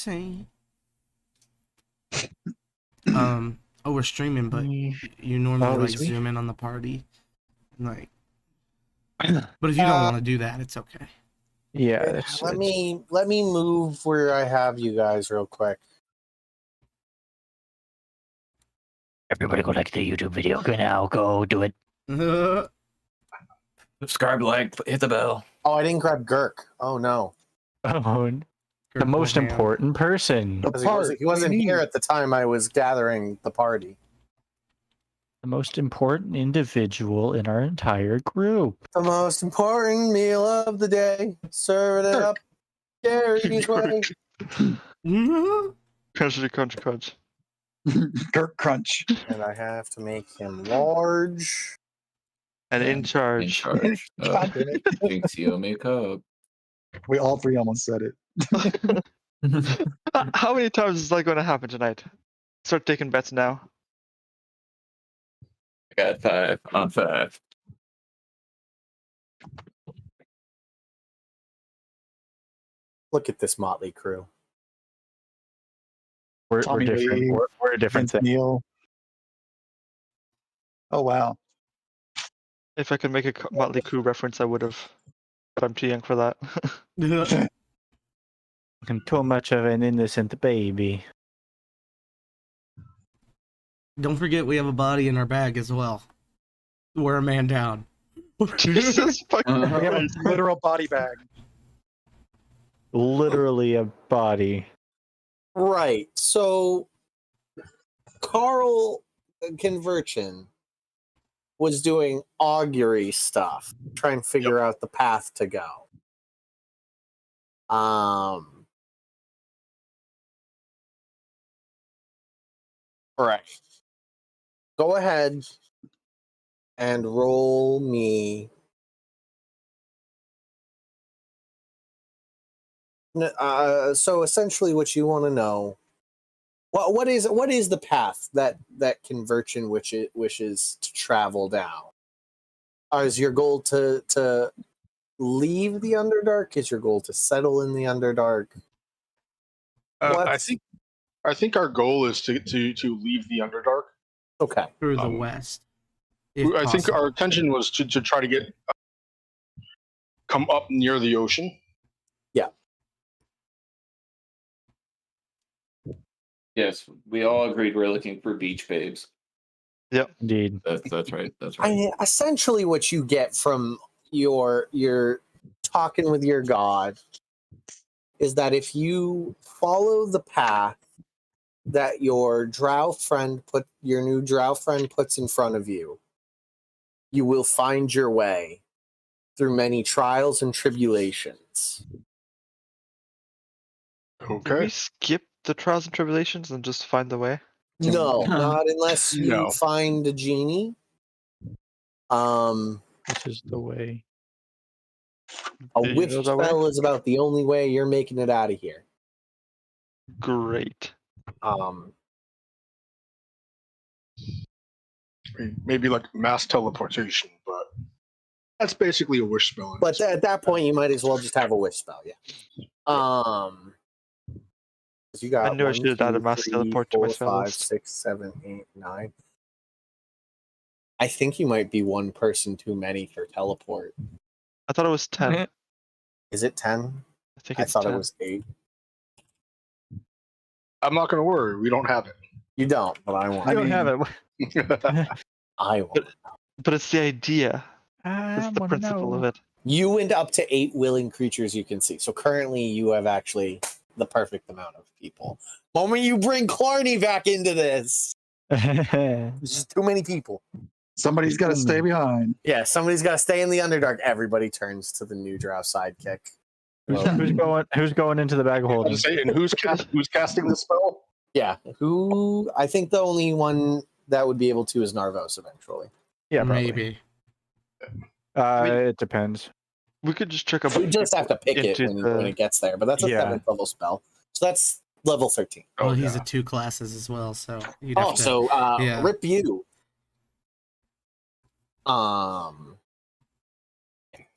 See. We're streaming, but you normally like zoom in on the party, like. But if you don't want to do that, it's okay. Yeah, let me move where I have you guys real quick. Everybody go like the YouTube video. Go now. Go do it. Subscribe, like, hit the bell. Oh, I didn't grab Gurk. Oh no. Oh, the most important person. He wasn't here at the time I was gathering the party. The most important individual in our entire group. The most important meal of the day. Serve it up Gary's way. Crunch, crunch. Gurk crunch. And I have to make him large. And in charge. In charge. GTO makeup. We all three almost said it. How many times is that going to happen tonight? Start taking bets now. I got 5 on 5. Look at this motley crew. We're different. We're a different thing. Neil. Oh wow. If I could make a Motley Crue reference, I would have. But I'm too young for that. Looking too much of an innocent baby. Don't forget we have a body in our bag as well. We're a man down. Jesus fucking We have a literal body bag. Literally a body. Right. So Carl Conversion was doing augury stuff, trying to figure out the path to go. Correct. Go ahead and roll me. So essentially, what you want to know, what is the path that Conversion wishes to travel down? Is your goal to leave the Underdark? Is your goal to settle in the Underdark? I think our goal is to leave the Underdark. Okay. Through the west. I think our intention was to try to get come up near the ocean. Yeah. Yes, we all agreed we're looking for beach babes. Yep. Indeed. That's right. That's right. I mean, essentially, what you get from your talking with your god is that if you follow the path that your new drow friend puts in front of you, you will find your way through many trials and tribulations. Did we skip the trials and tribulations and just find the way? No, not unless you find a genie. This is the way. A wish spell is about the only way you're making it out of here. Great. Maybe like mass teleportation, but that's basically a wish spell. But at that point, you might as well just have a wish spell, yeah. You got I knew I should have done a mass teleport to my 4, spell 5, list. 6, 7, 8, 9. I think you might be one person too many for teleport. I thought it was 10. Is it 10? I thought 10. it was 8. I'm not going to worry. We don't have it. You don't, but I want. I don't have it. I want. But it's the idea. It's the principle of it. You went up to 8 willing creatures you can see. So currently you have actually the perfect amount of people. Moment you bring Clarny back into this, there's just too many people. Somebody's got to stay behind. Yeah, somebody's got to stay in the Underdark. Everybody turns to the new drow sidekick. Who's going into the bag of holding? And who's casting the spell? Yeah, who? I think the only one that would be able to is Narvos eventually. Yeah, probably. Maybe. It depends. We could just check out. You just have to pick it when it gets there, but that's a 7th level spell. So that's level 13. Well, he's at 2 classes as well, so you'd have to, rip you.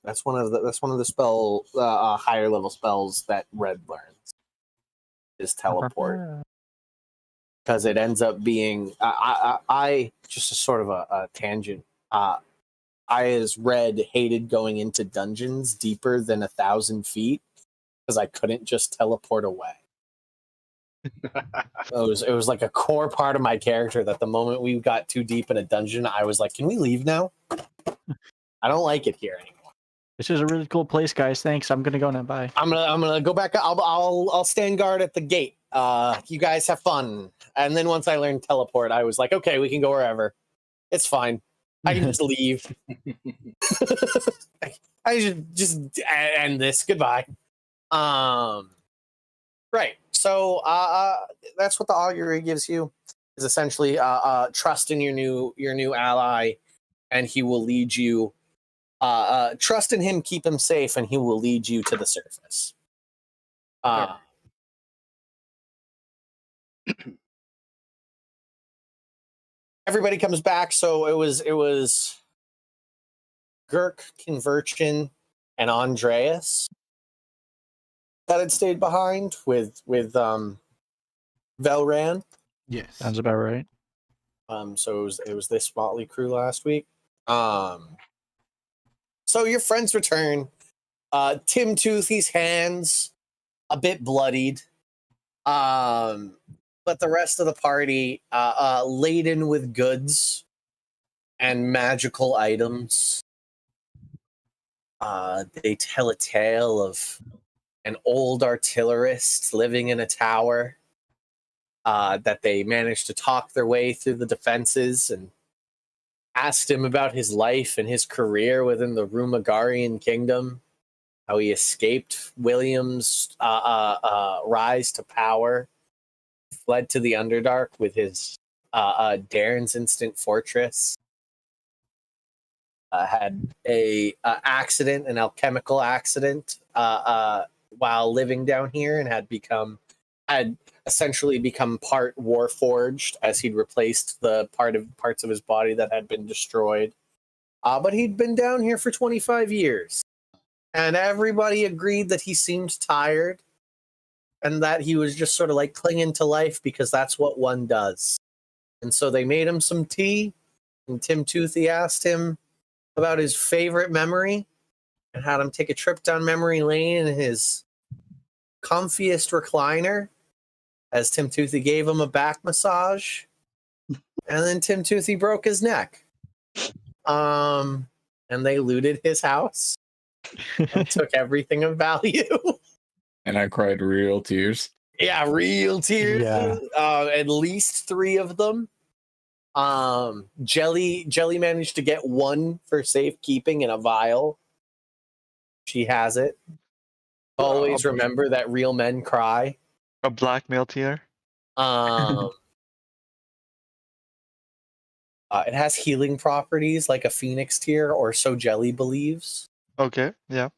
That's one of the spell higher level spells that Red learns. is teleport. Because it ends up being I just a sort of a tangent. I as Red hated going into dungeons deeper than 1,000 feet because I couldn't just teleport away. It was like a core part of my character that the moment we got too deep in a dungeon, I was like, "Can we leave now? I don't like it here anymore." This is a really cool place, guys. Thanks. I'm gonna go now. Bye. I'm gonna go back. I'll stand guard at the gate. You guys have fun. And then once I learned teleport, I was like, okay, we can go wherever. It's fine. I can just leave. I should just end this. Goodbye. Right. So that's what the augury gives you, is essentially trust in your new ally, and he will lead you. Trust in him, keep him safe, and he will lead you to the surface. Everybody comes back, so it was Girk, Conversion, and Andreas that had stayed behind with Velran. Yes. Sounds about right. So it was this motley crew last week. So your friends return. Tim Toothy's hands a bit bloodied. But the rest of the party laden with goods and magical items. They tell a tale of an old artillerist living in a tower that they managed to talk their way through the defenses, and asked him about his life and his career within the Rumagarian kingdom, how he escaped William's rise to power, fled to the Underdark with his Darren's Instant Fortress, had an alchemical accident while living down here, and had essentially become part Warforged, as he'd replaced the parts of his body that had been destroyed. But he'd been down here for 25 years, and everybody agreed that he seemed tired, and that he was just sort of like clinging to life because that's what one does. And so they made him some tea, and Tim Toothy asked him about his favorite memory and had him take a trip down memory lane in his comfiest recliner, as Tim Toothy gave him a back massage. And then Tim Toothy broke his neck. And they looted his house and took everything of value. And I cried real tears. Yeah, real tears. Yeah. At least 3 of them. Jelly managed to get 1 for safekeeping in a vial. She has it. Always remember that real men cry. A blackmail tier. It has healing properties like a phoenix tier, or so Jelly believes. Okay, yeah.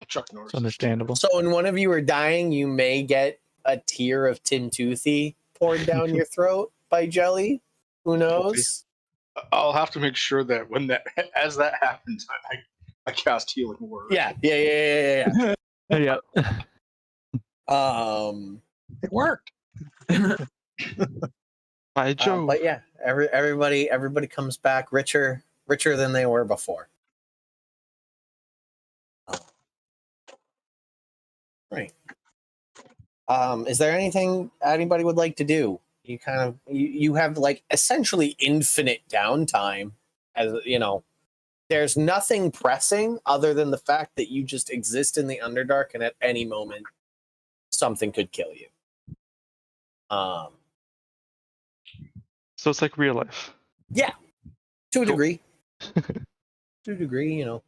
Chuck Norris. It's understandable. So when one of you are dying, you may get a tear of Tim Toothy poured down your throat by Jelly. Who knows? I'll have to make sure that as that happens, I cast healing word. Yeah. Yeah. It worked. By Joe. But yeah, everybody comes back richer than they were before. Right. Is there anything anybody would like to do? You have like essentially infinite downtime, as you know. There's nothing pressing other than the fact that you just exist in the Underdark, and at any moment something could kill you. So it's like real life. Yeah, to a degree. To a degree, you know.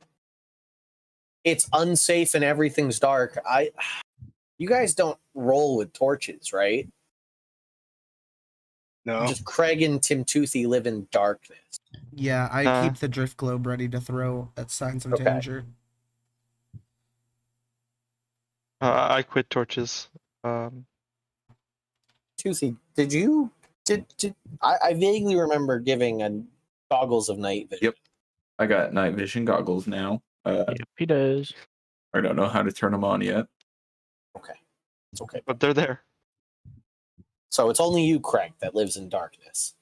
It's unsafe and everything's dark. You guys don't roll with torches, right? No. Just Craig and Tim Toothy live in darkness. Yeah, I keep the drift globe ready to throw at signs of danger. I quit torches. Toothy, I vaguely remember giving a goggles of night vision. Yep. I got night vision goggles now. Yep, he does. I don't know how to turn them on yet. Okay. It's okay. But they're there. So it's only you, Craig, that lives in darkness.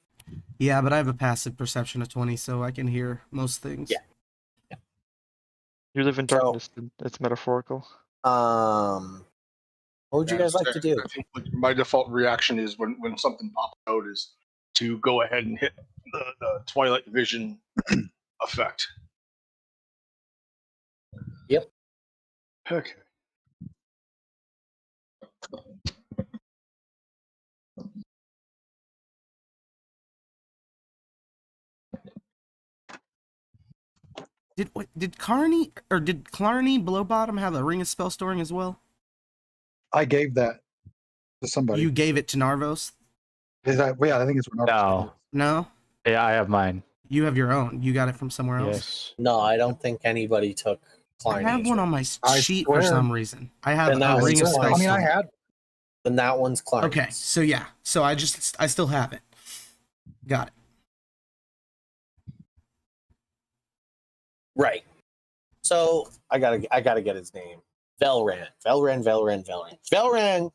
Yeah, but I have a passive perception of 20, so I can hear most things. Yeah. You live in So- darkness. It's metaphorical. What would you guys like to do? I think my default reaction is when something pops out is to go ahead and hit the Twilight Vision effect. Yep. Okay. Did Carney or did Clarny below bottom have a ring of spell storing as well? I gave that to somebody. You gave it to Narvos? Is that, yeah, I think it's No. No? Yeah, I have mine. You have your own. You got it from somewhere else? Yes. No, I don't think anybody took I Clarny's. have one on my I sheet for swear. some reason. I have Then that a ring of one's spell fine. I mean, I storing. had. Then that one's Clarny's. Okay, so yeah. So I still have it. Got it. Right. So I gotta get his name. Velran. Velran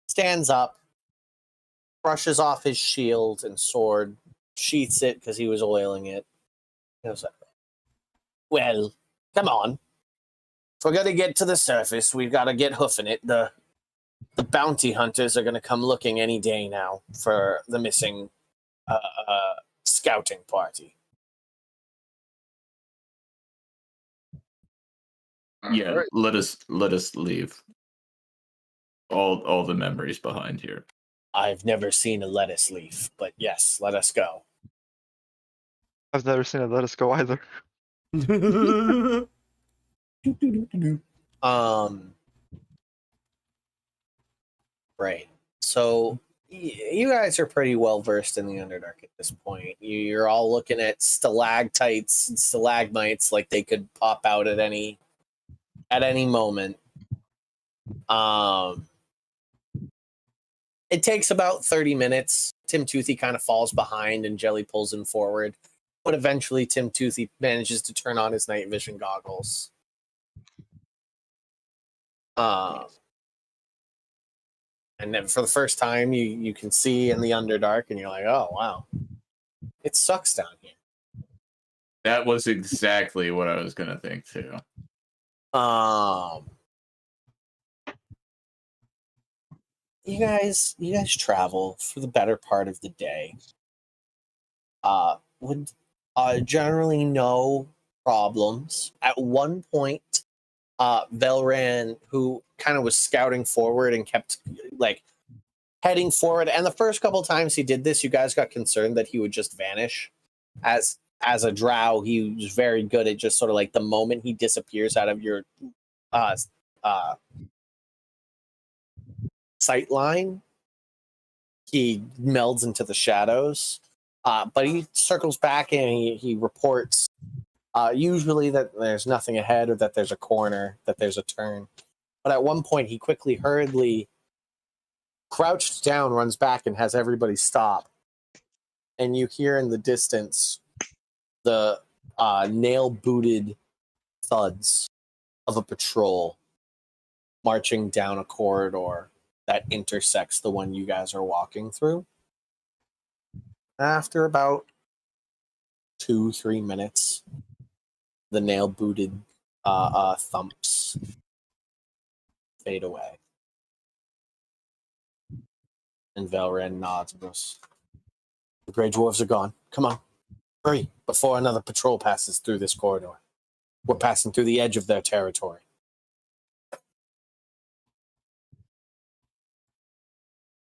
stands up, brushes off his shield and sword, sheaths it because he was oiling it. He goes, well, come on. If we're gonna get to the surface, we've got to get hoofing it. The bounty hunters are gonna come looking any day now for the missing scouting party. Yeah, Alright. let us leave. All the memories behind here. I've never seen a lettuce leaf, but yes, let us go. I've never seen it. Let us go either. Right. So you guys are pretty well versed in the Underdark at this point. You're all looking at stalactites and stalagmites like they could pop out at any moment. It takes about 30 minutes. Tim Toothy kind of falls behind and Jelly pulls him forward. But eventually Tim Toothy manages to turn on his night vision goggles. And then for the first time you can see in the Underdark and you're like, oh wow. It sucks down here. That was exactly what I was gonna think too. You guys travel for the better part of the day. Would generally no problems. At one point, Velran, who kind of was scouting forward and kept like heading forward, and the first couple times he did this, you guys got concerned that he would just vanish. As a drow, he was very good at just sort of like the moment he disappears out of your sight line, he melds into the shadows. But he circles back and he reports usually that there's nothing ahead or that there's a corner, that there's a turn. But at one point, he quickly, hurriedly crouched down, runs back, and has everybody stop. And you hear in the distance the nail-booted thuds of a patrol marching down a corridor that intersects the one you guys are walking through. After about 2-3 minutes, the nail-booted thumps fade away. And Velran nods and goes, the Grey Dwarves are gone. Come on, hurry, before another patrol passes through this corridor. We're passing through the edge of their territory.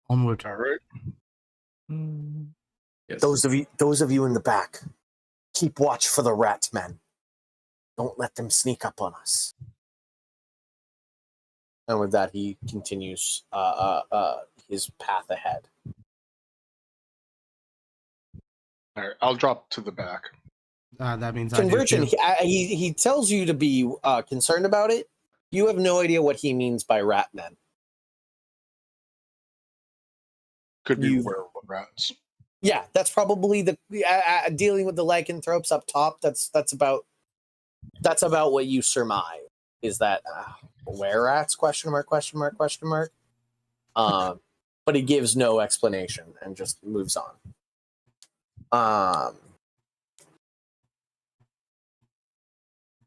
Onward. All right. Yes. Those of you in the back, keep watch for the rat men. Don't let them sneak up on us. And with that, he continues his path ahead. All right. I'll drop to the back. That means Convergent, I do too. he tells you to be concerned about it. You have no idea what he means by rat men. Could be You- werewolf rats. Yeah, that's probably the dealing with the lycanthropes up top. That's about what you surmise. Is that were rats? Question mark? Question mark? Question mark? But he gives no explanation and just moves on.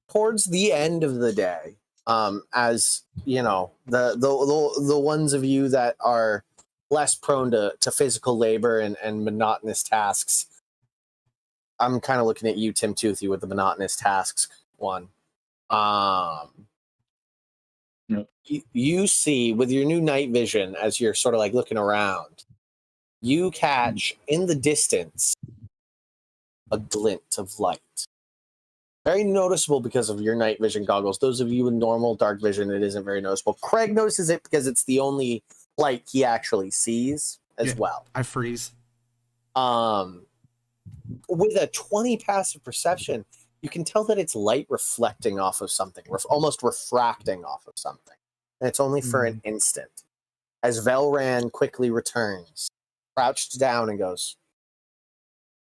Towards the end of the day, as you know, the ones of you that are less prone to physical labor and monotonous tasks. I'm kind of looking at you, Tim Toothy, with the monotonous tasks one. You see with your new night vision, as you're sort of like looking around, you catch in the distance a glint of light. Very noticeable because of your night vision goggles. Those of you with normal dark vision, it isn't very noticeable. Craig notices it because it's the only light he actually sees as well. I freeze. With a 20 passive perception, you can tell that it's light reflecting off of something, almost refracting off of something. And it's only for an instant. As Velran quickly returns, crouched down and goes,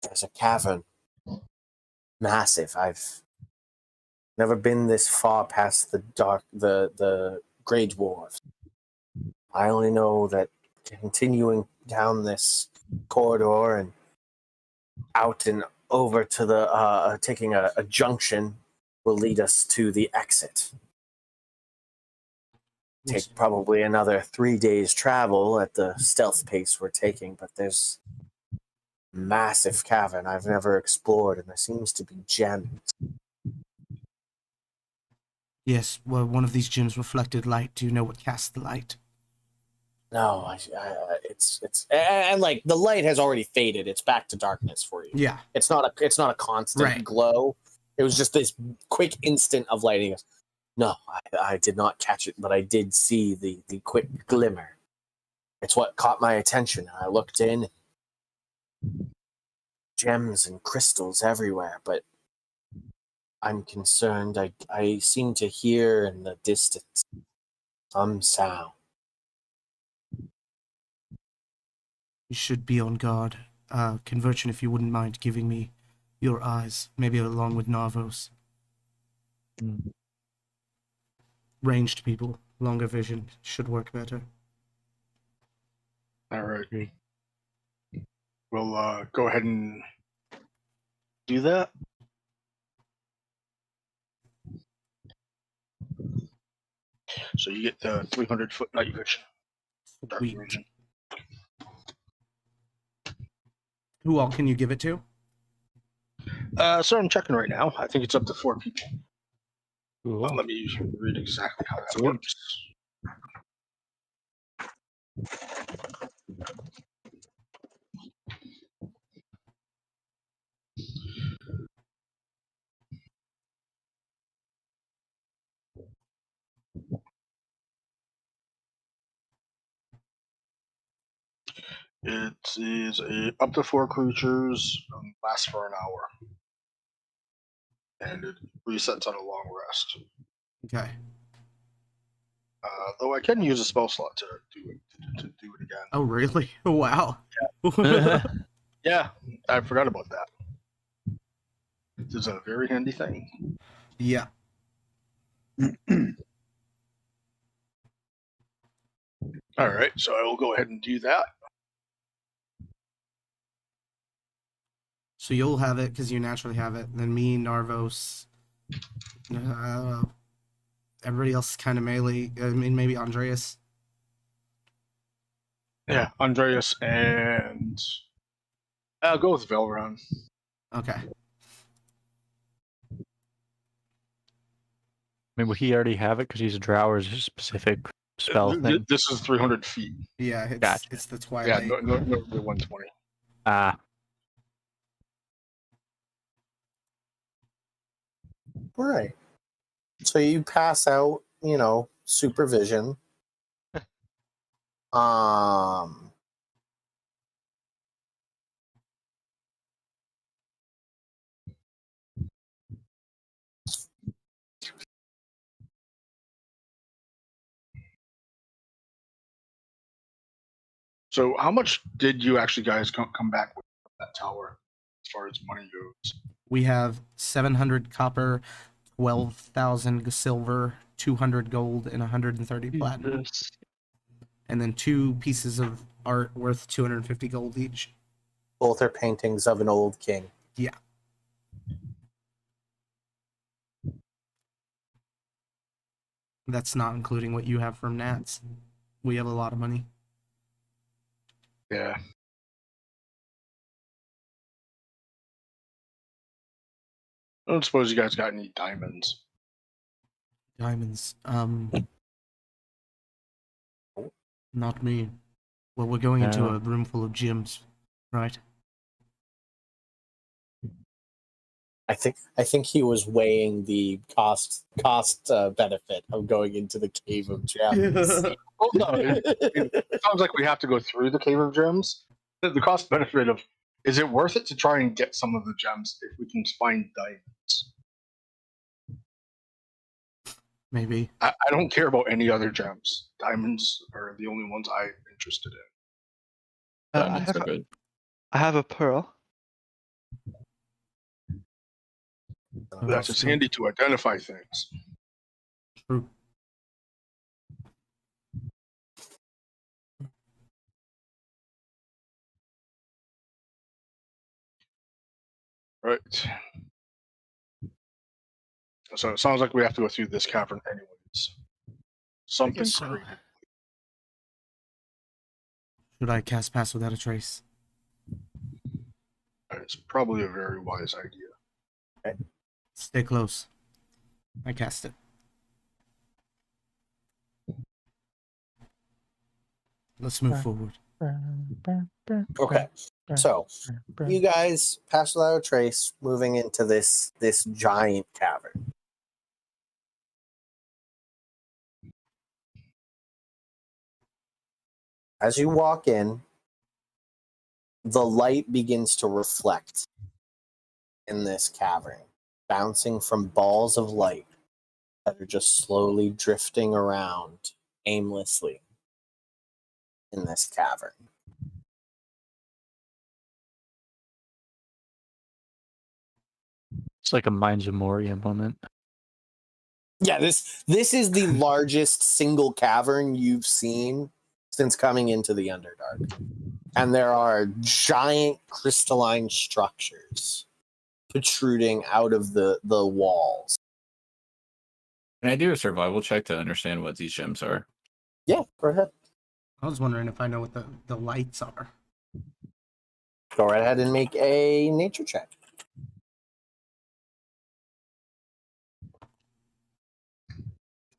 "There's a cavern. Massive. I've never been this far past the Grey Dwarves. I only know that continuing down this corridor and out and over to the taking a junction will lead us to the exit. Take probably another 3 days travel at the stealth pace we're taking, but there's massive cavern I've never explored, and there seems to be gems." Yes, well, one of these gems reflected light. Do you know what cast the light? No, it's and like the light has already faded. It's back to darkness for you. Yeah, it's not a constant glow. It was just this quick instant of light. He goes, "No, I did not catch it, but I did see the quick glimmer. It's what caught my attention. I looked in, gems and crystals everywhere, but I'm concerned. I seem to hear in the distance some sound." you should be on guard. Conversion, if you wouldn't mind giving me your eyes, maybe along with Narvos. Ranged people, longer vision should work better. All right. We'll go ahead and do that. So you get the 300-foot night vision. Dark vision. Who all can you give it to? So I'm checking right now. I think it's up to 4 people. Cool. Let me read exactly how that works. It is up to 4 creatures, lasts for an hour, and it resets on a long rest. Okay. Though I can use a spell slot to do it again. Oh, really? Wow. Yeah. Yeah, I forgot about that. This is a very handy thing. Yeah. All right, so I will go ahead and do that. So you'll have it because you naturally have it. Then me, Narvos, everybody else is kind of melee. I mean, maybe Andreas. Yeah, Andreas, and I'll go with Velron. Okay. I mean, will he already have it because he's a drow, or is it a specific spell thing? This is 300 feet. Yeah, Gotcha. It's the Twilight. Yeah, no, the 120. Ah. Right. So you pass out, supervision. So how much did you actually guys come back with that tower as far as money goes? We have 700 copper, 12,000 silver, 200 gold, and 130 platinum. and then 2 pieces of art worth 250 gold each. Both are paintings of an old king. Yeah. That's not including what you have from Nats. We have a lot of money. Yeah. I don't suppose you guys got any diamonds. Diamonds. Not me. Well, we're going into a room full of gems, right? I think he was weighing the cost benefit of going into the cave of gems. Well, no, it sounds like we have to go through the cave of gems. The cost benefit of is it worth it to try and get some of the gems if we can find diamonds? Maybe. I don't care about any other gems. Diamonds are the only ones I'm interested in. Diamonds are good. I have a pearl. That's just handy to identify things. True. Right. So it sounds like we have to go through this cavern anyways. Something so. crazy. Should I cast Pass Without a Trace? It's probably a very wise idea. Stay close. I cast it. Let's move forward. Okay, so you guys pass without a trace, moving into this giant cavern. As you walk in, the light begins to reflect in this cavern, bouncing from balls of light that are just slowly drifting around aimlessly in this cavern. It's like a Minds of Moria moment. Yeah, this is the largest single cavern you've seen since coming into the Underdark. And there are giant crystalline structures protruding out of the walls. Can I do a survival check to understand what these gems are? Yeah, go ahead. I was wondering if I know what the lights are. Go right ahead and make a nature check.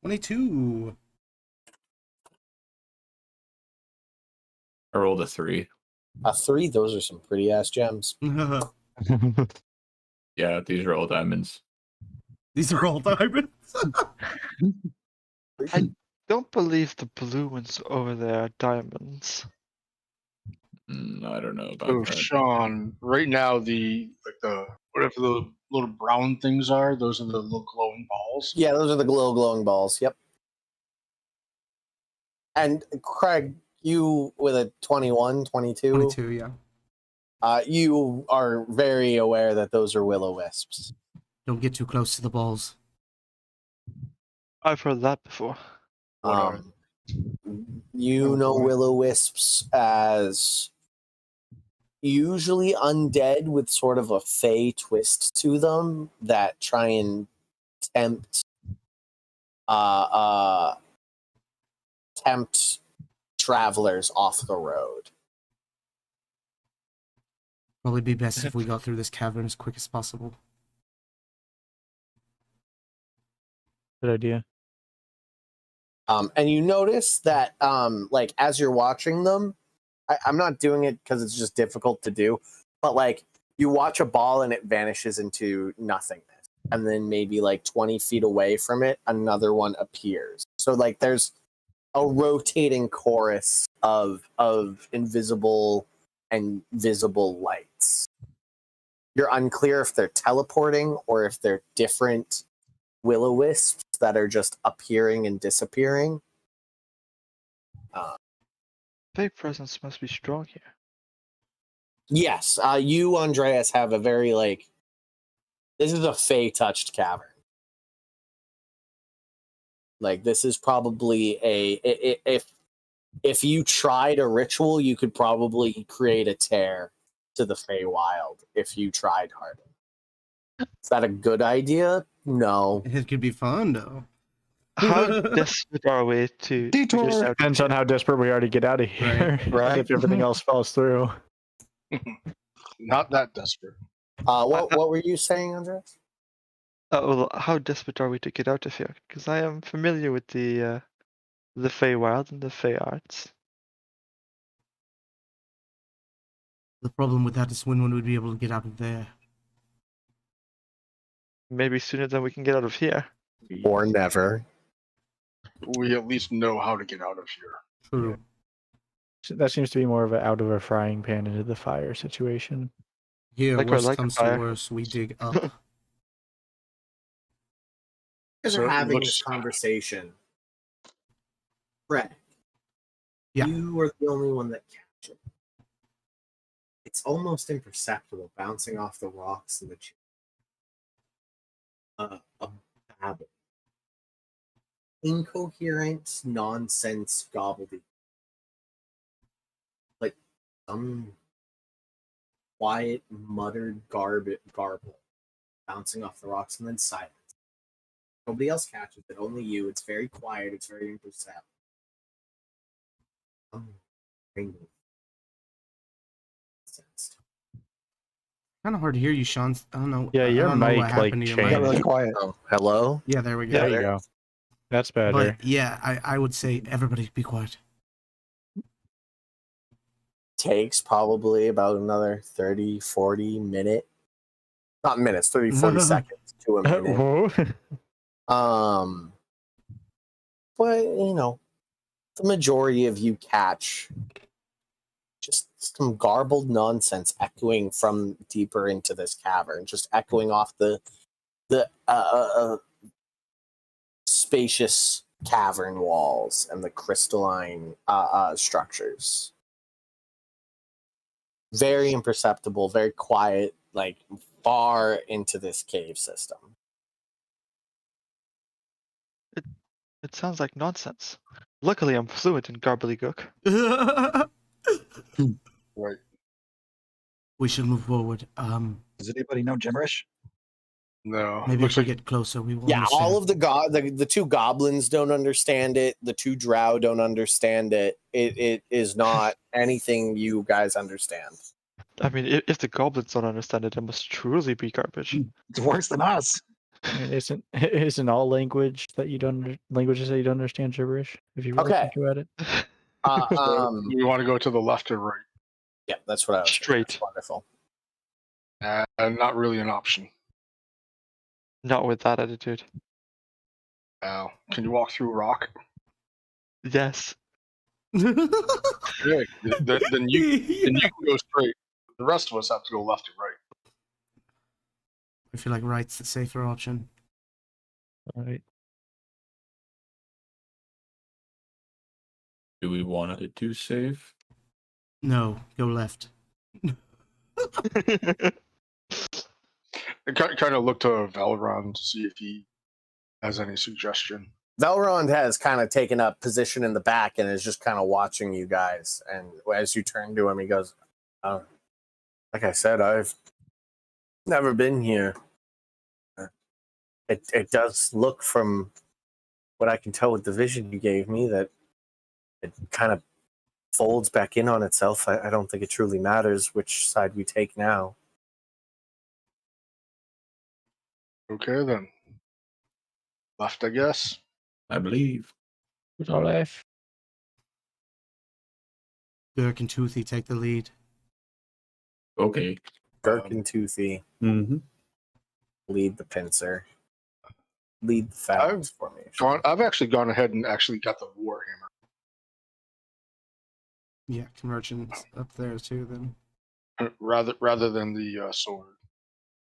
$22. I rolled a 3. A 3, those are some pretty ass gems. Yeah, these are all diamonds. These are all diamonds. I don't believe the blue ones over there are diamonds. I don't know about So that. Sean, right now the whatever the little brown things are, those are the little glowing balls. Yeah, those are the glowing balls. Yep. And Craig, you with a 21, 22. 22, yeah. You are very aware that those are will-o-wisps. Don't get too close to the balls. I've heard that before. You know will-o-wisps as usually undead with sort of a fey twist to them that try and tempt travelers off the road. Probably be best if we got through this cavern as quick as possible. Good idea. And you notice that, like, as you're watching them, I'm not doing it because it's just difficult to do, but, like, you watch a ball and it vanishes into nothingness. And then maybe, like, 20 feet away from it, another one appears. So, like, there's a rotating chorus of invisible and visible lights. You're unclear if they're teleporting or if they're different will-o-wisps that are just appearing and disappearing. Fake presence must be strong here. Yes, you, Andreas, have a very, like, this is a fey-touched cavern. Like, this is probably if if you tried a ritual, you could probably create a tear to the Feywild if you tried harder. Is that a good idea? No. It could be fun though. How desperate are we to Detour. get out? Depends on how desperate we are to get out of here. Right. If everything else falls through. Not that desperate. What were you saying, Andres? Well, how desperate are we to get out of here? Because I am familiar with the Feywild and the Fey arts. The problem with that is when would we be able to get out of there? Maybe sooner than we can get out of here. Or never. We at least know how to get out of here. True. So that seems to be more of an out of a frying pan into the fire situation. Here, Like worst a comes to fire. worst, we dig up. You guys So are it having looks- this conversation. Brett. Yeah. You are the only one that catch it. It's almost imperceptible, bouncing off the rocks and the a babble. Incoherent nonsense gobbledygook. Like some quiet, muttered garble bouncing off the rocks and then silence. Nobody else catches it, only you. It's very quiet, it's very imperceptible. Ringle. Kind of hard to hear you, Sean. I don't know. Yeah, I your don't know mic, what like, happened to your Got changed. really mic. quiet. Oh, hello? Yeah, there we go. There you go. That's better. But yeah, I would say everybody be quiet. Takes probably about another 30, 40 minute. Not minutes, 30, 40 seconds to a minute. Whoa. But you know, the majority of you catch just some garbled nonsense echoing from deeper into this cavern, just echoing off the spacious cavern walls and the crystalline structures. Very imperceptible, very quiet, like far into this cave system. It sounds like nonsense. Luckily, I'm fluent in gobbledygook. Right. We should move forward. Does anybody know gibberish? No. Maybe Looks if we like get closer, we will. Yeah, understand. all of the two goblins don't understand it. The two drow don't understand it. It is not anything you guys understand. I mean, if the goblins don't understand it, it must truly be garbage. It's worse than us. Isn't all languages that you don't understand gibberish? If you really Okay. think about it. we want to go to the left or right. Yeah, that's what I was saying. Straight. That's wonderful. Not really an option. Not with that attitude. Now, can you walk through rock? Yes. Yeah. Then you can go straight. The rest of us have to go left or right. I feel like right's the safer option. All right. Do we want to do safe? No, go left. I kind of look to Valron to see if he has any suggestion. Valrond has kind of taken up position in the back and is just kind of watching you guys. And as you turn to him, he goes, like I said, I've never been here. It does look, from what I can tell with the vision you gave me, that it kind of folds back in on itself. I don't think it truly matters which side we take now. Okay, then. Left, I guess. I believe. Who's all left? Dirk and Toothy take the lead. Okay. Dirk and Toothy Mm-hmm. lead the pincer. Lead the Phalanx formation. I've actually gone ahead and actually got the Warhammer. Yeah, convergence up there too. Then Rather than the sword.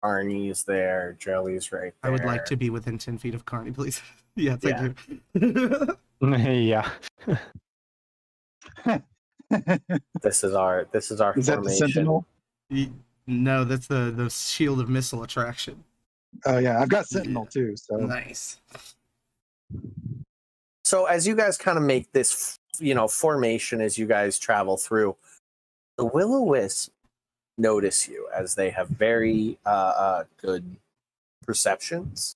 Arnie's there. Jelly's right there. I would like to be within 10 feet of Carney, please. Yeah, thank Yeah. you. Yeah. This is our Is that the formation. Sentinel? No, that's the shield of missile attraction. Oh yeah, I've got Sentinel too. So Nice. So as you guys kind of make this, formation as you guys travel through, the will-o-wisp notice you as they have very good perceptions,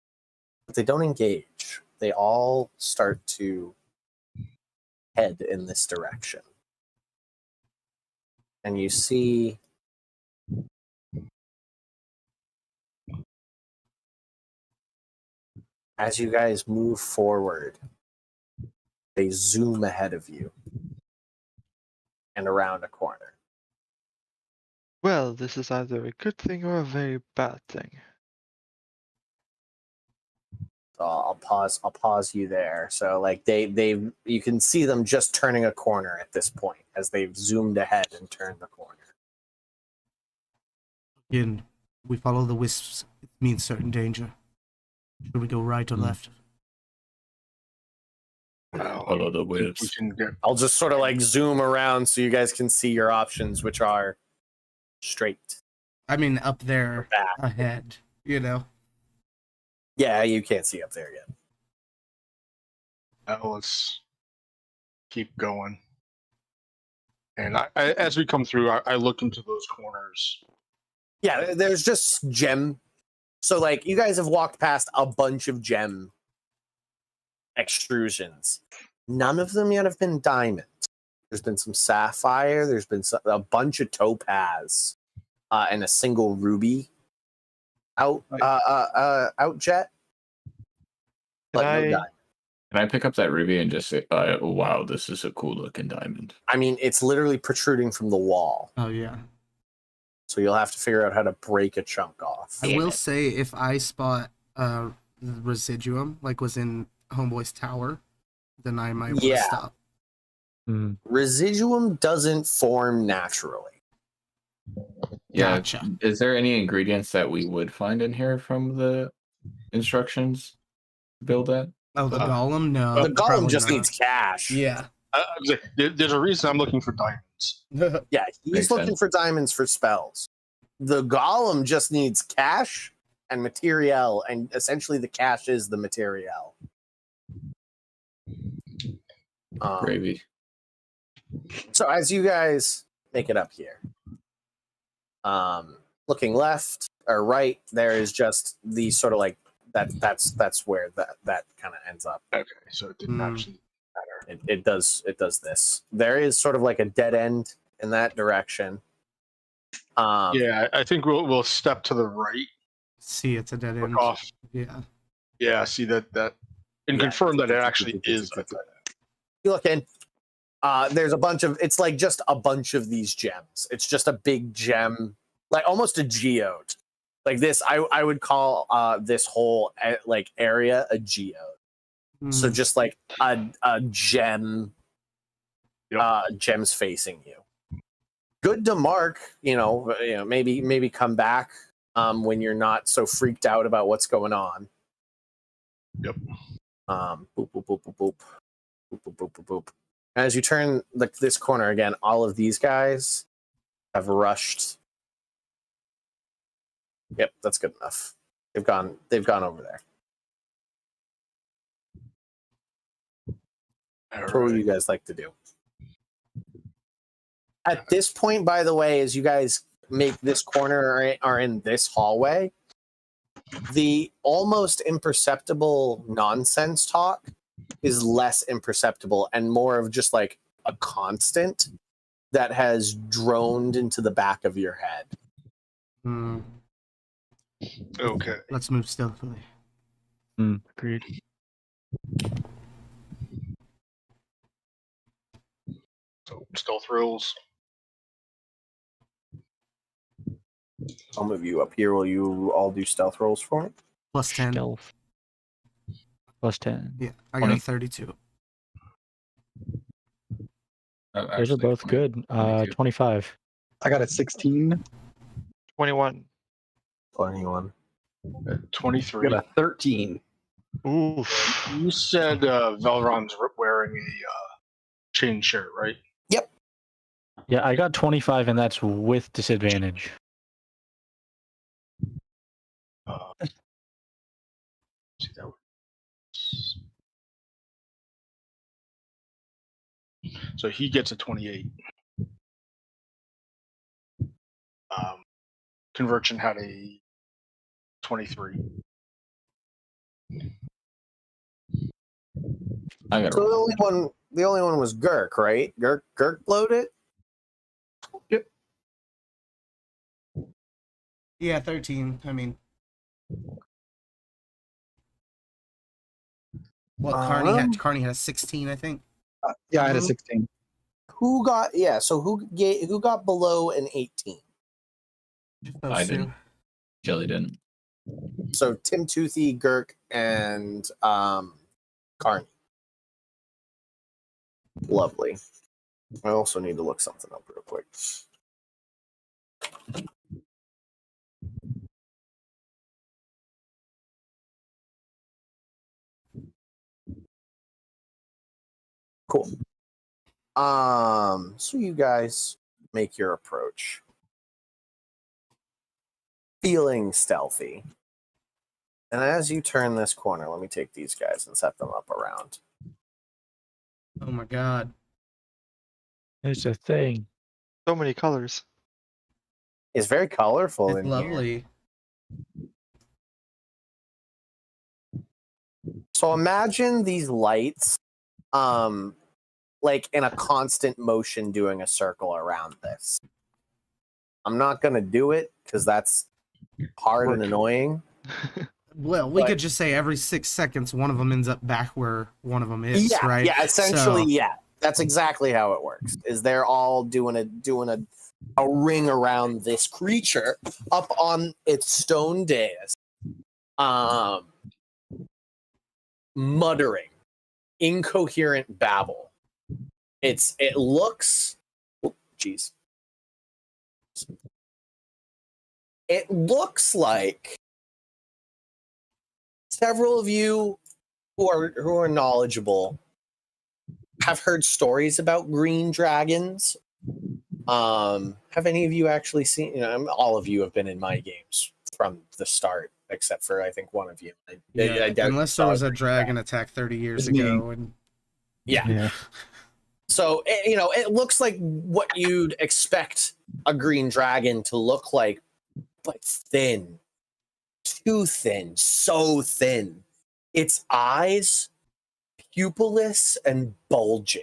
but they don't engage. They all start to head in this direction. And you see as you guys move forward, they zoom ahead of you and around a corner. Well, this is either a good thing or a very bad thing. So I'll pause you there. So like you can see them just turning a corner at this point as they've zoomed ahead and turned the corner. Again, we follow the wisps. It means certain danger. Should we go right or left? Follow the wisps. I'll just sort of like zoom around so you guys can see your options, which are straight. I mean, up there, back. ahead, Yeah, you can't see up there yet. Let's keep going. And I as we come through, I look into those corners. Yeah, there's just gem. So like you guys have walked past a bunch of gem extrusions. None of them yet have been diamond. There's been some sapphire. There's been a bunch of topaz, and a single ruby out jet. But no diamond. Can I pick up that ruby and just say, wow, this is a cool looking diamond? I mean, it's literally protruding from the wall. Oh, yeah. So you'll have to figure out how to break a chunk off. I will say, if I spot residuum, like was in Homeboy's tower, then I might want to stop. Residuum doesn't form naturally. Yeah. Gotcha. Is there any ingredients that we would find in here from the instructions to build that? Oh, the golem? No. The golem just needs cash. Yeah. There's a reason I'm looking for diamonds. Yeah, he's looking for diamonds for spells. The golem just needs cash and material, and essentially the cash is the material. Gravy. So as you guys make it up here, looking left or right, there is just the sort of like that's where that kind of ends up. Okay, so it didn't actually matter. It does this. There is sort of like a dead end in that direction. Yeah, I think we'll step to the right. See, it's a dead end. Off. Yeah. Yeah, see that and confirm that it actually is a dead end. You look in. There's a bunch of. It's like just a bunch of these gems. It's just a big gem, like almost a geode. Like this, I would call this whole like area a geode. So just like a gem, gems facing you. Good to mark. Maybe come back when you're not so freaked out about what's going on. Yep. Boop boop boop boop boop boop boop boop boop boop. As you turn this corner again, all of these guys have rushed. Yep, that's good enough. They've gone over there. What would you guys like to do? At this point, by the way, as you guys make this corner or are in this hallway, the almost imperceptible nonsense talk is less imperceptible and more of just like a constant that has droned into the back of your head. Okay. Let's move stealthily. Agreed. So stealth rolls. Some of you up here, will you all do stealth rolls for me? Plus 10. Stealth. Plus 10. Yeah, I got a 32. Those are both good. 25. I got a 16. 21. 21. 23. I got a 13. Oof. You said Velron's wearing a chain shirt, right? Yep. Yeah, I got 25, and that's with disadvantage. See that? So he gets a 28. Conversion had a 23. I got So the only one was Gurk, right? Gurk blowed it. Yeah, 13. I mean, well, Carney had a 16, I think. Yeah, I had a 16. Who got So who got below an 18? Just I those two. didn't. Jelly didn't. So Tim Toothy, Gurk, and Carney. Lovely. I also need to look something up real quick. Cool. So you guys make your approach. Feeling stealthy. And as you turn this corner, let me take these guys and set them up around. Oh my god. There's a thing. So many colors. It's very colorful It's in here. lovely. So imagine these lights like in a constant motion doing a circle around this. I'm not going to do it because that's hard and annoying. Well, we But- could just say every 6 seconds one of them ends up back where one of them is, Yeah, right? yeah, essentially, So- yeah. That's exactly how it works. Is they're all doing a ring around this creature up on its stone dais, muttering, incoherent babble. It looks, jeez. It looks like several of you who are knowledgeable have heard stories about green dragons. Have any of you actually seen? All of you have been in my games from the start, except for I think one of you. I doubt you unless there saw was a green dragon attack 30 years It's me. ago, and Yeah. So it looks like what you'd expect a green dragon to look like, but thin, too thin, so thin. Its eyes, pupilless and bulging,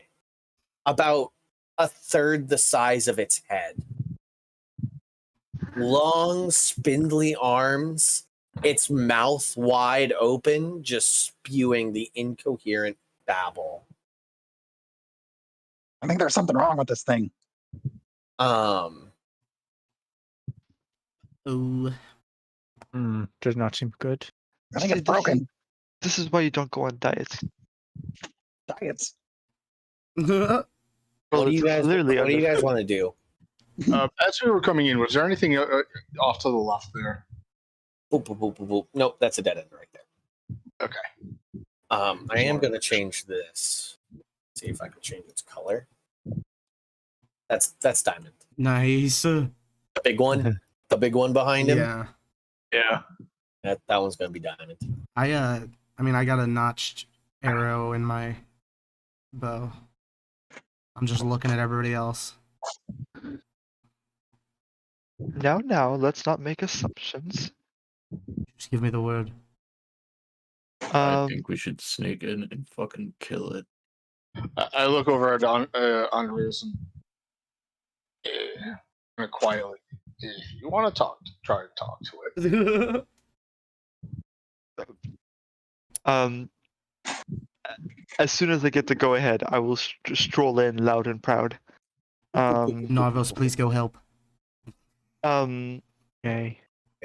about a third the size of its head. Long, spindly arms, its mouth wide open, just spewing the incoherent babble. I think there's something wrong with this thing. oh, Does not seem good. I think See, it's broken. This is why you don't go on diets. Diets. What do you guys want to do? As we were coming in, was there anything off to the left there? Boop, boop, boop, boop, boop. Nope, that's a dead end right there. Okay. I am going to change this. See if I can change its color. That's diamond. nice. The big one, the big one behind him. Yeah. Yeah. That one's going to be diamond. I mean, I got a notched arrow in my bow. I'm just looking at everybody else. Now, let's not make assumptions. Just give me the word. I think we should sneak in and fucking kill it. I look over at Andreas and quietly, if you want to talk, try to talk to it. As soon as I get the go ahead, I will stroll in loud and proud. Narvos, please go help. Okay. Okay,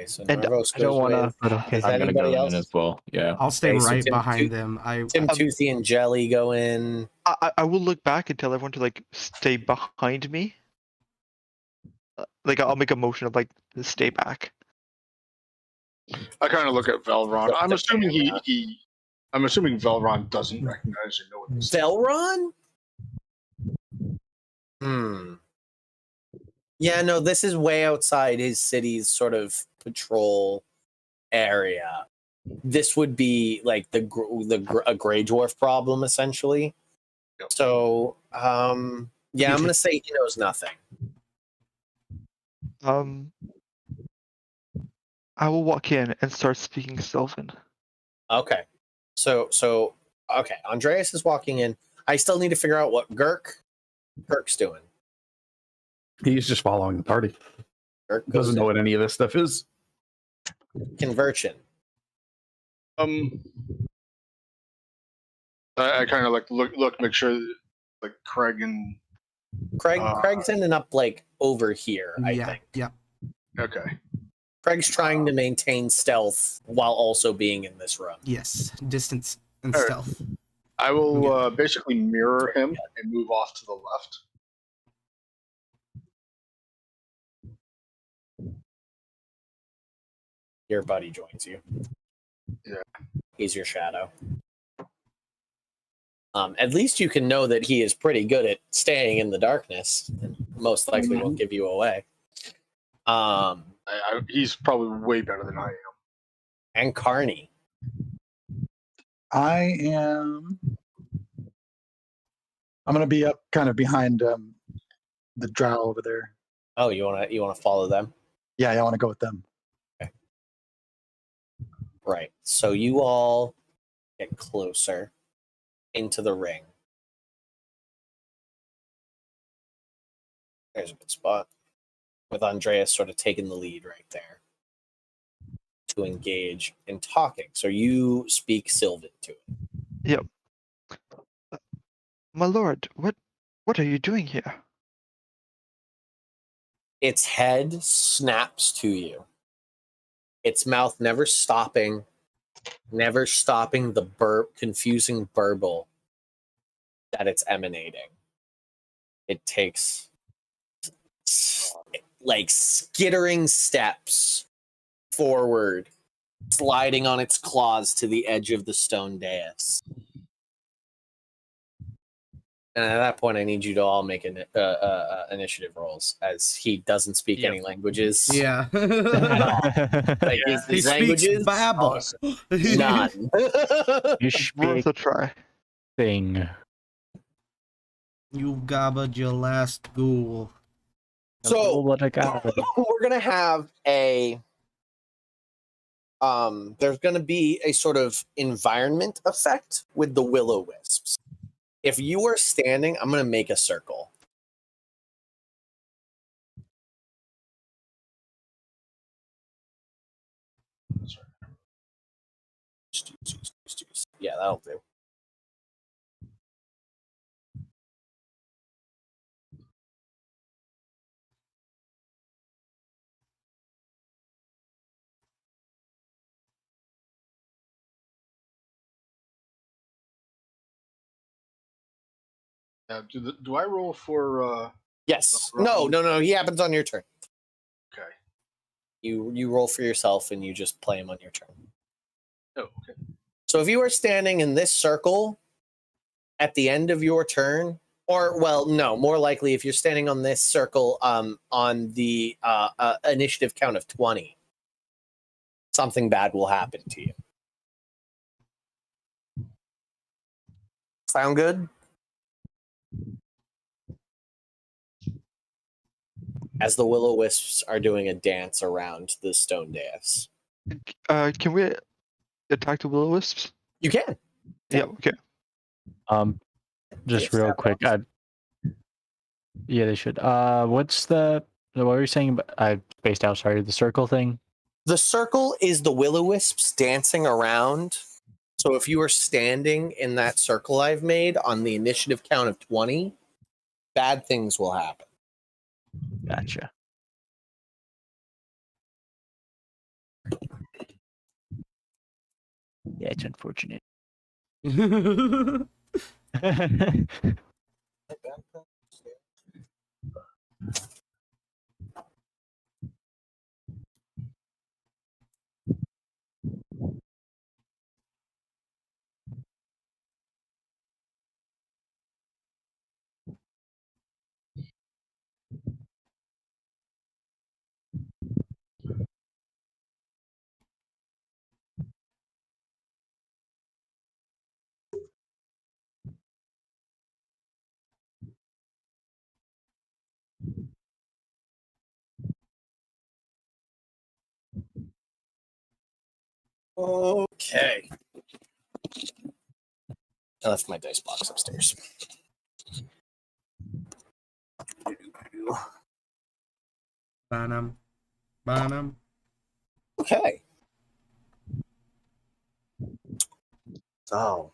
so And Narvos I don't goes want to, with- but okay. Is I'm gonna anybody go else? in as well. Yeah. I'll stay Okay, so right Tim behind Toot- them. Tim Toothy and Jelly go in. I will look back and tell everyone to like stay behind me. Like I'll make a motion of like stay back. I kind of look at Velron. That's I'm the assuming camera. I'm assuming Velron doesn't recognize or know what this is. Velron? Yeah, no, this is way outside his city's sort of patrol area. This would be like a gray dwarf problem, essentially. So, yeah, I'm gonna say he knows nothing. I will walk in and start speaking Sylvan. Okay. So okay, Andreas is walking in. I still need to figure out what Girk's doing. He's just following the party. Girk Doesn't know what any of this stuff is. Conversion. I kind of like look, make sure that, like Craig's ending up like over here, I think. Yeah. Okay. Craig's trying to maintain stealth while also being in this room. Yes, distance and All right. stealth. I will basically mirror him and move off to the left. Your buddy joins you. Yeah. He's your shadow. At least you can know that he is pretty good at staying in the darkness and most likely won't give you away. He's probably way better than I am. And Carney. I'm gonna be up kind of behind the drow over there. Oh, you wanna follow them? Yeah, I want to go with them. Okay. Right. So you all get closer into the ring. There's a good spot. With Andreas sort of taking the lead right there to engage in talking. So you speak Sylvan to it. Yep. My lord, what are you doing here? Its head snaps to you. Its mouth never stopping the confusing burble that it's emanating. It takes like skittering steps forward, sliding on its claws to the edge of the stone dais. And at that point, I need you to all make initiative rolls, as he doesn't speak any languages. Yeah. Like he his languages, speaks Babel. none. You Worth speak a try. thing. You gobbled your last ghoul. So What I got. we're gonna have a there's gonna be a sort of environment effect with the will-o-wisps. If you are standing, I'm gonna make a circle. Yeah, that'll do. Do I roll for? Yes. No. He happens on your turn. Okay. You roll for yourself and you just play him on your turn. Oh, okay. So if you are standing in this circle at the end of your turn, or well, no, more likely if you're standing on this circle on the initiative count of 20, something bad will happen to you. Sound good? As the will-o-wisps are doing a dance around the stone dais. Can we attack the will-o-wisps? You can. Yeah. Okay. Just real quick. Yeah, they should. What were you saying? I spaced out. Sorry, the circle thing. The circle is the will-o-wisps dancing around. So if you are standing in that circle I've made on the initiative count of 20, bad things will happen. Gotcha. Yeah, it's unfortunate. Okay. I left my dice box upstairs. Banam. Okay. So,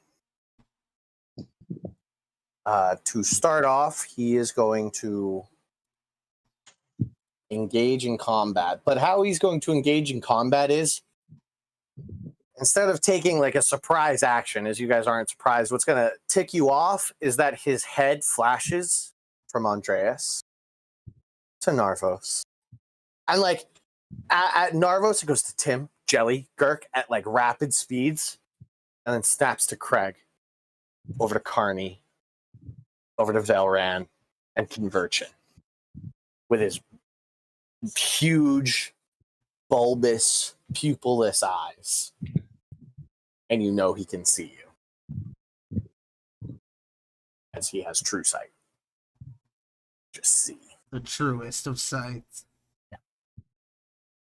to start off, he is going to engage in combat. But how he's going to engage in combat is, instead of taking like a surprise action, as you guys aren't surprised, what's going to tick you off is that his head flashes from Andreas to Narvos. And like at Narvos, it goes to Tim, Jelly, Girk at like rapid speeds, and then snaps to Craig, over to Carney, over to Velran, and Convergent with his huge, bulbous, pupilless eyes. And you know he can see you, as he has true sight. Just see. The truest of sights.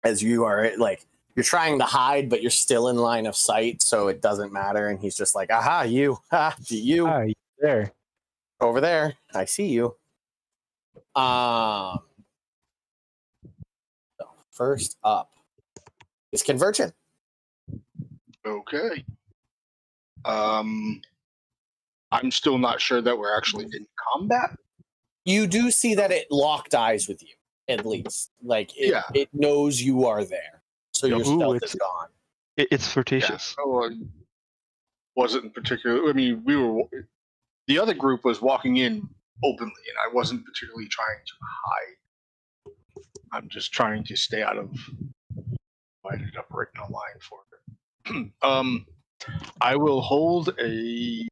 As you are like, you're trying to hide, but you're still in line of sight, so it doesn't matter. And he's just like, aha, you. Ha, you. Ah, you there. Over there. I see you. So first up is Convergent. Okay. I'm still not sure that we're actually in combat. You do see that it locked eyes with you, at least. Like, it knows you are there. So your stealth is gone. It's flirtatious. Yeah, so, wasn't particularly. I mean, the other group was walking in openly, and I wasn't particularly trying to hide. I'm just trying to stay out of. I ended up writing a line for it. I will hold a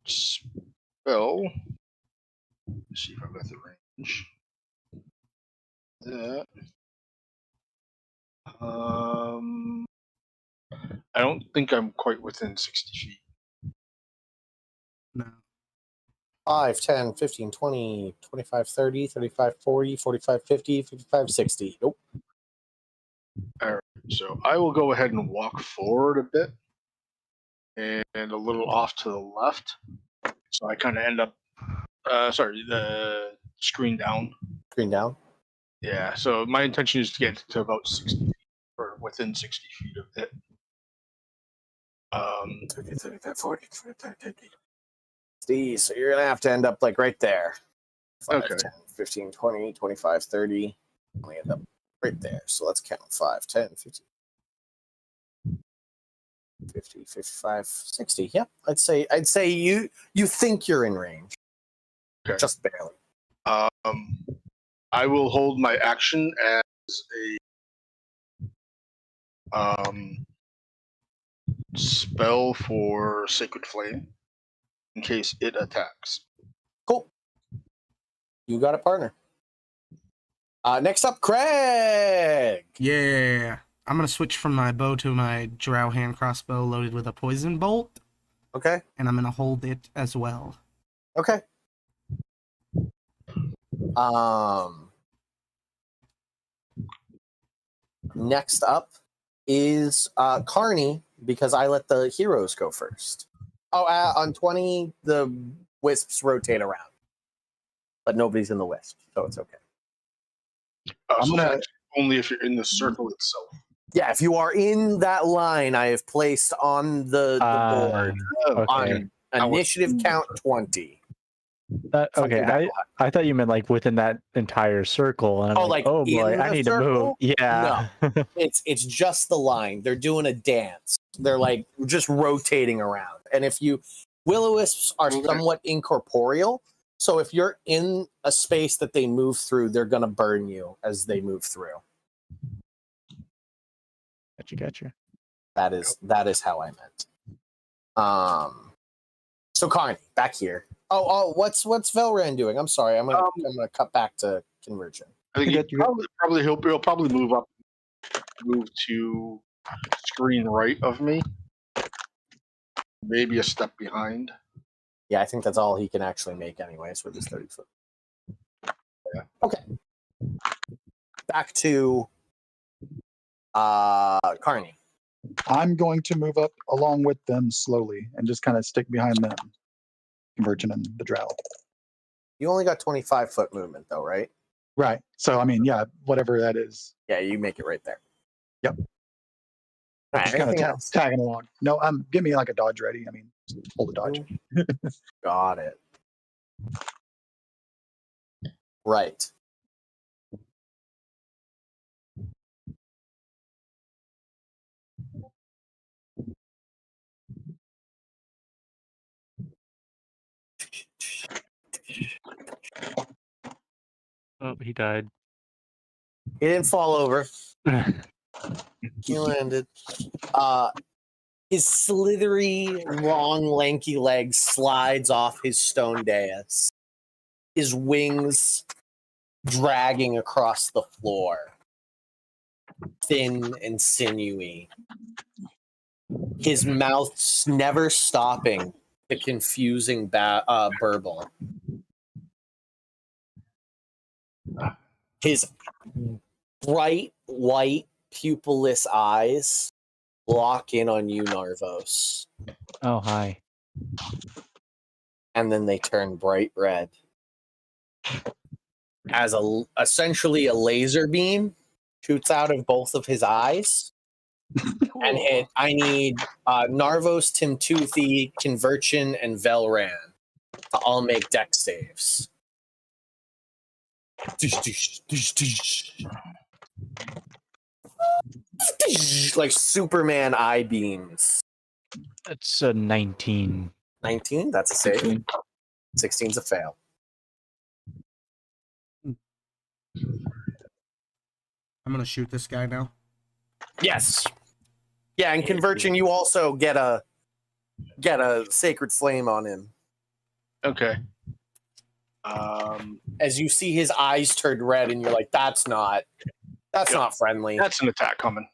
spell. Let's see if I've got the range. That. I don't think I'm quite within 60 feet. No. 5, 10, 15, 20, 25, 30, 35, 40, 45, 50, 55, 60. Nope. All right, so I will go ahead and walk forward a bit and a little off to the left. So I kind of end up, the screen down. Screen down? Yeah, so my intention is to get to about 60 feet, or within 60 feet of it. 30, 35, 40, 45, 50. See, so you're going to have to end up like right there. 5, Okay. 10, 15, 20, 25, 30. We end up right there. So let's count 5, 10, 15, 50, 55, 60. Yep. I'd say you think you're in range. Okay. Just barely. I will hold my action as a spell for Sacred Flame in case it attacks. Cool. You got a partner. Next up, Craig. Yeah. I'm going to switch from my bow to my drow hand crossbow loaded with a poison bolt. Okay. And I'm going to hold it as well. Okay. Next up is Carney, because I let the heroes go first. Oh, on 20, the wisps rotate around. But nobody's in the wisp, so it's okay. I'm gonna only if you're in the circle itself. Yeah, if you are in that line, I have placed on the board Okay. on initiative count 20. Okay, I thought you meant like within that entire circle. And I'm oh boy, I need circle? to move. Yeah. No, it's just the line. They're doing a dance. They're like just rotating around. And if you will-o-wisps are somewhat incorporeal, so if you're in a space that they move through, they're gonna burn you as they move through. Gotcha. That is how I meant. So Carney, back here. Oh, what's Velran doing? I'm sorry. I'm gonna cut back to Convergent. I think he'll probably move to screen right of me, maybe a step behind. Yeah, I think that's all he can actually make, anyways, with his 30 foot. Yeah. Okay. Back to Carney. I'm going to move up along with them slowly and just kind of stick behind them, Convergent and the Drow. You only got 25-foot movement, though, right? Right. So, I mean, yeah, whatever that is. Yeah, you make it right there. Yep. All right, Just kind anything of else? tagging along. No, give me like a dodge ready. I mean, hold a dodge. Got it. Right. Oh, he died. He didn't fall over. He landed. His slithery, long, lanky leg slides off his stone dais. His wings dragging across the floor. Thin and sinewy. His mouth's never stopping the confusing burble. His bright white pupilless eyes lock in on you, Narvos. Oh, hi. And then they turn bright red. As essentially a laser beam shoots out of both of his eyes. And I need Narvos, Timtuthi, Convergent, and Velran to all make dex saves. Like Superman eye beams. That's a 19. 19? That's a save. 16's a fail. I'm gonna shoot this guy now. Yes. Yeah, and Convergent, you also get a sacred flame on him. Okay. As you see his eyes turn red, and you're like, "That's not friendly." That's an attack coming.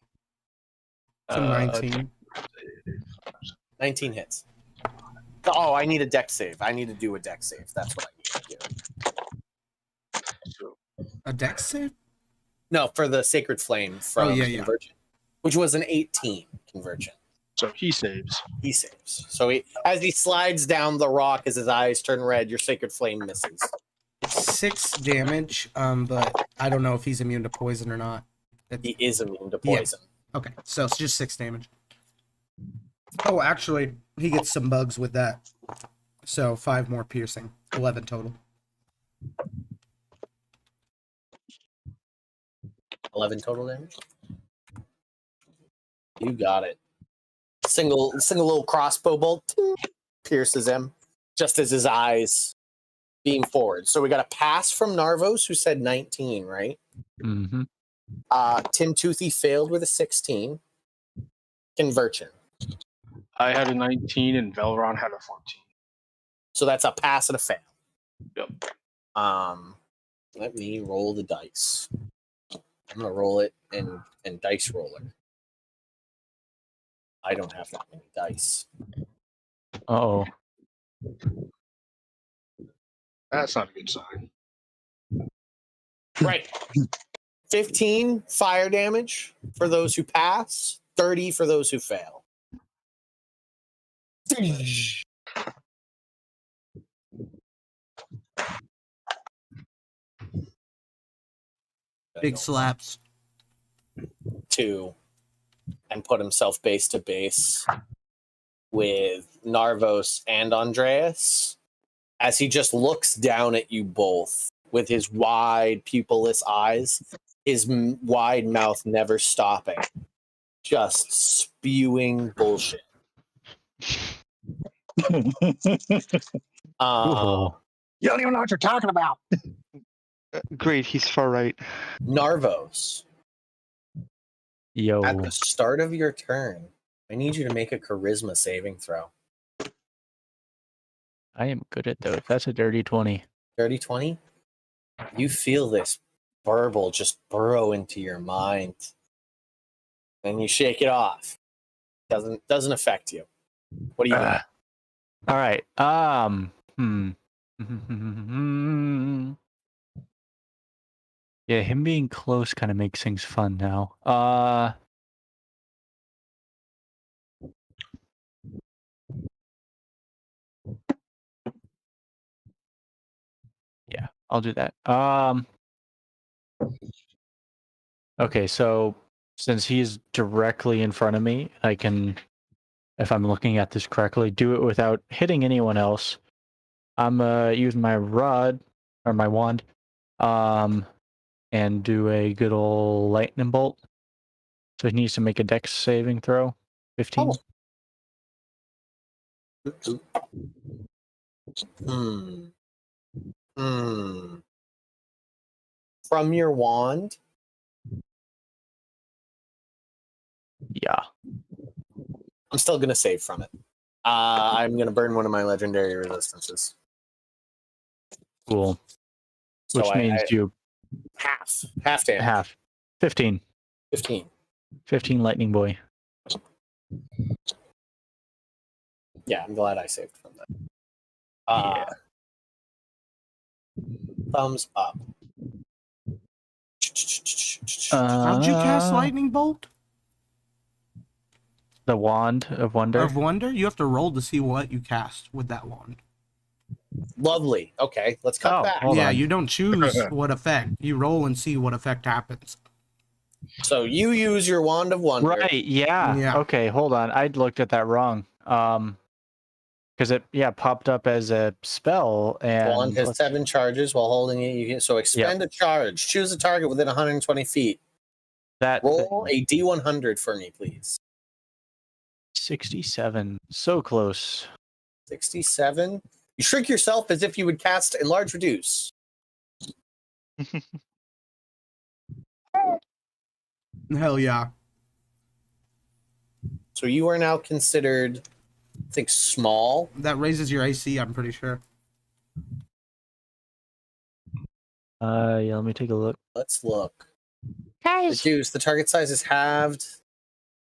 It's a 19. 19 hits. Oh, I need a dex save. I need to do a dex save. That's what I need to do. A dex save? No, for the sacred flame from Convergent, which was an 18 Convergent. So he saves. He saves. So as he slides down the rock, as his eyes turn red, your sacred flame misses. 6 damage, but I don't know if he's immune to poison or not. He is immune to poison. Yeah. Okay, so it's just 6 damage. Oh, actually, he gets some bugs with that. So 5 more piercing. 11 total. 11 total damage. You got it. Single little crossbow bolt pierces him just as his eyes beam forward. So we got a pass from Narvos, who said 19, right? Mm-hmm. Timtuthi failed with a 16. Convergent. I had a 19 and Velron had a 14. So that's a pass and a fail. Yep. Let me roll the dice. I'm gonna roll it in dice roller. I don't have that many dice. Oh. That's not a good sign. Right. 15 fire damage for those who pass, 30 for those who fail. Big slaps. 2 and put himself base to base with Narvos and Andreas as he just looks down at you both with his wide pupilless eyes, his wide mouth never stopping, just spewing bullshit. You don't even know what you're talking about. Great, he's far right. Narvos. Yo. At the start of your turn, I need you to make a charisma saving throw. I am good at those. That's a dirty 20. Dirty 20? You feel this burble just burrow into your mind. And you shake it off. Doesn't affect you. What do you do? All right. Yeah, him being close kind of makes things fun now. I'll do that. Okay, so since he's directly in front of me, I can, if I'm looking at this correctly, do it without hitting anyone else. I'm using my rod or my wand, and do a good old lightning bolt. So he needs to make a dex saving throw. 15. From your wand? Yeah. I'm still going to save from it. I'm going to burn one of my legendary resistances. Cool. So Which means you half damage. half. 15. 15. 15 lightning boy. Yeah, I'm glad I saved from that. Yeah. Thumbs up. How'd you cast lightning bolt? The wand of wonder. Of wonder? You have to roll to see what you cast with that wand. Lovely. Okay, let's cut back. Yeah, you don't choose what effect. You roll and see what effect happens. So you use your wand of wonder. Right, yeah. Okay, hold on. I looked at that wrong. Because it popped up as a spell, and Wand has 7 charges while holding it. You can, so expend a charge. Choose a target within 120 feet. Roll a D100 for me, please. 67. So close. 67. You shrink yourself as if you would cast Enlarge Reduce. Hell yeah. So you are now considered, I think, small. That raises your AC, I'm pretty sure. Yeah, let me take a look. Let's look. Guys. Reduce. The target size is halved.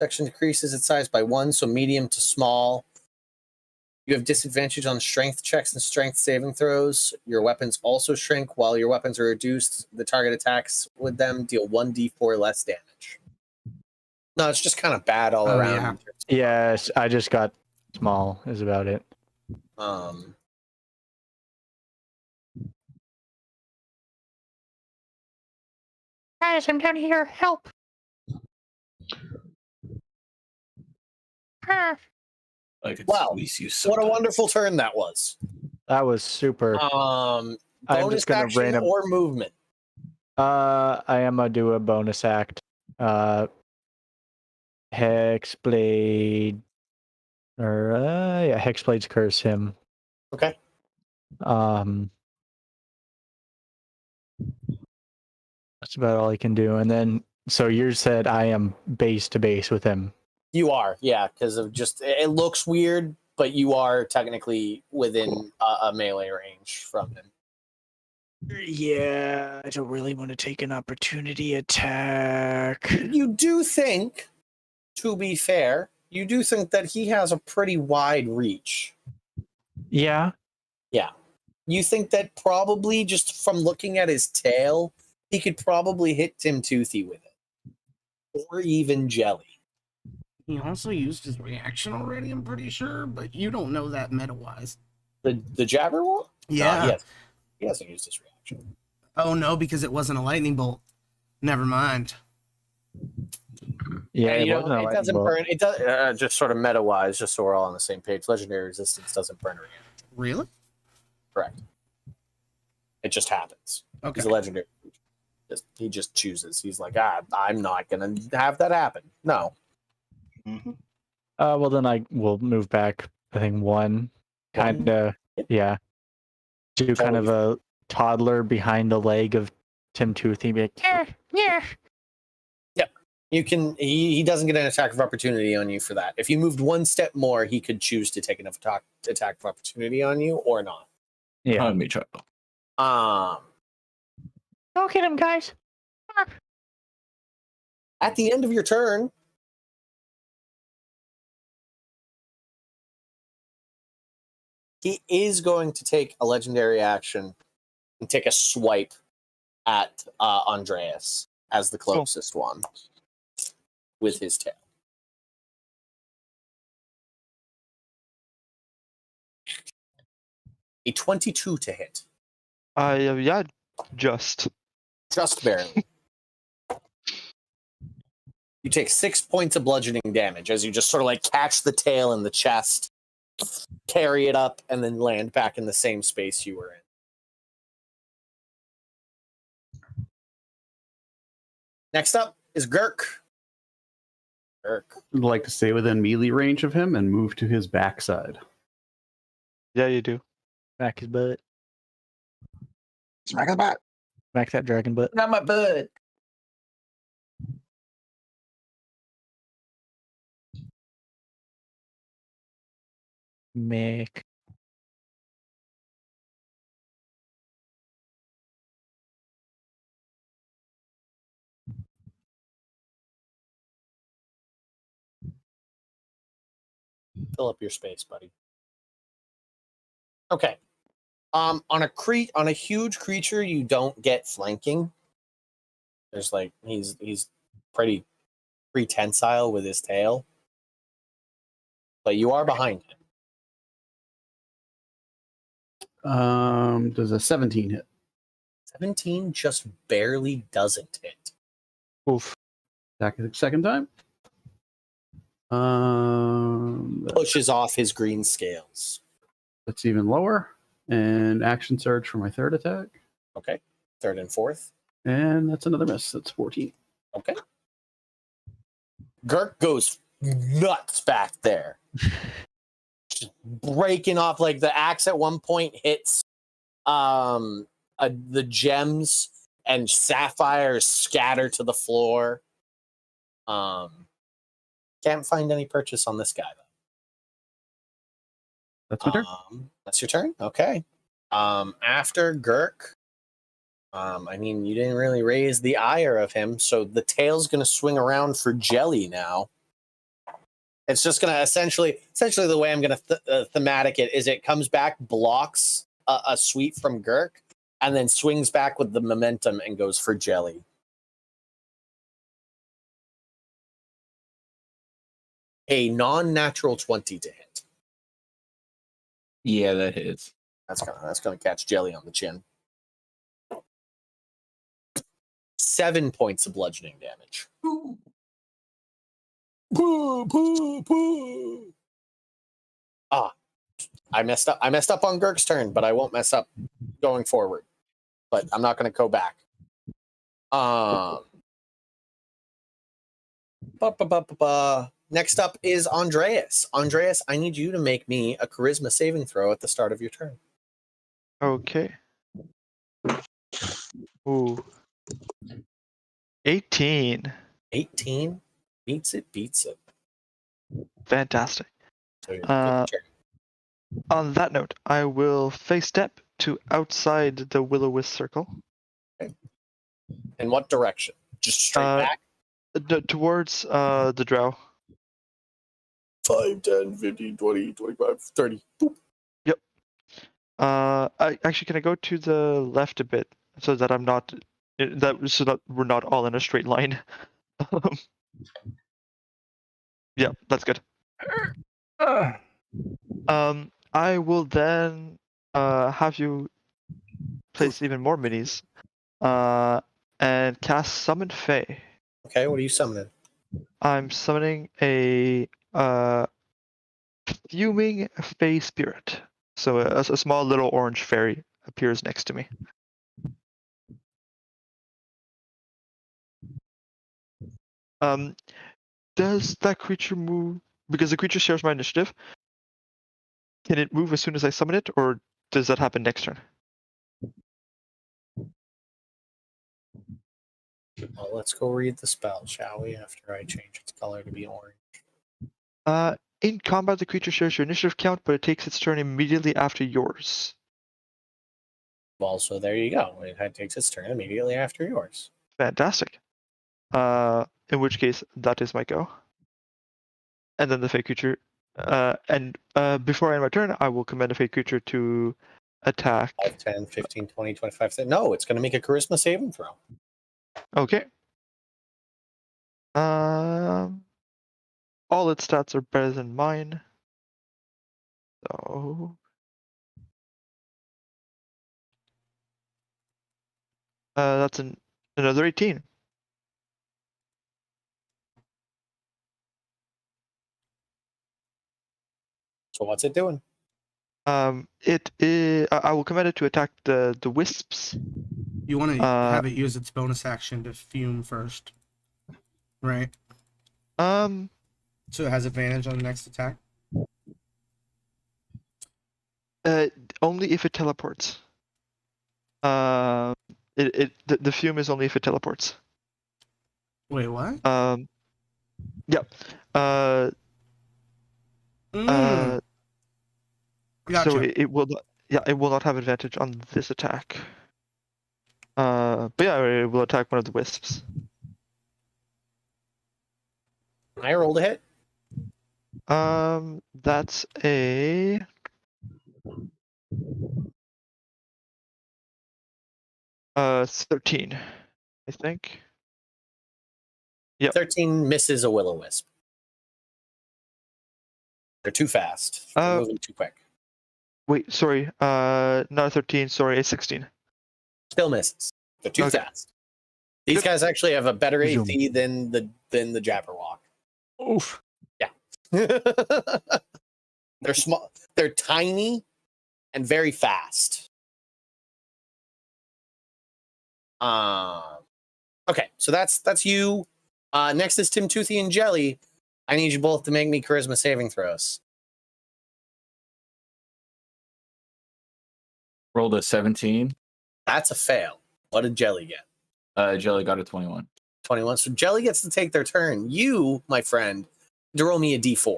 Section decreases its size by 1, so medium to small. You have disadvantage on strength checks and strength saving throws. Your weapons also shrink. While your weapons are reduced, the target attacks with them deal 1d4 less damage. No, it's just kind of bad all around. Yeah. Yes, I just got small is about it. Guys, I'm down here. Help. Wow, what a wonderful turn that was. That was super. Bonus I'm just gonna action random or movement? I am gonna do a bonus act. Hexblade or Hexblade's curse him. Okay. That's about all I can do. And then so you said I am base to base with him. You are, yeah, because of just it looks weird, but you are technically within a melee range from him. Yeah, I don't really want to take an opportunity attack. You do think, to be fair, you do think that he has a pretty wide reach. Yeah. Yeah. You think that probably just from looking at his tail, he could probably hit Tim Toothy with it. Or even Jelly. He also used his reaction already, I'm pretty sure, but you don't know that meta-wise. The Jabber one? Yeah. No, he hasn't used his reaction. Oh, no, because it wasn't a lightning bolt. Never mind. Yeah, it doesn't burn. It does just sort of meta-wise, just so we're all on the same page. Legendary resistance doesn't burn a reaction. Really? Correct. It just happens. Okay. He's a legendary. He just chooses. He's like, I'm not gonna have that happen. No. Mm-hmm. Well, then I will move back. I think one, kind of, yeah. Do kind of a toddler behind the leg of Tim Toothy. Be like, yeah. Yep. You can. He doesn't get an attack of opportunity on you for that. If you moved one step more, he could choose to take an attack of opportunity on you or not. Yeah. On me, child. Go get him, guys. At the end of your turn, he is going to take a legendary action and take a swipe at Andreas as the closest one with his tail. A 22 to hit. Yeah, just. Just barely. You take 6 points of bludgeoning damage as you just sort of like catch the tail in the chest, carry it up, and then land back in the same space you were in. Next up is Gurk. Gurk. I'd like to stay within melee range of him and move to his backside. Yeah, you do. Smack his butt. Smack his butt. Smack that dragon butt. Not my butt. Mick. Fill up your space, buddy. Okay. On a huge creature, you don't get flanking. There's like he's pretty tensile with his tail, but you are behind him. Does a 17 hit? 17 just barely doesn't hit. Oof. Attack the second time. Pushes off his green scales. That's even lower. And action surge for my third attack. Okay. Third and fourth. And that's another miss. That's 14. Okay. Gurk goes nuts back there. Just breaking off, like the axe at one point hits the gems and sapphires scatter to the floor. Can't find any purchase on this guy though. That's my turn. That's your turn? Okay. After Gurk, I mean, you didn't really raise the ire of him, so the tail's going to swing around for Jelly now. It's just going to essentially the way I'm going to thematic it is it comes back, blocks a sweep from Gurk, and then swings back with the momentum and goes for Jelly. A non-natural 20 to hit. Yeah, that hits. That's gonna catch Jelly on the chin. 7 points of bludgeoning damage. I messed up on Gurk's turn, but I won't mess up going forward. But I'm not gonna go back. Next up is Andreas. Andreas, I need you to make me a charisma saving throw at the start of your turn. Okay. Ooh. 18. 18 beats it. Fantastic. So you're good turn. On that note, I will face step to outside the will-o-wisp circle. Okay. In what direction? Just straight back? Towards the drow. 5, 10, 15, 20, 25, 30. Boop. Yep. Actually, can I go to the left a bit so that I'm not so that we're not all in a straight line? Yeah, that's good. I will then have you place even more minis and cast Summon Fae. Okay, what are you summoning? I'm summoning a fuming Fae spirit. So a small little orange fairy appears next to me. Does that creature move? Because the creature shares my initiative. Can it move as soon as I summon it, or does that happen next turn? Well, let's go read the spell, shall we? After I change its color to be orange. In combat, the creature shares your initiative count, but it takes its turn immediately after yours. Well, so there you go. It takes its turn immediately after yours. Fantastic. In which case, that is my go. And then the fake creature. Before I end my turn, I will command a fake creature to attack. 5, 10, 15, 20, 25, 30. No, it's going to make a charisma saving throw. Okay. All its stats are better than mine. So That's another 18. So what's it doing? It is. I will command it to attack the wisps. You want to have it use its bonus action to fume first, right? Um. So it has advantage on the next attack. Only if it teleports. The fume is only if it teleports. Wait, what? Yep. Gotcha. So it will not. Yeah, it will not have advantage on this attack. But yeah, it will attack one of the wisps. I rolled a hit. That's a. 13, I think. Yep. 13 misses a will-o-wisp. They're too fast. They're moving too quick. Wait, sorry. Not a 13. Sorry, a 16. Still misses. They're too fast. These guys actually have a better AC than the Jabberwock. Oof. Yeah. They're small. They're tiny and very fast. Okay, so that's you. Next is Tim, Toothy, and Jelly. I need you both to make me charisma saving throws. Rolled a 17. That's a fail. What did Jelly get? Jelly got a 21. 21. So Jelly gets to take their turn. You, my friend, to roll me a d4.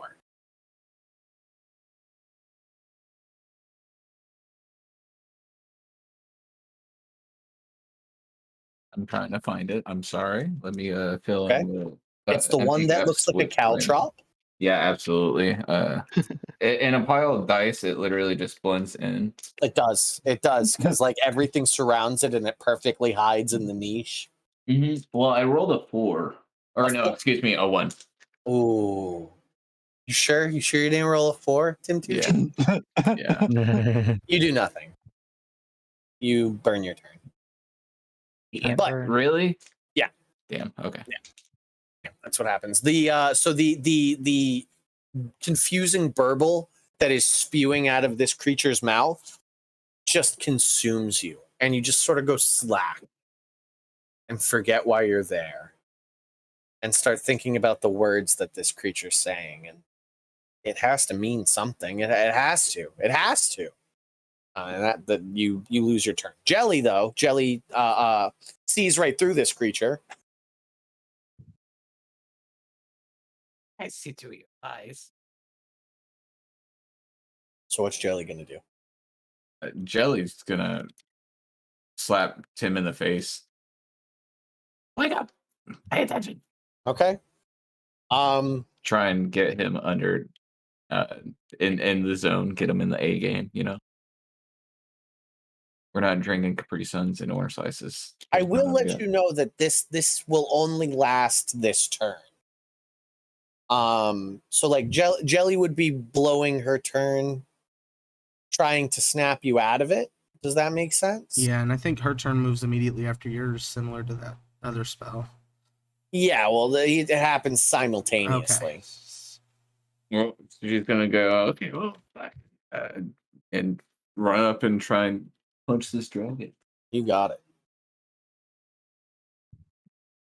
I'm trying to find it. I'm sorry. Let me fill Okay. in the. It's the one that looks like a caltrop. Yeah, absolutely. In a pile of dice, it literally just blends in. It does. It does. Because like everything surrounds it and it perfectly hides in the niche. Mm-hmm. Well, I rolled a 4. Or no, excuse me, a 1. Ooh. You sure? You sure you didn't roll a 4, Tim? Yeah. Yeah. You do nothing. You burn your turn. But really? Yeah. Damn. Okay. Yeah. That's what happens. The confusing burble that is spewing out of this creature's mouth just consumes you, and you just sort of go slack and forget why you're there and start thinking about the words that this creature's saying, and it has to mean something. It has to. It has to. And that you lose your turn. Jelly, though, sees right through this creature. I see through your eyes. So what's Jelly gonna do? Jelly's gonna slap Tim in the face. Wake up! Pay attention. Okay. Try and get him under, in the zone. Get him in the A game. You know. We're not drinking Capri Suns and orange slices. I will let you know that this will only last this turn. So like Jelly would be blowing her turn, trying to snap you out of it. Does that make sense? Yeah, and I think her turn moves immediately after yours, similar to that other spell. Yeah, well, it happens simultaneously. Okay. Well, she's gonna go. Okay, well, and run up and try and punch this dragon. You got it.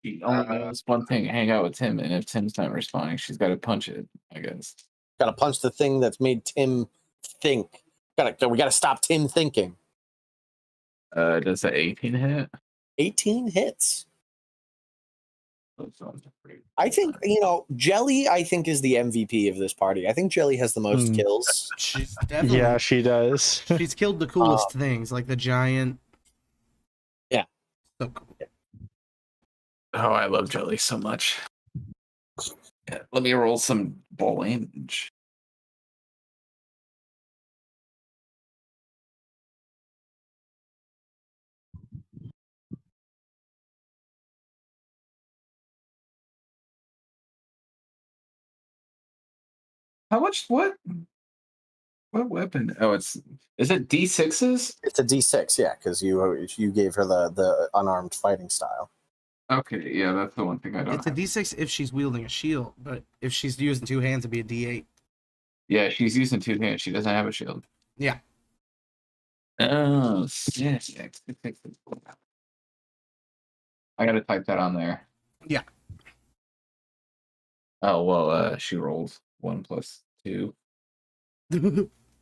She only knows one thing: hang out with Tim, and if Tim's not responding, she's got to punch it. I guess. Got to punch the thing that's made Tim think. We got to stop Tim thinking. Does the 18 hit? 18 hits. I think, Jelly, I think, is the MVP of this party. I think Jelly has the most kills. She's definitely. Yeah, she does. She's killed the coolest things, like the giant. Yeah. So cool. Oh, I love Jelly so much. Yeah, let me roll some ball damage. How much? What? What weapon? Oh, is it D6s? It's a D6, yeah, because you gave her the unarmed fighting style. Okay, yeah, that's the one thing I don't It's a have. D6 if she's wielding a shield, but if she's using two hands, it'd be a D8. Yeah, she's using two hands. She doesn't have a shield. Yeah. Oh, shit. I gotta type that on there. Yeah. Oh, well, she rolls 1 + 2.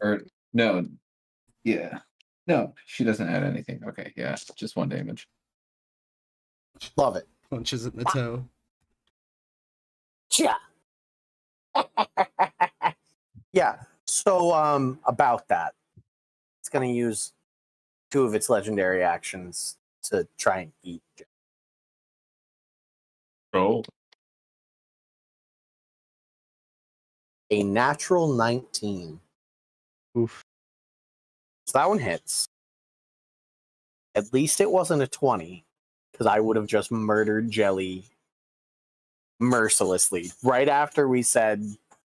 Or, no. Yeah. No, she doesn't add anything. Okay, yeah, just 1 damage. Love it. Punches in the toe. Yeah. Yeah. So about that, it's gonna use 2 of its legendary actions to try and eat. Roll. A natural 19. Oof. So that one hits. At least it wasn't a 20, because I would have just murdered Jelly mercilessly right after we said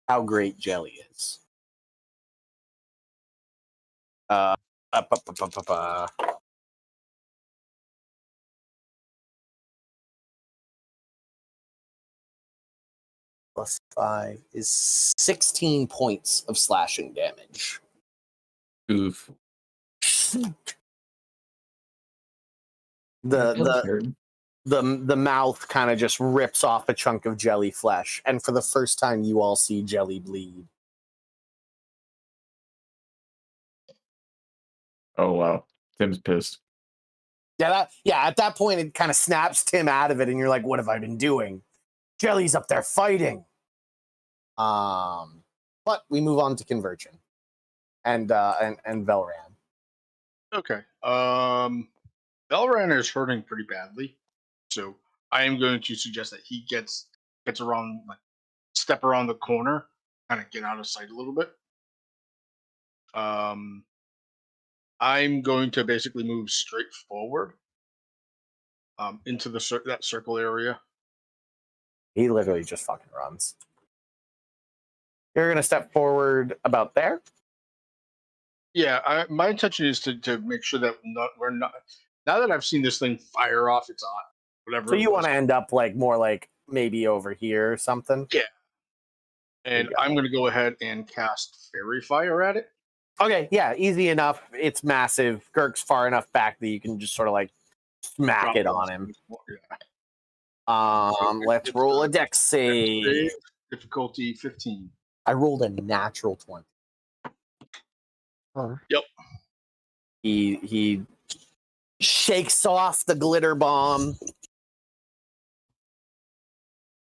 how great Jelly is. Uh, +5 is 16 points of slashing damage. Oof. The mouth kind of just rips off a chunk of Jelly flesh, and for the first time, you all see Jelly bleed. Oh, wow. Tim's pissed. Yeah, at that point, it kind of snaps Tim out of it, and you're like, "What have I been doing?" Jelly's up there fighting. But we move on to Convergent and Velran. Okay. Velran is hurting pretty badly, so I am going to suggest that he gets around, like, step around the corner, kind of get out of sight a little bit. I'm going to basically move straight forward, into that circle area. He literally just fucking runs. You're gonna step forward about there. Yeah, my intention is to make sure that we're not. Now that I've seen this thing fire off its whatever. So you want to end up more like maybe over here or something. Yeah. And I'm going to go ahead and cast Fairy Fire at it. Okay, yeah, easy enough. It's massive. Girk's far enough back that you can just sort of like smack it on him. Yeah. Let's roll a dex save. Difficulty 15. I rolled a natural 20. Yep. He shakes off the glitter bomb.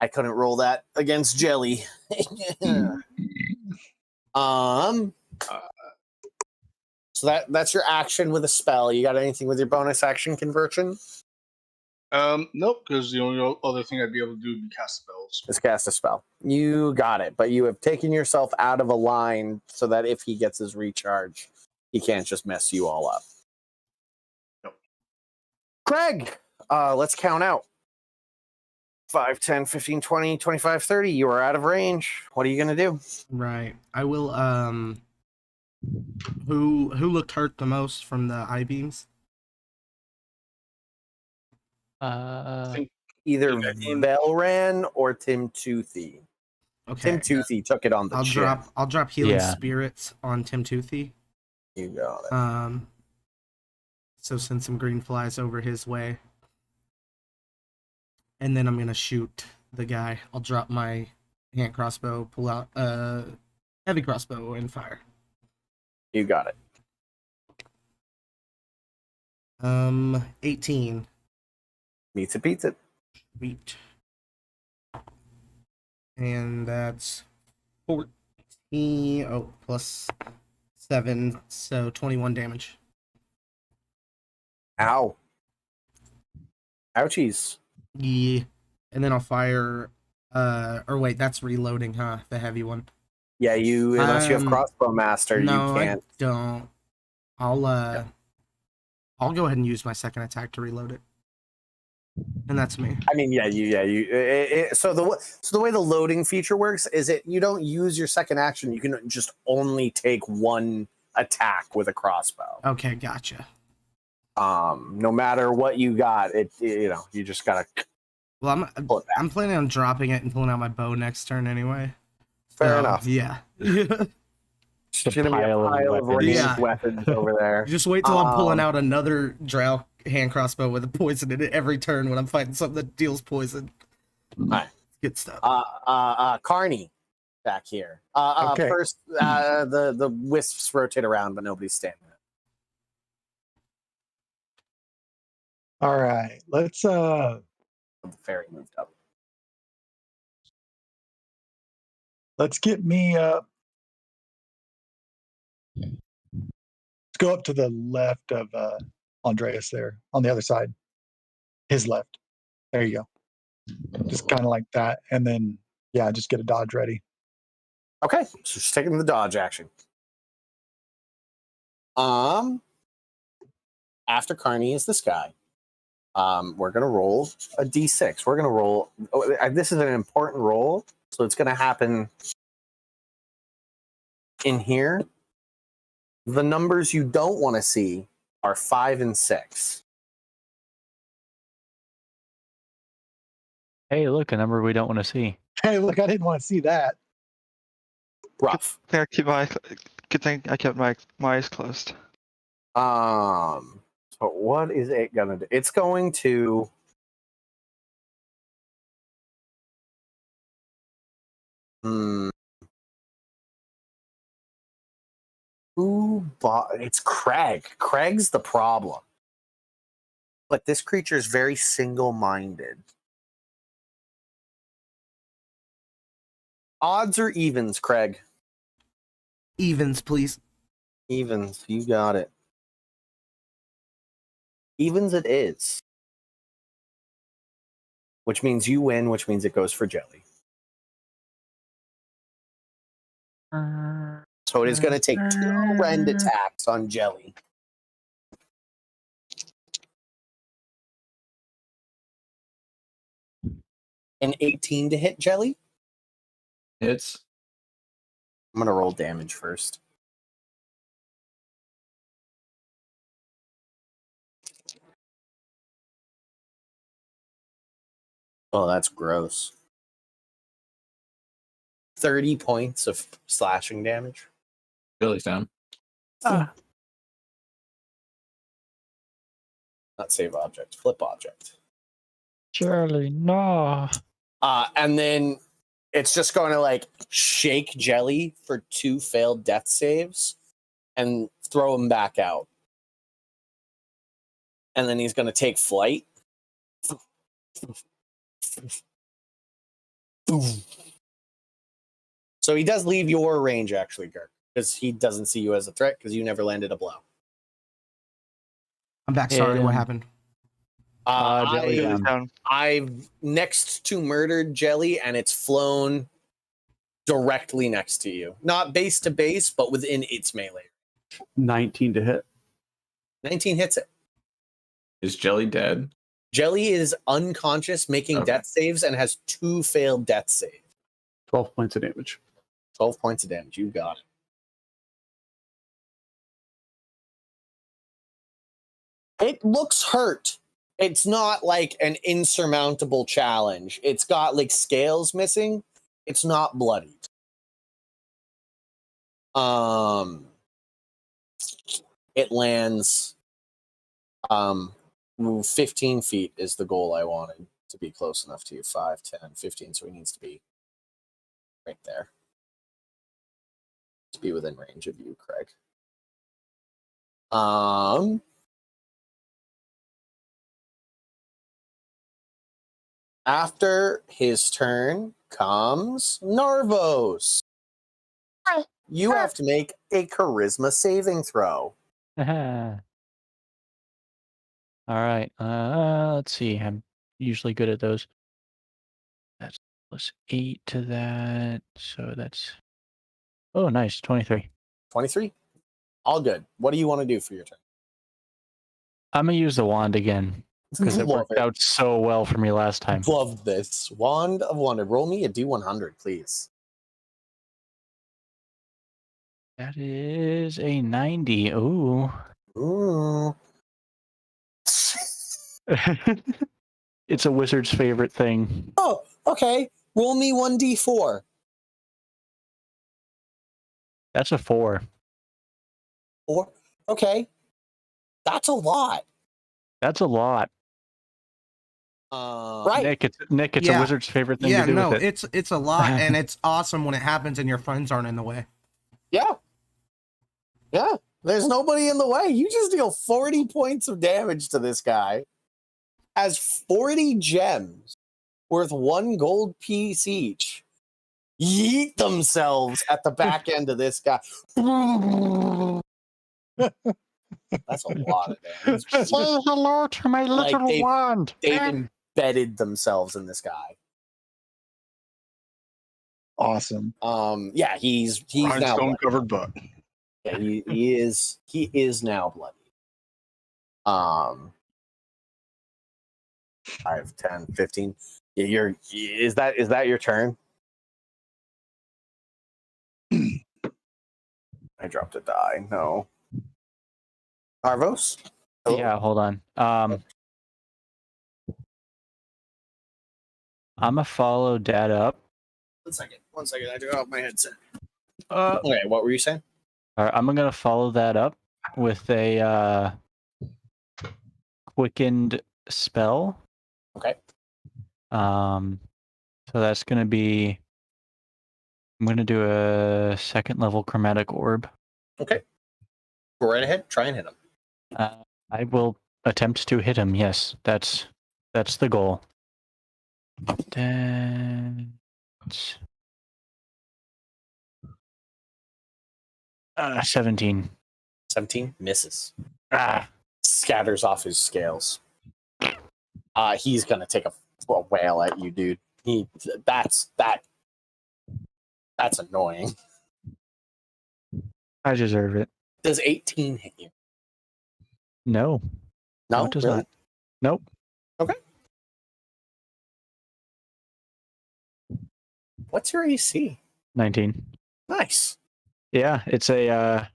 I couldn't roll that against Jelly. So that's your action with a spell. You got anything with your bonus action conversion? Nope, because the only other thing I'd be able to do would be cast spells. Just cast a spell. You got it, but you have taken yourself out of a line so that if he gets his recharge, he can't just mess you all up. Yep. Craig, let's count out. 5, 10, 15, 20, 25, 30. You are out of range. What are you going to do? Right. I will, who looked hurt the most from the eye beams? Either Velran or Tim Toothy. Okay. Tim Toothy took it on the chin. I'll drop healing spirits on Tim Toothy. You got it. So send some green flies over his way. And then I'm gonna shoot the guy. I'll drop my hand crossbow, pull out heavy crossbow, and fire. You got it. 18. Meets it, beats it. Sweet. And that's 14. Oh, plus 7, so 21 damage. Ow. Ouchies. Yeah. And then I'll fire. Or wait, that's reloading, huh? The heavy one. Yeah, unless you have crossbow master, no, you can't. I don't. I'll go ahead and use my second attack to reload it. And that's me. I mean, so the way the loading feature works is you don't use your second action. You can just only take one attack with a crossbow. Okay, gotcha. No matter what you got, you just gotta. Well, I'm planning on dropping it and pulling out my bow next turn anyway. Fair enough. Yeah. There's gonna be a pile of ranged weapons over there. Just wait till I'm pulling out another drow hand crossbow with a poison in it every turn when I'm fighting something that deals poison. Right. Good stuff. Carney back here. Okay. First, the wisps rotate around, but nobody's standing there. All right, let's The fairy moved up. let's get me up. Let's go up to the left of Andreas there, on the other side. His left. There you go. Just kind of like that, and then just get a dodge ready. Okay, so just taking the dodge action. After Carney is this guy. We're gonna roll a d6. We're gonna roll. This is an important roll, so it's gonna happen in here. The numbers you don't want to see are 5 and 6. Hey, look, a number we don't want to see. Hey, look, I didn't want to see that. Rough. Good thing I kept my eyes closed. So what is it gonna do? It's going to it's Craig. Craig's the problem. But this creature is very single-minded. Odds or evens, Craig? Evens, please. Evens, you got it. Evens it is. Which means you win, which means it goes for Jelly. So it is going to take 2 rend attacks on Jelly. An 18 to hit Jelly? Hits. I'm going to roll damage first. Oh, that's gross. 30 points of slashing damage. Jelly's down. Not save object, flip object. Surely, no. And then it's just going to shake Jelly for 2 failed death saves and throw him back out. And then he's going to take flight. So he does leave your range, actually, Girk, because he doesn't see you as a threat because you never landed a blow. I'm back. Sorry, what happened? I've next to murdered Jelly, and it's flown directly next to you. Not base to base, but within its melee. 19 to hit. 19 hits it. Is Jelly dead? Jelly is unconscious, making death saves, and has 2 failed death saves. 12 points of damage. 12 points of damage. You got it. It looks hurt. It's not like an insurmountable challenge. It's got scales missing. It's not bloodied. It lands 15 feet is the goal I wanted to be close enough to you. 5, 10, 15. So he needs to be right there. To be within range of you, Craig. After his turn comes Narvos. You have to make a charisma saving throw. All right. Let's see. I'm usually good at those. That's +8 to that. So that's... Oh, nice. 23. 23? All good. What do you want to do for your turn? I'm going to use the wand again. Because it Love worked out so well for me last time. Love this. Wand of Wonder. Roll me a D100, please. That is a 90. Ooh. Ooh. It's a wizard's favorite thing. Oh, okay. Roll me 1d4. That's a 4. 4. Okay. That's a lot. That's a lot. Right. Nick, it's a wizard's favorite thing to do with it. It's a lot, and it's awesome when it happens and your friends aren't in the way. Yeah. Yeah. There's nobody in the way. You just deal 40 points of damage to this guy. Has 40 gems worth 1 gold piece each. Yeet themselves at the back end of this guy. That's a lot of damage. Say hello to my little wand. They've embedded themselves in this guy. Awesome. Yeah, he's now Rhinestone covered butt. Yeah, he is now bloody. 5, 10, 15. Yeah, is that your turn? I dropped a die. No. Arvos? Hello? Yeah, hold on. I'm gonna follow Dad up. 1 second. 1 second. I took off my headset. Uh, Okay, what were you saying? All right, I'm gonna follow that up with a quickened spell. Okay. So that's gonna be. I'm gonna do a 2nd level chromatic orb. Okay. Go right ahead. Try and hit him. I will attempt to hit him. Yes, that's the goal. Then 17. 17 misses. Ah, Scatters off his scales. He's gonna take a whale at you, dude. That's annoying. I deserve it. Does 18 hit you? No. No, it does really? not. Nope. Okay. What's your AC? 19. Nice. Yeah, it's a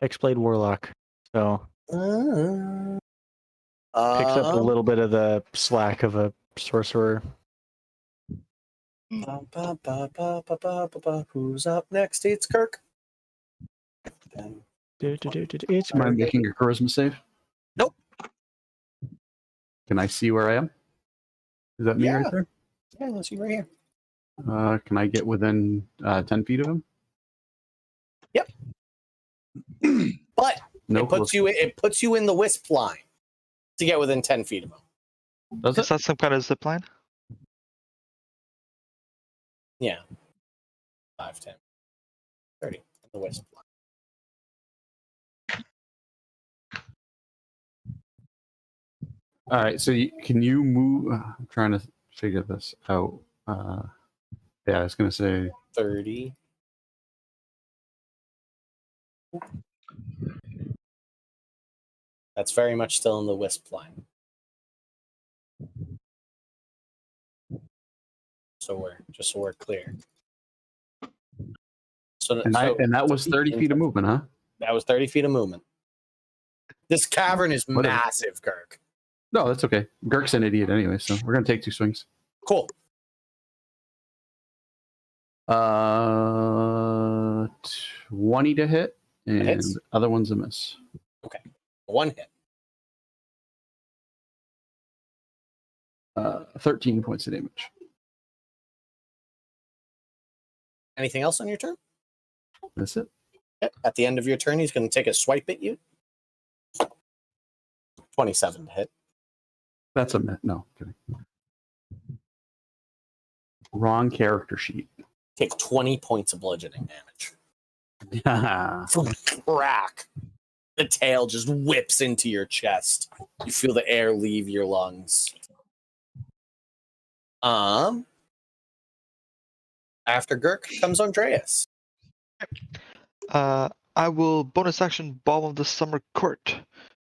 Hexblade Warlock. So picks up a little bit of the slack of a sorcerer. Who's up next? It's Kirk. It's Am I making a charisma save? Nope. Can I see where I am? Is that me right there? Yeah, let's see right here. Can I get within 10 feet of him? Yep. But it puts you in the wisp line to get within 10 feet of him. Does it? Is that some kind of zip line? Yeah. 5, 10, 30 in the wisp line. All right, so can you move? I'm trying to figure this out. Yeah, I was going to say 30. That's very much still in the wisp line. So we're clear. And that was 30 feet of movement, huh? That was 30 feet of movement. This cavern is massive, Kirk. No, that's okay. Girk's an idiot anyway, so we're going to take 2 swings. Cool. 20 to hit, and the other one's a miss. Okay. 1 hit. 13 points of damage. Anything else on your turn? That's it. Okay. At the end of your turn, he's going to take a swipe at you. 27 to hit. That's a miss. No, kidding. Wrong character sheet. Take 20 points of bludgeoning damage. Yeah. Crack. The tail just whips into your chest. You feel the air leave your lungs. After Girk comes Andreas. I will bonus action Ball of the Summer Court.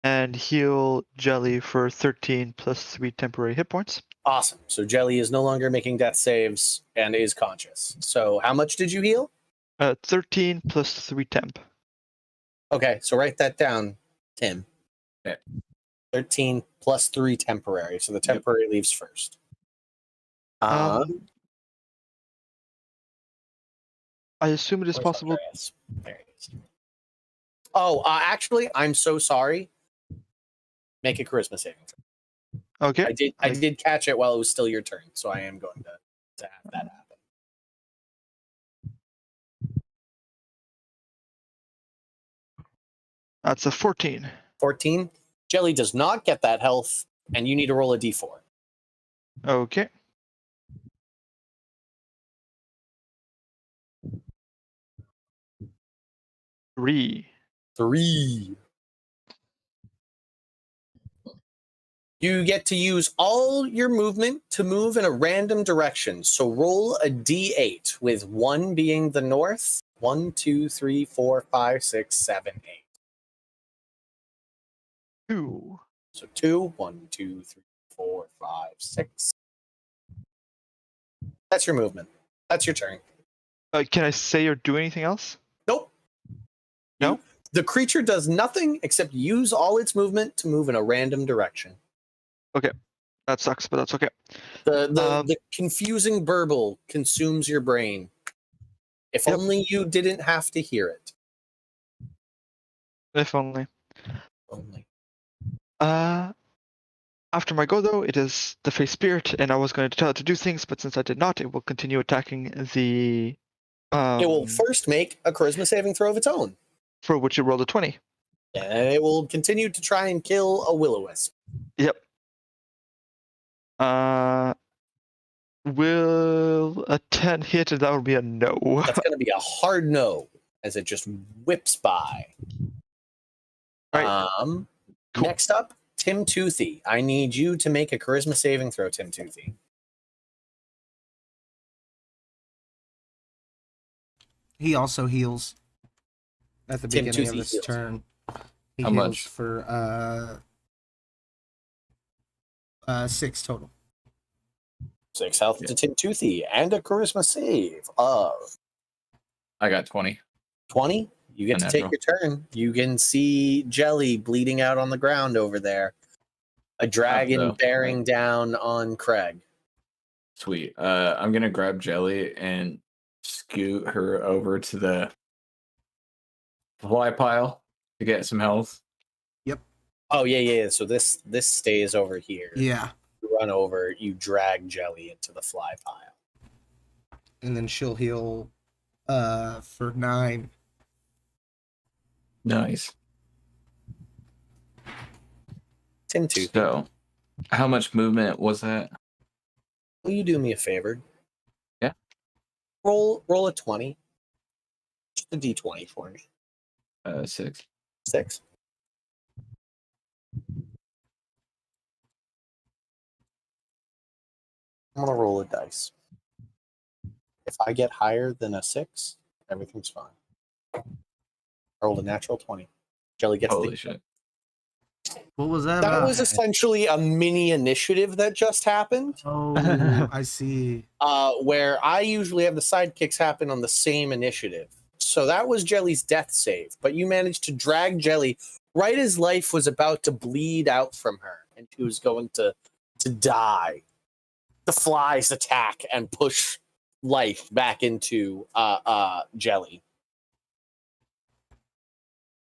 and heal Jelly for 13 plus 3 temporary hit points. Awesome. So Jelly is no longer making death saves and is conscious. So how much did you heal? 13 plus 3 temp. Okay, so write that down, Tim. Okay. 13 plus 3 temporary. So the temporary leaves first. I assume it is Where's possible. Andreas? There it is. Oh, actually, I'm so sorry. Make a charisma saving throw. Okay. I did catch it while it was still your turn, so I am going to have that happen. That's a 14. 14. Jelly does not get that health, and you need to roll a d4. Okay. Three. You get to use all your movement to move in a random direction. So roll a d8, with 1 being the north. 1, 2, 3, 4, 5, 6, 7, 8. 2. So 2, 1, 2, 3, 4, 5, 6. That's your movement. That's your turn. Can I say or do anything else? Nope. No? The creature does nothing except use all its movement to move in a random direction. That sucks, but that's okay. The confusing burble consumes your brain. If only you didn't have to hear it. If only. Only. After my go, though, it is the face spirit, and I was going to tell it to do things, but since I did not, it will continue attacking the... It will first make a charisma saving throw of its own. For which it rolled a 20. And it will continue to try and kill a will-o-wisp. Yep. Will a 10 hit? That would be a no. That's going to be a hard no, as it just whips by. All right. Cool. Cool. Next up, Tim Toothy. I need you to make a charisma saving throw, Tim Toothy. He also heals at the Tim beginning Toothy of his heals. turn. He How heals much? for 6 total. 6 health to Tim Toothy, and a charisma save of I got 20. 20. You get to take Unnatural. your turn. You can see Jelly bleeding out on the ground over there. A dragon though. bearing down on Craig. Sweet. I'm gonna grab Jelly and scoot her over to the fly pile to get some health. Oh, yeah. So this stays over here. Yeah. You run over, you drag Jelly into the fly pile. And then she'll heal for 9. Nice. Tim Toothy, So, how much movement was that? will you do me a favor? Yeah. Roll a 20. Just a d20 for me. 6. 6. I'm going to roll a dice. If I get higher than a 6, everything's fine. I rolled a natural 20. Jelly gets Holy the... shit. What was that That about? was essentially a mini initiative that just happened. Oh, I see. Where I usually have the sidekicks happen on the same initiative. So that was Jelly's death save, but you managed to drag Jelly right as life was about to bleed out from her, and she was going to die. The flies attack and push life back into Jelly.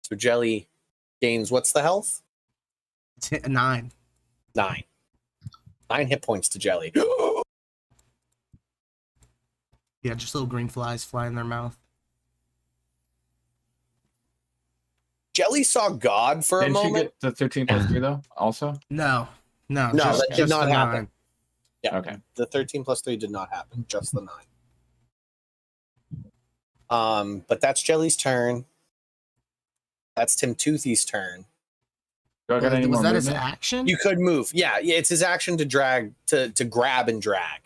So Jelly gains, what's the health? 9. 9. 9 hit points to Jelly. Yeah, just little green flies fly in their mouth. Jelly saw God for a Didn't you moment. get the 13 plus 3 though? Also? No, No, that did not the happen. 9. Yeah, Okay. the 13 plus 3 did not happen, just the 9. But that's Jelly's turn. That's Tim Toothy's turn. Do I got any Was more that his movement? action? You could move. Yeah, it's his action to drag, to grab and drag.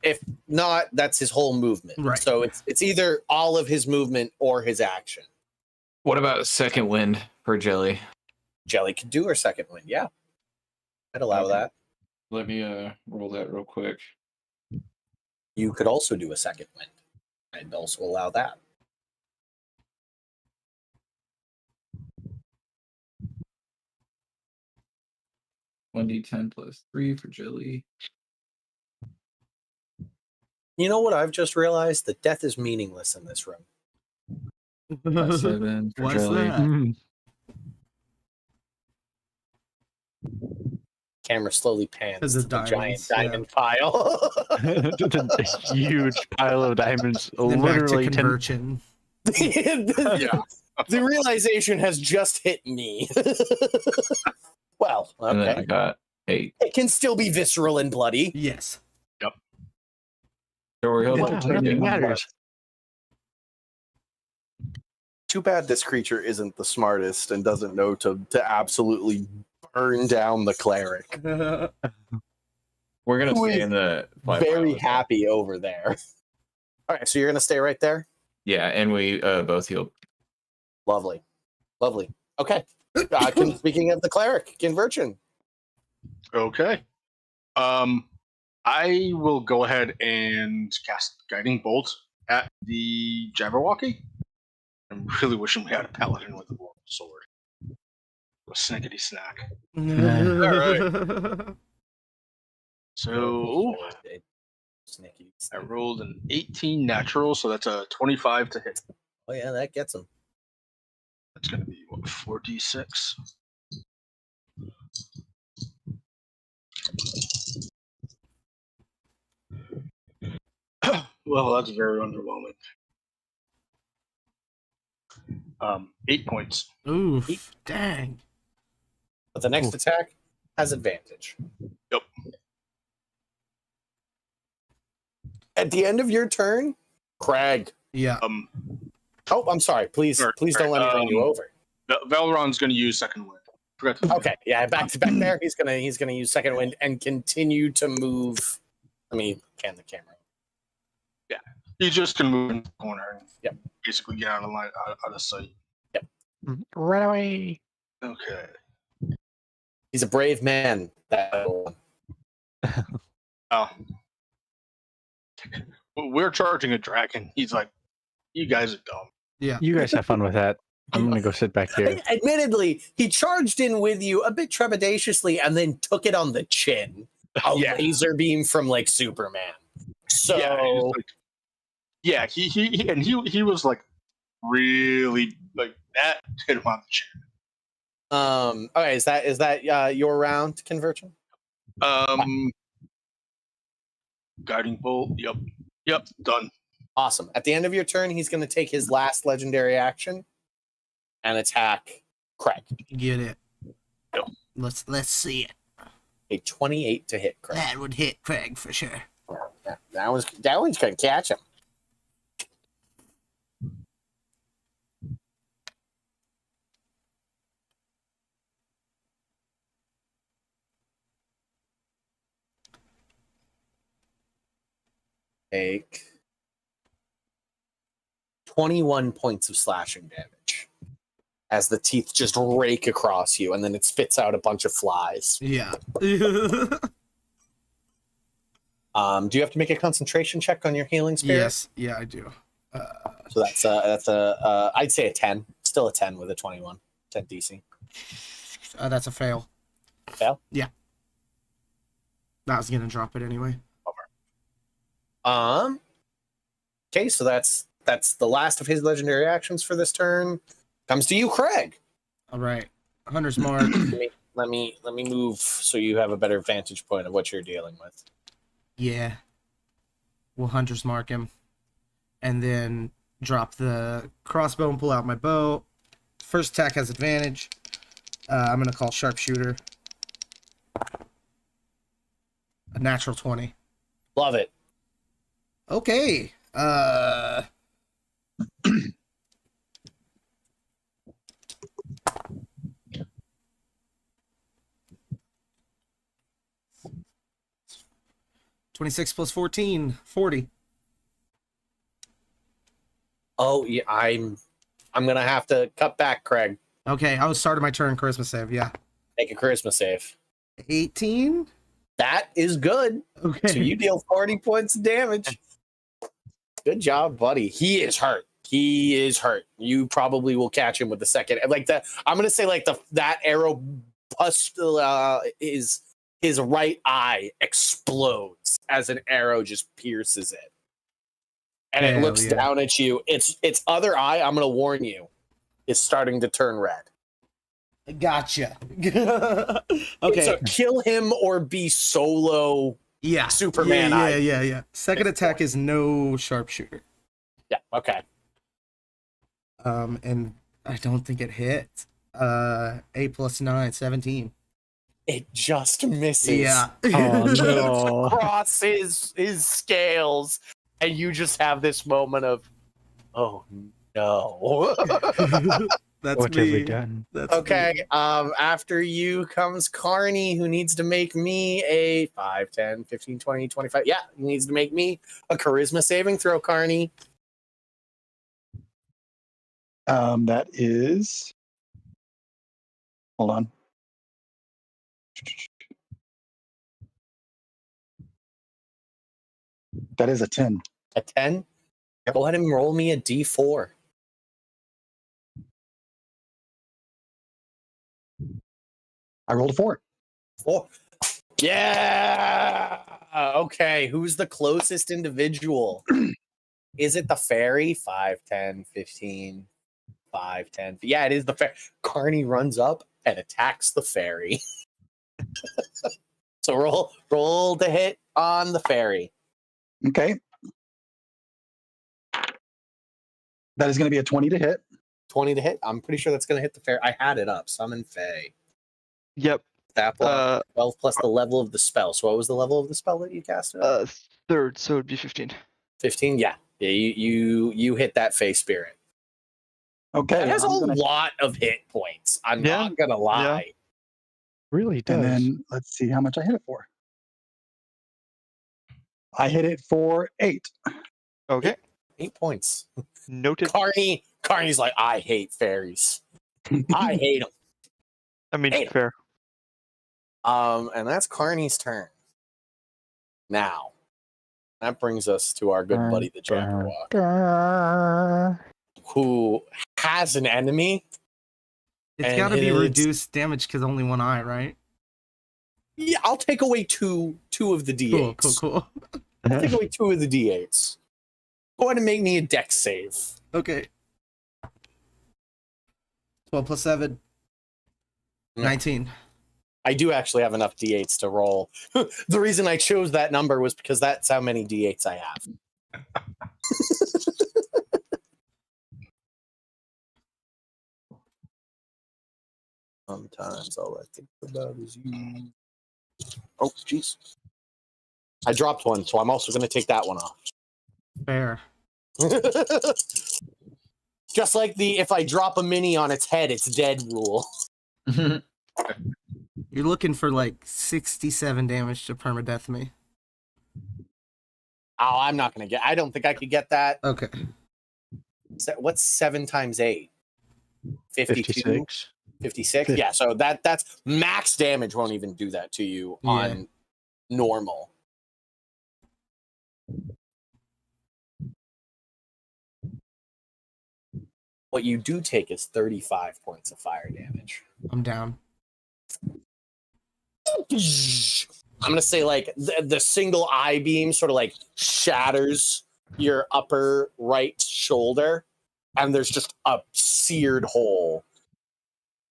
If not, that's his whole movement. Right. So it's either all of his movement or his action. What about second wind for Jelly? Jelly could do her second wind. Yeah, I'd allow Okay. that. Let me roll that real quick. You could also do a second wind. I'd also allow that. One d10 plus 3 for Jelly. You know what I've just realized? That death is meaningless in this room. 7 for What's Jelly. that? Camera slowly pans Because to of the giant diamonds, yeah. diamond pile. A huge pile of diamonds, Then back to literally 10. conversion. the realization has just hit me. Well, And then I okay. got 8. It can still be visceral and bloody. Yes. Story of Wow, the nothing Titan. matters. Too bad this creature isn't the smartest and doesn't know to absolutely burn down the cleric. We're gonna Who stay is in the Very happy over there. All right, so you're gonna stay right there. Yeah, and we both healed. Lovely, lovely. Okay. Speaking of the cleric, conversion. Okay. I will go ahead and cast Guiding Bolt at the Jabberwocky. I'm really wishing we had a paladin with a sword. A Snickety-Snack. Alright. So I rolled an 18 natural, so that's a 25 to hit. Oh yeah, that gets him. That's going to be, what, 4d6? Well, that's very underwhelming. 8 points. Oof. Dang. But the next attack has advantage. Yep. At the end of your turn, Craig. Yeah. Oh, I'm sorry. Please don't let me run you over. Valron's going to use second wind. Forgot to Okay, yeah, back to back there. He's gonna use second wind and continue to move. Let me pan the camera. Yeah, he just can move in the corner and basically get out of line, out of sight. Yep. Run away. Okay. He's a brave man. Oh. We're charging a dragon. He's like, you guys are dumb. Yeah. You guys have fun with that. I'm gonna go sit back here. Admittedly, he charged in with you a bit trepidatiously and then took it on the chin. A laser beam from like Superman. So he was like really like that hit him on the chin. Okay, is that your round, conversion? Guiding bolt. Yep, done. Awesome. At the end of your turn, he's going to take his last legendary action and attack Craig. Get it. Yep. Let's see it. A 28 to hit Craig. That would hit Craig for sure. That one's going to catch him. Take 21 points of slashing damage as the teeth just rake across you, and then it spits out a bunch of flies. Yeah. Do you have to make a concentration check on your healing spirit? Yes. Yeah, I do. So that's I'd say a 10. Still a 10 with a 21. 10 DC. That's a fail. Fail? Yeah. I was gonna drop it anyway. Okay, so that's the last of his legendary actions for this turn. Comes to you, Craig. All right. Hunter's mark. Let me move so you have a better vantage point of what you're dealing with. Yeah. We'll hunter's mark him. And then drop the crossbow and pull out my bow. First attack has advantage. I'm going to call sharpshooter. A natural 20. Love it. Okay. 26 plus 14, 40. Oh yeah, I'm I'm gonna have to cut back, Craig. Okay, I was starting my turn. Charisma save. Yeah. Make a charisma save. 18. That is good. Okay. So you deal 40 points of damage. Good job, buddy. He is hurt. He is hurt. You probably will catch him with the second. Like the, I'm gonna say like that arrow bust his right eye explodes as an arrow just pierces it, and it looks down at you. Its other eye, I'm gonna warn you, is starting to turn red. Gotcha. Okay. So kill him or be solo. Yeah. Superman. Yeah. Second attack is no sharpshooter. Yeah. Okay. And I don't think it hit. 8 + 9, 17. It just misses. Yeah. Oh no. Across his scales, and you just have this moment of, oh no. That's What me. have we done? That's Okay. me. After you comes Carney, who needs to make me a 5, 10, 15, 20, 25. Yeah, he needs to make me a charisma saving throw, Carney. That is. Hold on. That is a 10. A 10? Go ahead and roll me a d4. I rolled a 4. 4. Yeah. Okay. Who's the closest individual? Is it the fairy? 5, 10, 15, 5, 10. Yeah, it is the fairy. Carney runs up and attacks the fairy. So roll to hit on the fairy. Okay. That is going to be a 20 to hit. 20 to hit. I'm pretty sure that's going to hit the fairy. I had it up. Summon Fae. Yep. That block, 12 plus the level of the spell. So what was the level of the spell that you casted? Third, so it'd be 15. 15. Yeah. You hit that Fae spirit. Okay. That has a lot of hit points. I'm not gonna lie. Really does. And then let's see how much I hit it for. I hit it for 8. Okay. 8 points. Noted. Carney's like, I hate fairies. I hate them. I mean, Hate 'em. fair. And that's Carney's turn. Now, that brings us to our good buddy, the Jabberwock, who has an enemy. It's got to be reduced damage because only one eye, right? Yeah, I'll take away two of the D8s. Cool. I'll take away 2 of the D8s. Go ahead and make me a dex save. Okay. 12 + 7. 19. I do actually have enough D8s to roll. The reason I chose that number was because that's how many D8s I have. Sometimes all I think about is you. Oh, jeez. I dropped one, so I'm also going to take that one off. Fair. Just like the if I drop a mini on its head, it's dead rule. You're looking for like 67 damage to permadeath me. Oh, I'm not going to get. I don't think I could get that. Okay. What's 7 times 8? 52? 56. 56? Yeah, so that's max damage won't even do that to you on normal. What you do take is 35 points of fire damage. I'm down. I'm going to say like the single eye beam sort of like shatters your upper right shoulder, and there's just a seared hole.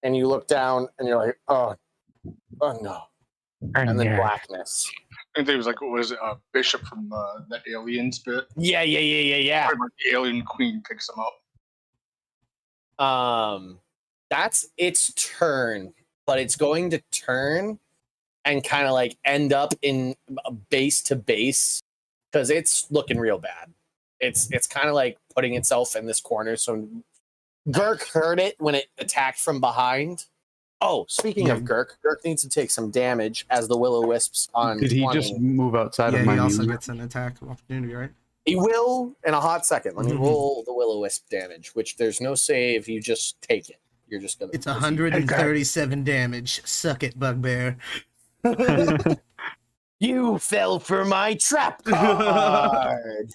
And you look down and you're like, oh no. And then blackness. I think it was like, what is it? Bishop from the Aliens bit. Yeah. The alien queen picks him up. That's its turn, but it's going to turn and kind of like end up in base to base because it's looking real bad. It's kind of like putting itself in this corner. So Gurk heard it when it attacked from behind. Oh, speaking of Gurk needs to take some damage as the Will-O-Wisps on Did he 20. just move outside Yeah, of my he also user? gets an attack of opportunity, right? He will in a hot second. Let me Mhm. roll the will-o-wisp damage, which there's no save. You just take it. You're just gonna. It's 137 damage. Suck it, bugbear. You fell for my trap card.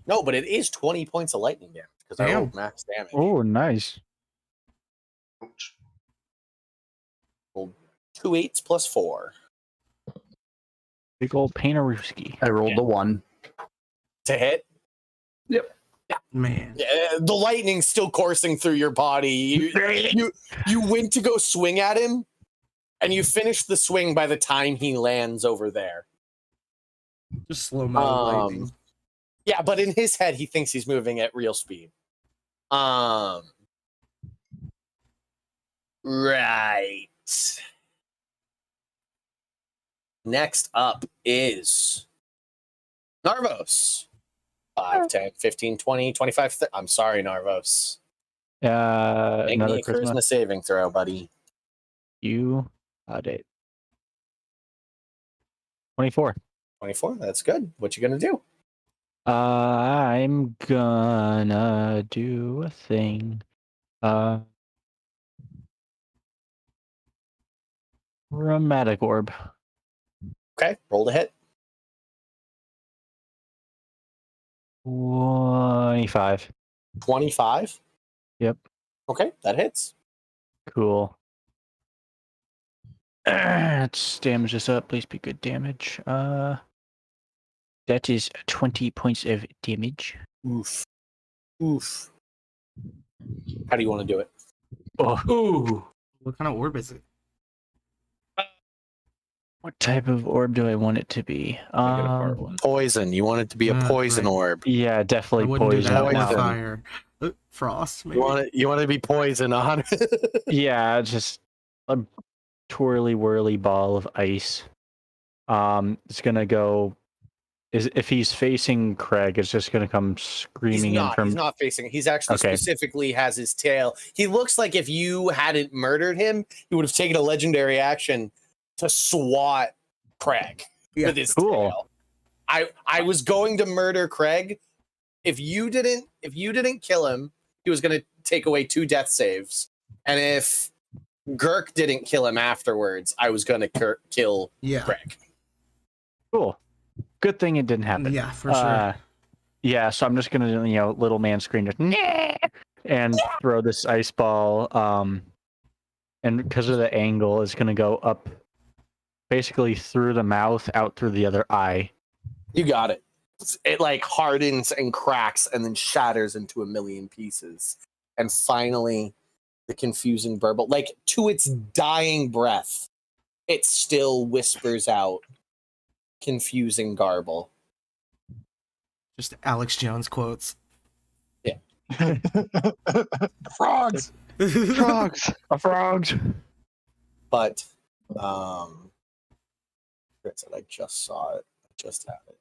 No, but it is 20 points of lightning damage because I Damn. rolled max damage. Oh, nice. Ouch. Rolled 2 8s plus 4 Big old Painterooski. I rolled a 1. to hit. Man. Yeah, the lightning's still coursing through your body. You went to go swing at him, and you finish the swing by the time he lands over there. Just slow-mo lightning. Yeah, but in his head, he thinks he's moving at real speed. Right. Next up is Narvos. 5, 10, 15, 20, 25. I'm sorry, Narvos. Make Another me a charisma charisma. saving throw, buddy. You got it. 24. 24. That's good. What you gonna do? I'm gonna do a thing. Chromatic orb. Okay, roll to hit. 25. 25. Yep. Okay, that hits. Cool. Let's damage this up. Please be good damage. That is 20 points of damage. Oof. Oof. How do you want to do it? Oh. Ooh. What kind of orb is it? What type of orb do I want it to be? I get a fart one. Poison. You want it to be a poison right. orb. Yeah, I definitely wouldn't do poison. that with now. Poison. fire. Frost, maybe? You want it to be poison 100. Yeah, just a twirly whirly ball of ice. It's gonna go. If he's facing Craig, it's just gonna come screaming in from. He's not facing. He's actually Okay. specifically has his tail. He looks like if you hadn't murdered him, he would have taken a legendary action to swat Craig Yeah, with his cool. tail. I was going to murder Craig. If you didn't kill him, he was going to take away 2 death saves. And if Girk didn't kill him afterwards, I was going to kill Yeah. Craig. Cool. Good thing it didn't happen. Yeah, for sure. Yeah, so I'm just gonna, little man scream just, "Nah!" and throw this ice ball. And because of the angle, it's gonna go up, basically through the mouth, out through the other eye. You got it. It like hardens and cracks and then shatters into a million pieces. And finally, the confusing burble, like to its dying breath, it still whispers out confusing garble. Just Alex Jones quotes. Frogs. Frogs. Frogs. But I just saw it. I just have it.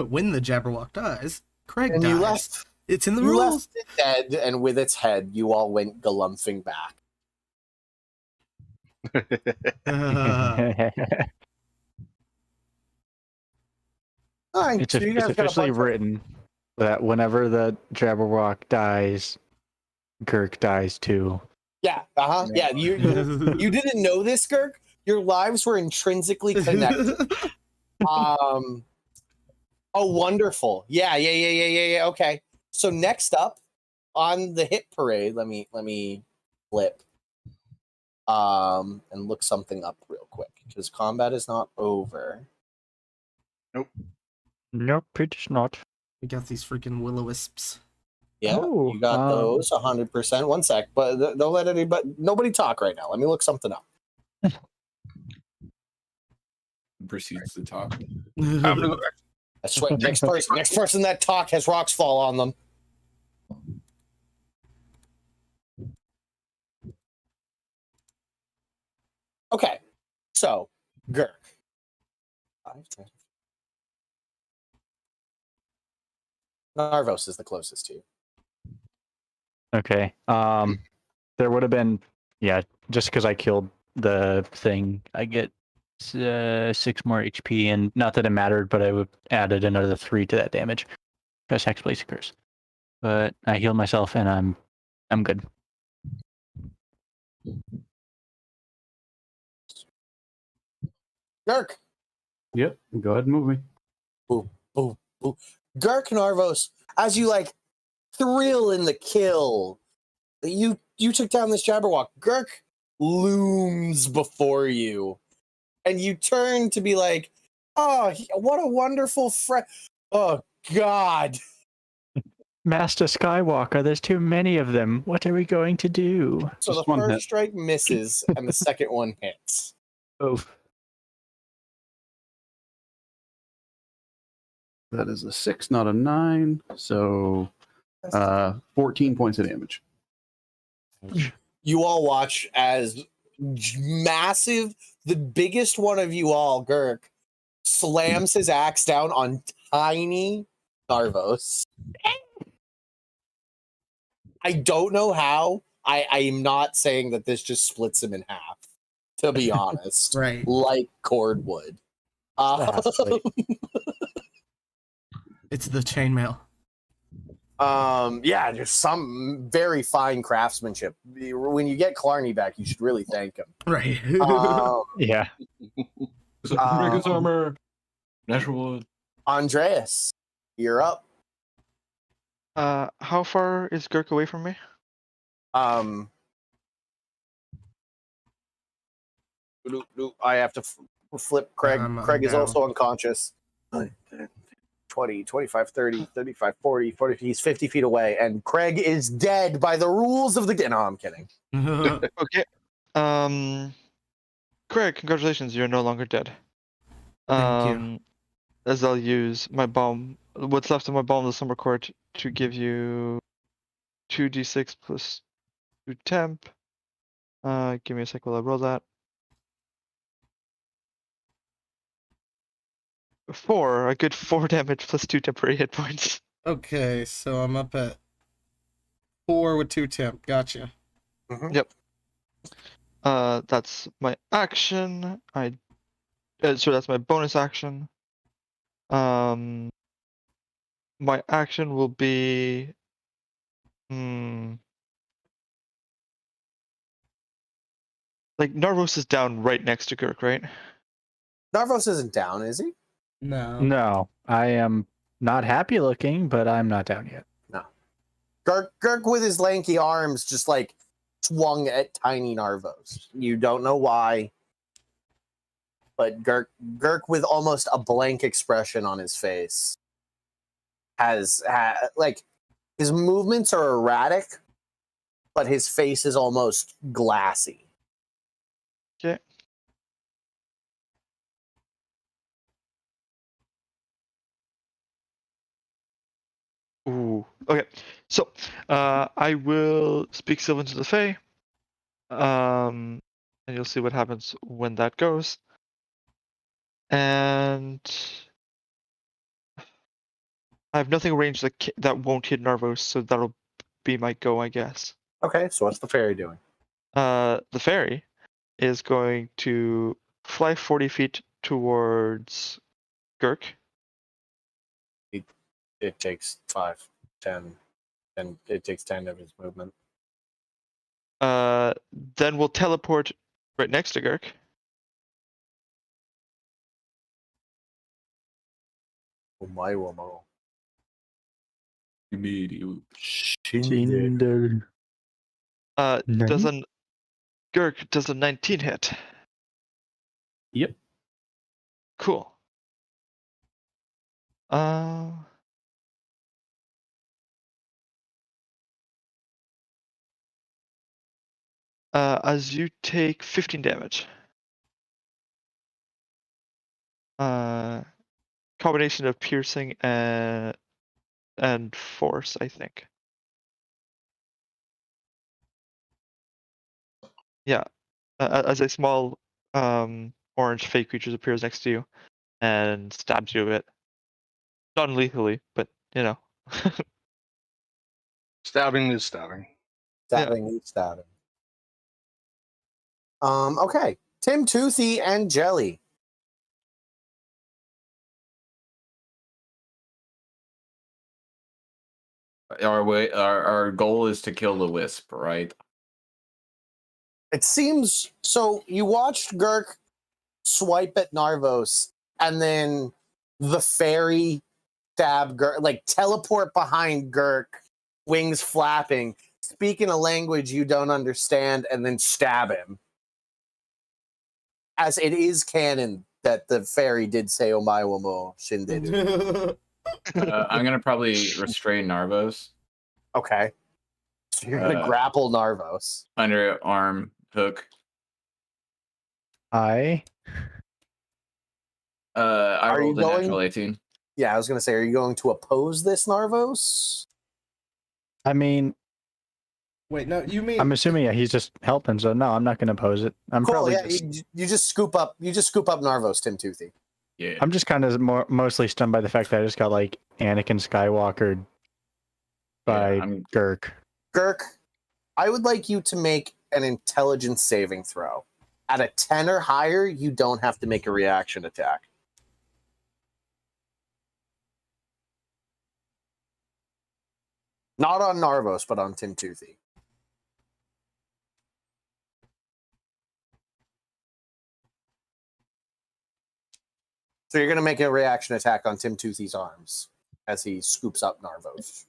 When the Jabberwock dies, Craig And dies. you left. It's in the You rules. left it dead, and with its head, you all went galumphing back. All right, It's so you guys got a officially bunch of- written that whenever the Jabberwock dies, Girk dies too. Yeah, yeah. You didn't know this, Girk. Your lives were intrinsically connected. Oh, wonderful. Yeah. Okay. So next up on the hit parade, let me flip and look something up real quick because combat is not over. Nope, it's not. We got these freaking will-o-wisps. Yeah, Oh, you got those 100%. One sec, but don't let nobody talk right now. Let me look something up. Proceeds to talk. I swear, next person that talk has rocks fall on them. Okay, so Girk. 5, 10. Narvos is the closest to you. Okay. There would have been, just because I killed the thing, I get 6 more HP, and not that it mattered, but I would added another 3 to that damage because Hexblade occurs. But I heal myself, and I'm good. Gurk. Yep. Go ahead and move me. Boom, boom, boom. Gurk Narvos, as you like thrill in the kill, you took down this Jabberwock. Gurk looms before you, and you turn to be like, "Oh, what a wonderful friend! Oh God!" Master Skywalker, there's too many of them. What are we going to do? So Just the one first hit. strike misses, and the second one hits. Oof. That is a 6, not a 9. So 14 points of damage. You all watch as massive, the biggest one of you all, Gurk, slams his axe down on tiny Narvos. I don't know how. I am not saying that this just splits him in half, to be honest. Right. Like cordwood. Exactly. It's the chainmail. Yeah, just some very fine craftsmanship. When you get Clarny back, you should really thank him. Right. Yeah. Break armor. Natural wood. Andreas, you're up. How far is Gurk away from me? I have to flip Craig. I'm Craig is down. also unconscious. 20, 25, 30, 35, 40, 40. He's 50 feet away, and Craig is dead by the rules of the game. No, I'm kidding. Okay. Craig, congratulations, you're no longer dead. Thank you. As I'll use my bomb, what's left of my bomb, the summer court, to give you 2d6 plus 2 temp. Give me a sec while I roll that. 4, a good 4 damage plus 2 temporary hit points. Okay, so I'm up at 4 with 2 temp. Gotcha. Yep. That's my action. So that's my bonus action. My action will be. Like Narvos is down right next to Gurk, right? Narvos isn't down, is he? No. No, I am not happy looking, but I'm not down yet. No. Gurk with his lanky arms just like swung at tiny Narvos. You don't know why. But Gurk with almost a blank expression on his face has like his movements are erratic, but his face is almost glassy. Okay. Ooh. Okay. So, I will speak Sylvan to the Fae. And you'll see what happens when that goes. And I have nothing arranged that won't hit Narvos, so that'll be my go, I guess. Okay, so what's the fairy doing? The fairy is going to fly 40 feet towards Gurk. It takes 5, 10, and it takes 10 of his movement. Then we'll teleport right next to Gurk. Oh my womo. Immediate. Tinder. Gurk does a 19 hit. Yep. Cool. As you take 15 damage. Combination of piercing and force, I think. Yeah. As a small orange fake creature appears next to you and stabs you a bit. Non-lethally, but you know. Stabbing is stabbing. Stabbing. Okay. Tim, Toothy, and Jelly. Our goal is to kill the wisp, right? It seems so. You watched Girk swipe at Narvos, and then the fairy stab Girk, like teleport behind Girk, wings flapping, speak in a language you don't understand, and then stab him. As it is canon that the fairy did say "Omae wa mo shinderu." I'm gonna probably restrain Narvos. Okay, so you're gonna grapple Narvos. Under arm hook. I Are you rolled a going- natural 18. Yeah, I was gonna say, are you going to oppose this, Narvos? mean, Wait, no, you mean I'm assuming he's just helping, so no, I'm not going to oppose it. I'm Cool. probably Yeah, just, you just scoop up. You just scoop up Narvos, Tim Toothy. Yeah. I'm just kind of mostly stunned by the fact that I just got like Anakin Skywalker by I'm Girk. Girk, I would like you to make an intelligence saving throw. At a 10 or higher, you don't have to make a reaction attack. Not on Narvos, but on Tim Toothy. So you're going to make a reaction attack on Tim Toothy's arms as he scoops up Narvos.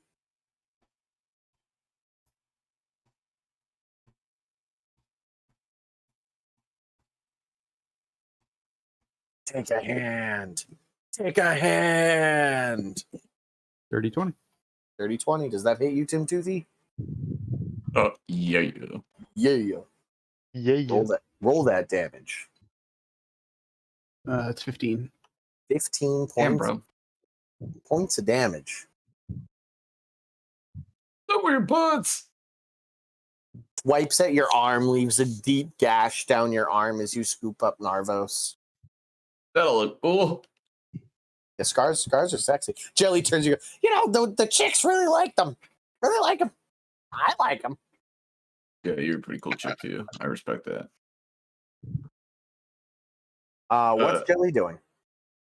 Take a hand. Take a hand. 30-20. 30-20. Does that hit you, Tim Toothy? Yeah. Yeah. Yeah. Roll that damage. It's 15. 15 Damn, points. bro. Points of damage. The weird butts. Wipes at your arm, leaves a deep gash down your arm as you scoop up Narvos. That'll look cool. The scars are sexy. Jelly turns you. You know, the chicks really like them. Really like them. I like them. Yeah, you're a pretty cool chick too. I respect that. What's Jelly doing?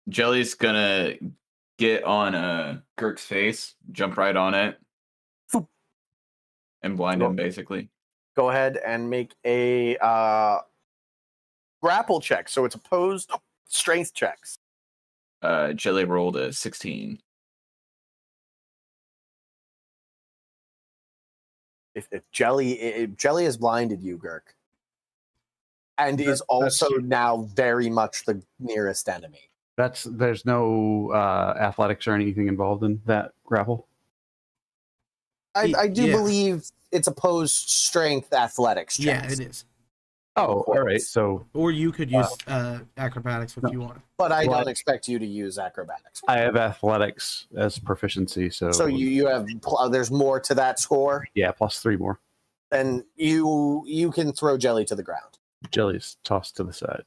Jelly's gonna get on Kirk's face, jump right on it, and blind him basically. Go ahead and make a grapple check. So it's opposed strength checks. Jelly rolled a 16. If Jelly has blinded you, Girk, and is also now very much the nearest enemy. There's no athletics or anything involved in that grapple. I do Yeah. believe it's opposed strength athletics Yeah, checks. it is. Oh, all right. So Or you could use acrobatics if you want. But I Well, don't expect you to use acrobatics. I have athletics as proficiency. So You have there's more to that score, yeah, plus 3 more. then you can throw Jelly to the ground. Jelly's tossed to the side.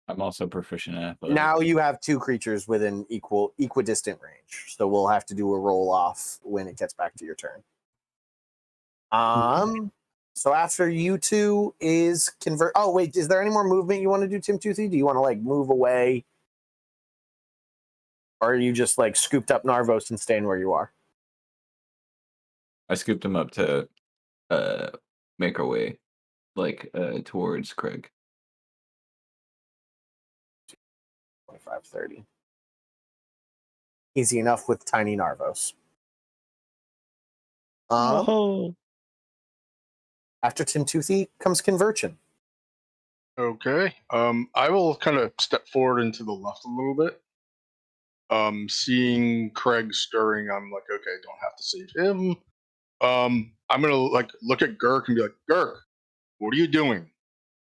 I'm also proficient in athletics. Now you have two creatures within equidistant range, so we'll have to do a roll off when it gets back to your turn. So after you two is convert. Oh wait, is there any more movement you want to do, Tim Toothy? Do you want to like move away, or are you just like scooped up Narvos and staying where you are? I scooped him up to make our way towards Craig. 25, 30. Easy enough with tiny Narvos. After Tim Toothy comes Conversion. Okay. I will kind of step forward into the left a little bit. Seeing Craig stirring, I'm like, okay, don't have to save him. I'm gonna look at Girk and be like, Girk, what are you doing?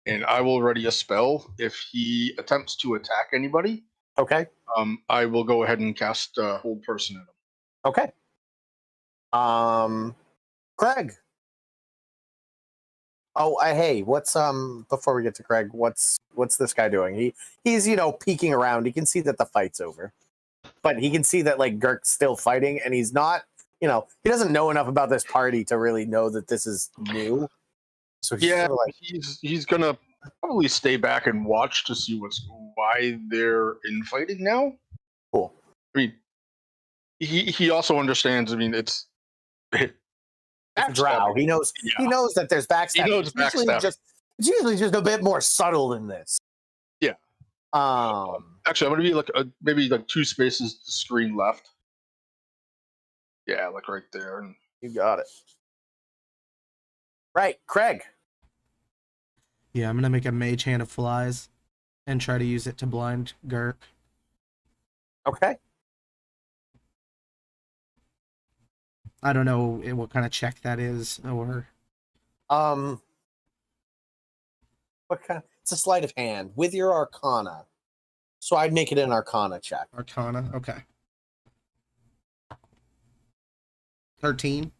And I will ready a spell if he attempts to attack anybody. Okay. I will go ahead and cast Hold Person at him. Okay. Craig. Oh, hey, what's before we get to Craig, what's this guy doing? He's peeking around. He can see that the fight's over. But he can see that like Girk's still fighting, and he's not, he doesn't know enough about this party to really know that this is new. So he's Yeah, sort of like, he's gonna probably stay back and watch to see why they're infighting now. cool. I mean, he also understands. I mean, it's It's a drow. He knows. Yeah. He knows that there's backstabbing. He knows backstabbing. It's usually just a bit more subtle than this. Yeah. Actually, I'm gonna be like maybe like 2 spaces to screen left. Yeah, like right there. And You got it. Right, Craig. Yeah, I'm gonna make a mage hand of flies and try to use it to blind Gurk. Okay. I don't know what kind of check that is, or What kind? It's a sleight of hand with your Arcana. So I'd make it an Arcana check. Arcana. Okay. 13.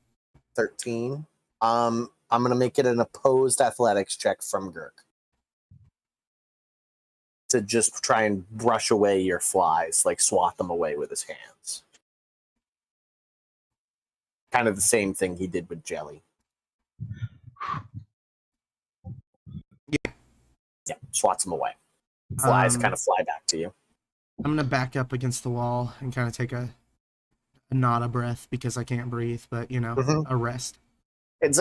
13. I'm gonna make it an opposed athletics check from Gurk to just try and brush away your flies, like swat them away with his hands. Kind of the same thing he did with Jelly. Yeah, swats them away. Flies kind of fly back to you. I'm gonna back up against the wall and kind of take a not a breath because I can't breathe, but you know, Mhm. a rest. It's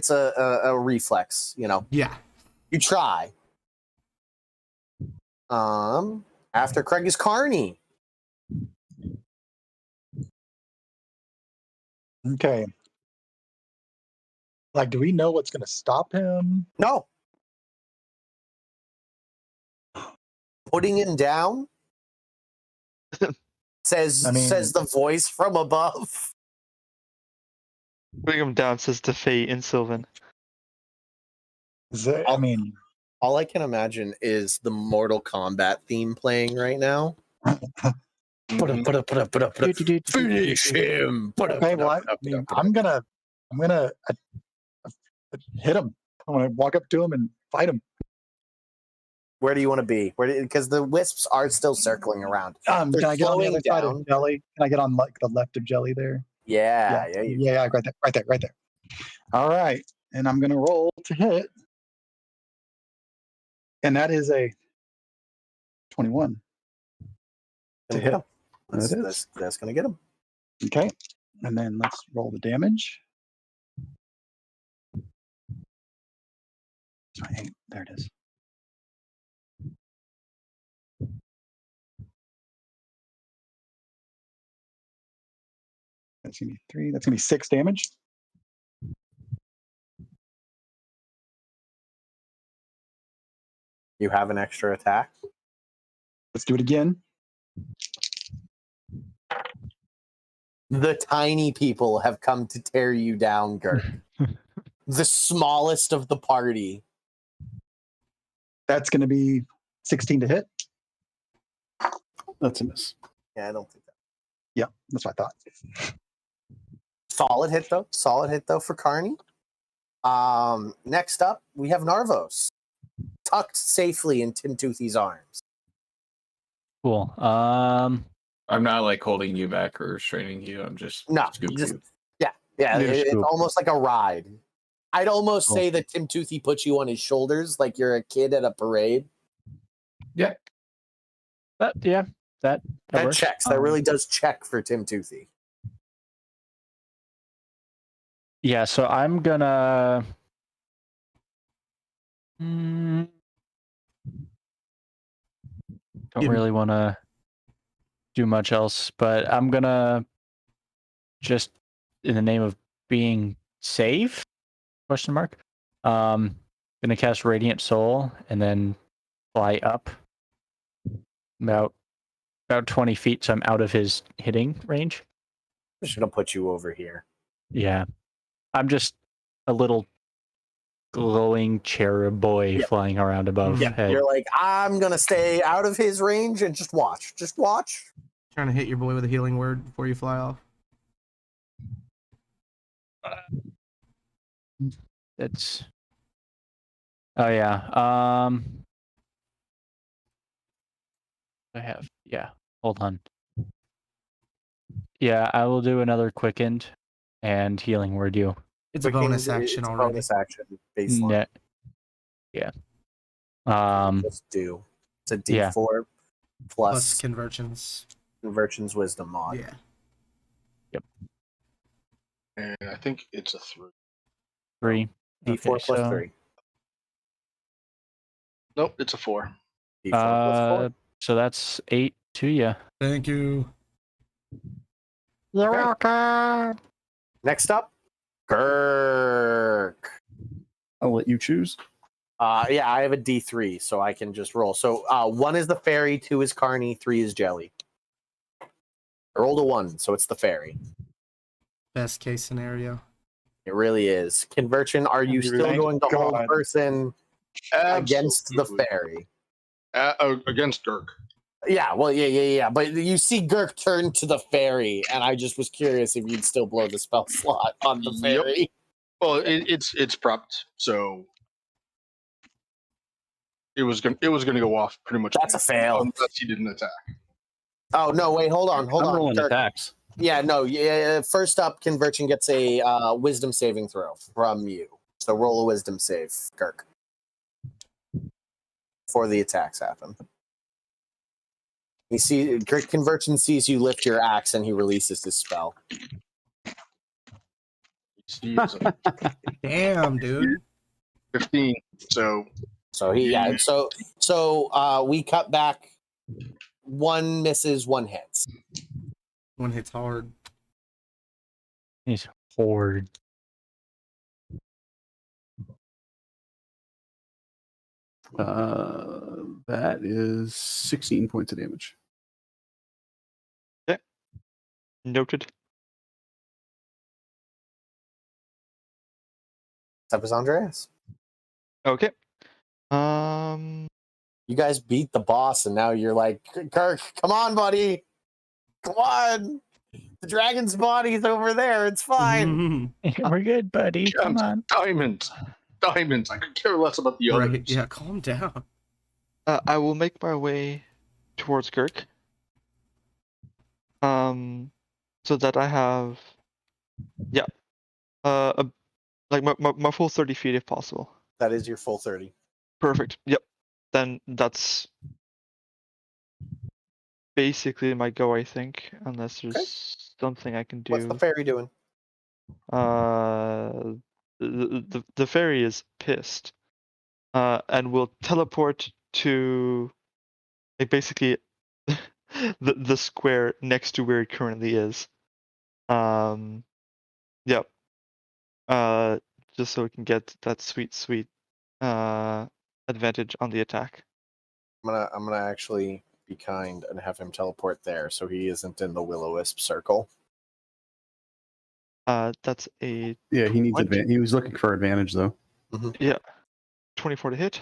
a reflex, you know. Yeah. You try. After Craig is Carney. Okay. Like, do we know what's going to stop him? No. Putting him down says the voice from above. Putting him down, says Defay in Sylvan. I mean, all I can imagine is the Mortal Kombat theme playing right now. Finish him. okay. Well, I mean, I'm gonna hit him. I'm gonna walk up to him and fight him. Where do you want to be? Because the wisps are still circling around. Can They're I get on the slowing other side down. of Jelly? Can I get on like the left of Jelly there? Yeah, Yeah, right there. All right, and I'm gonna roll to hit, and that is a 21. Gonna hit him. That is. That's gonna get him. Okay, and then let's roll the damage. Sorry, there it is. That's gonna be 3. That's gonna be 6 damage. You have an extra attack. Let's do it again. The tiny people have come to tear you down, Gert. The smallest of the party. That's gonna be 16 to hit. That's a miss. Yeah, I don't think that. Yeah, that's what I thought. Solid hit though for Carney. Next up, we have Narvos, tucked safely in Tim Toothy's arms. Cool. I'm not like holding you back or restraining you. I'm just No, scooping just you. yeah. It's almost like a ride. I'd almost say that Tim Toothy puts you on his shoulders like you're a kid at a parade. Yeah. That works. checks. That really does check for Tim Toothy. Yeah, so I'm gonna. Don't really want to do much else, but I'm gonna just, in the name of being safe, question mark, gonna cast Radiant Soul and then fly up about 20 feet, so I'm out of his hitting range. I'm just gonna put you over here. Yeah, I'm just a little glowing cherub boy flying around above. Yeah, you're like, I'm gonna stay out of his range and just watch. Just watch. Trying to hit your boy with a healing word before you fly off. That's. Oh yeah. I have. Yeah. Hold on. Yeah, I will do another quickened and healing word you It's a bonus action it's already. Bonus action baseline. Yeah. Yeah. Just do. It's a Yeah. D4 Plus plus conversions. Convergence Wisdom mod. Yeah. And I think it's a 3. 3. D4 Okay, plus so, 3. Nope, it's a 4. D4 plus 4. So that's 8 to you. Thank you. You're Okay. welcome. Next up, Kirk. I'll let you choose. Yeah, I have a D3, so I can just roll. So 1 is the fairy, 2 is Carney, 3 is Jelly. I rolled a 1, so it's the fairy. Best case scenario. It really is. Conversion, are you still Thank going to hold God. person against the Absolutely. fairy? Against Dirk. Yeah, well, yeah. But you see Girk turn to the fairy, and I just was curious if you'd still blow the spell slot on the Yep. fairy. Well, it's prepped, so it was gonna go off pretty much. That's a fail. Unless he didn't attack. Oh no! Wait, hold on. I'm rolling Kirk. attacks. Yeah, no. Yeah, first up, Conversion gets a Wisdom saving throw from you. So roll a Wisdom save, Kirk, before the attacks happen. You see, Conversion sees you lift your axe, and he releases his spell. He is a Damn, dude. 15. So So we cut back. 1 misses, 1 hits. One hits hard. He's horde. That is 16 points of damage. Noted. Except as Andreas. Okay. You guys beat the boss, and now you're like, Kirk, come on, buddy. Come on. The dragon's body's over there. It's fine. We're good, buddy. Come on. diamonds. I could care less about the others. Right, yeah, calm down. I will make my way towards Girk. So that I have, like my full 30 feet if possible. That is your full 30. Perfect. Yep. Then that's basically my go, I think, unless there's something I can do. What's the fairy doing? The fairy is pissed, and will teleport to, like, basically the square next to where it currently is. Yep. Just so we can get that sweet advantage on the attack. I'm gonna actually be kind and have him teleport there, so he isn't in the will-o-wisp circle. That's a Yeah, he needs advantage. He was looking for advantage though. 24 to hit.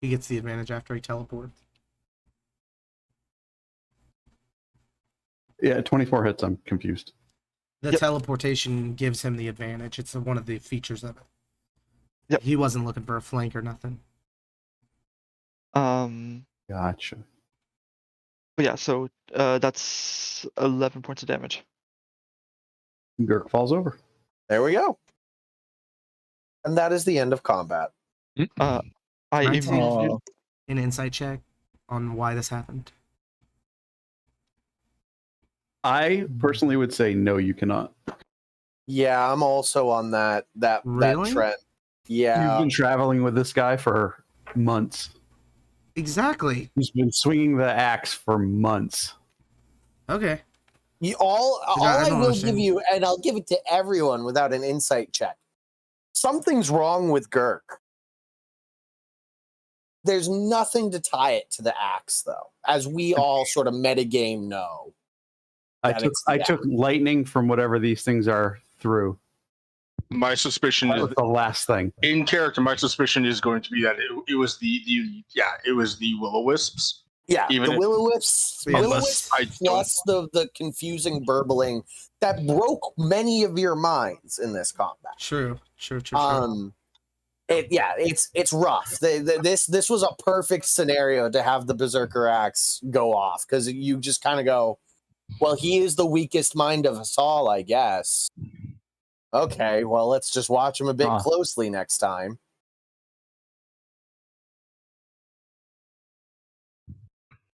He gets the advantage after he teleports. Yeah, 24 hits. I'm confused. The Yep. teleportation gives him the advantage. It's one of the features of it. Yep. He wasn't looking for a flank or nothing. Gotcha. But yeah, so that's 11 points of damage. Gurk falls over. There we go. And that is the end of combat. I 19. immediately An insight check on why this happened. I personally would say no, you cannot. Yeah, I'm also on that Really? trend. You've Yeah. been traveling with this guy for months. Exactly. He's been swinging the axe for months. Okay. All I I don't will understand. give you, and I'll give it to everyone without an insight check. Something's wrong with Gurk. There's nothing to tie it to the axe, though, as we all sort of metagame know. I That took it's- I yeah. took lightning from whatever these things are through. My suspicion That is was the last thing. in character. My suspicion is going to be that it was the will-o-wisps. Yeah, Even the if- will-o-wisps, Yeah, will-o-wisps I don't- plus the confusing burbling that broke many of your minds in this combat. True. It's rough. This was a perfect scenario to have the Berserker Axe go off, because you just kind of go, well, he is the weakest mind of us all, I guess. Okay, well, let's just watch him a bit Ah. closely next time.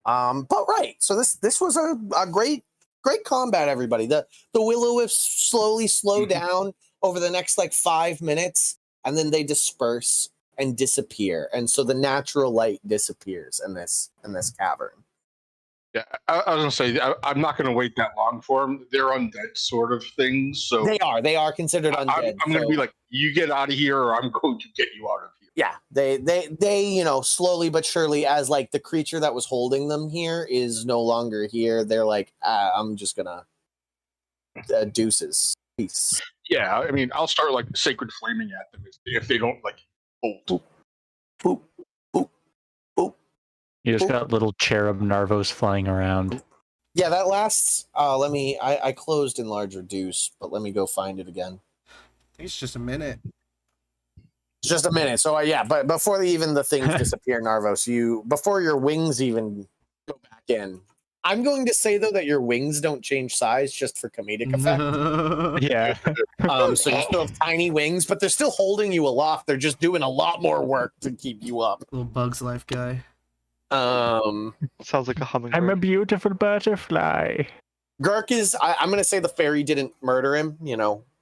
But right, so this was a great combat, everybody. The will-o-wisps slowly slow down over the next like 5 minutes, and then they disperse and disappear, and so the natural light disappears in this cavern. Yeah, I was gonna say I'm not gonna wait that long for them. They're undead sort of things, so They are considered undead. I'm gonna so- be like, you get out of here, or I'm going to get you out of here. Yeah, they slowly but surely, as like the creature that was holding them here is no longer here. They're like, I'm just gonna deuces, peace. Yeah, I mean, I'll start like sacred flaming at them if they don't like bolt. Boop, boop, boop. You just got little cherub Narvos flying around. Yeah, that lasts. I closed enlarge reduce, but let me go find it again. I think it's just a minute. It's just a minute. So yeah, but before the things disappear, Narvos, before your wings even go back in. I'm going to say though that your wings don't change size just for comedic effect. Yeah. So you still have tiny wings, but they're still holding you aloft. They're just doing a lot more work to keep you up. Little Bugs Life guy. Sounds like a hummingbird. I'm a beautiful butterfly. Gurk is. I'm going to say the fairy didn't murder him.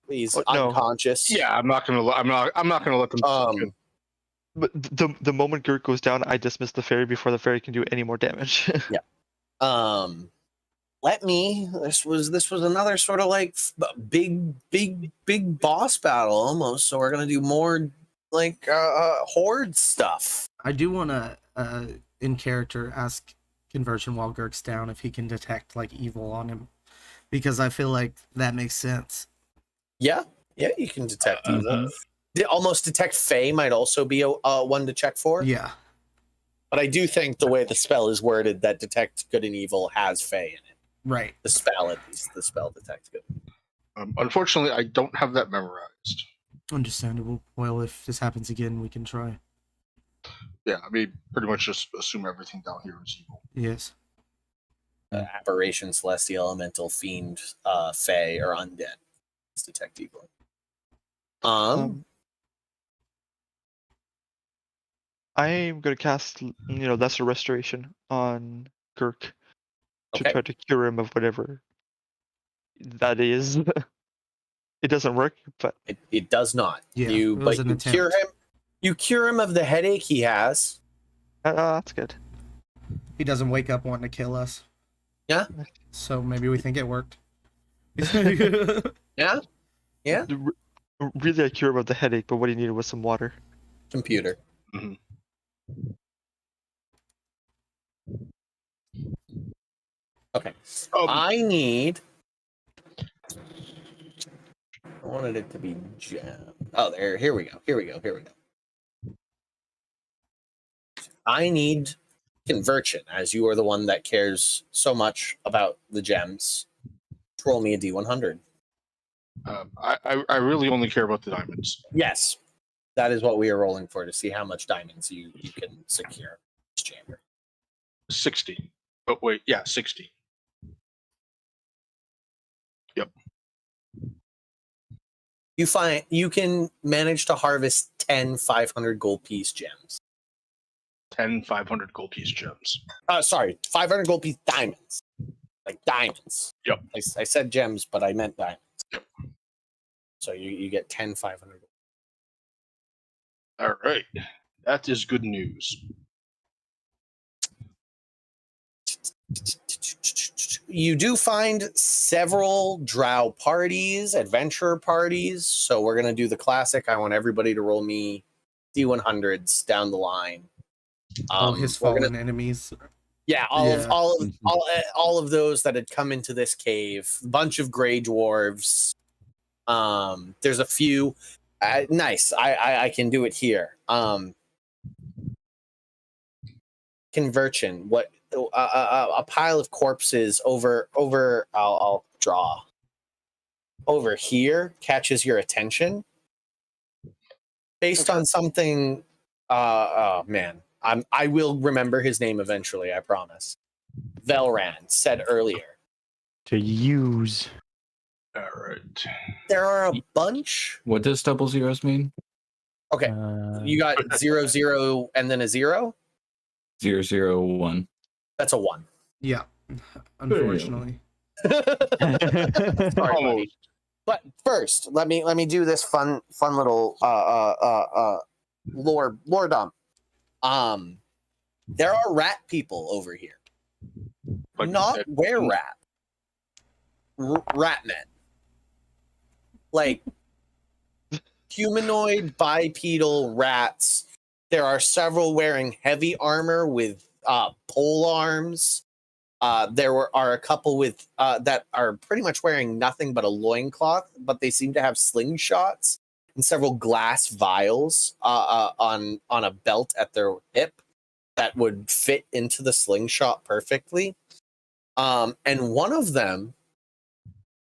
He's No. unconscious. Yeah, I'm not gonna let them. But the moment Gert goes down, I dismiss the fairy before the fairy can do any more damage. This was another sort of like big boss battle almost. So we're gonna do more like horde stuff. I do want to, in character, ask Conversion while Gurk's down if he can detect like evil on him, because I feel like that makes sense. Yeah, you can detect evil. Almost detect Fey might also be a one to check for. Yeah. But I do think the way the spell is worded, that detect good and evil has Fey in it. Right. The spell, at least, the spell detect good. Unfortunately, I don't have that memorized. Understandable. Well, if this happens again, we can try. Yeah, I mean, pretty much just assume everything down here is evil. Yes. Aberration, celestial, elemental, fiend, Fey, or undead. It's detect evil. I'm gonna cast, lesser restoration on Gurk to Okay. try to cure him of whatever that is. It doesn't work, but It does not. Yeah, it was an attempt. Cure him. You cure him of the headache he has. that's good. He doesn't wake up wanting to kill us. Yeah. So maybe we think it worked. Yeah. Really, I cure him of the headache, but what he needed was some water. Computer. Mhm. Okay. I wanted it to be gem. Oh, there. Here we go. I need Conversion, as you are the one that cares so much about the gems. Roll me a D100. I really only care about the diamonds. Yes, that is what we are rolling for, to see how much diamonds you can secure in this chamber. 60. Oh wait, yeah, 60. Yep. You can manage to harvest 10 500 gold piece gems. 10 500 gold piece gems. Sorry, 500 gold piece diamonds. Like diamonds. Yep. I said gems, but I meant diamonds. Yep. So you get 10 500 gold. All right, that is good news. You do find several drow parties, adventurer parties. So we're going to do the classic. I want everybody to roll me D100s down the line. All his fallen enemies. Yeah, all of those that had come into this cave. A bunch of gray dwarves. There's a few. Nice. I can do it here. Conversion. What? A pile of corpses over. I'll draw. Over here catches your attention. Based on something. Oh man. I will remember his name eventually, I promise. Velran said earlier. To use. All right. There are a bunch. What does double zeros mean? Okay, you got 0, 0, and then a 0. 0, 0, 1. That's a 1. Yeah, unfortunately. Sorry, buddy. Almost. But first, let me do this fun little lore dump. There are rat people over here. But Not were rat. Rat men. Like humanoid bipedal rats. There are several wearing heavy armor with pole arms. There are a couple with that are pretty much wearing nothing but a loincloth, but they seem to have slingshots and several glass vials on a belt at their hip that would fit into the slingshot perfectly. And one of them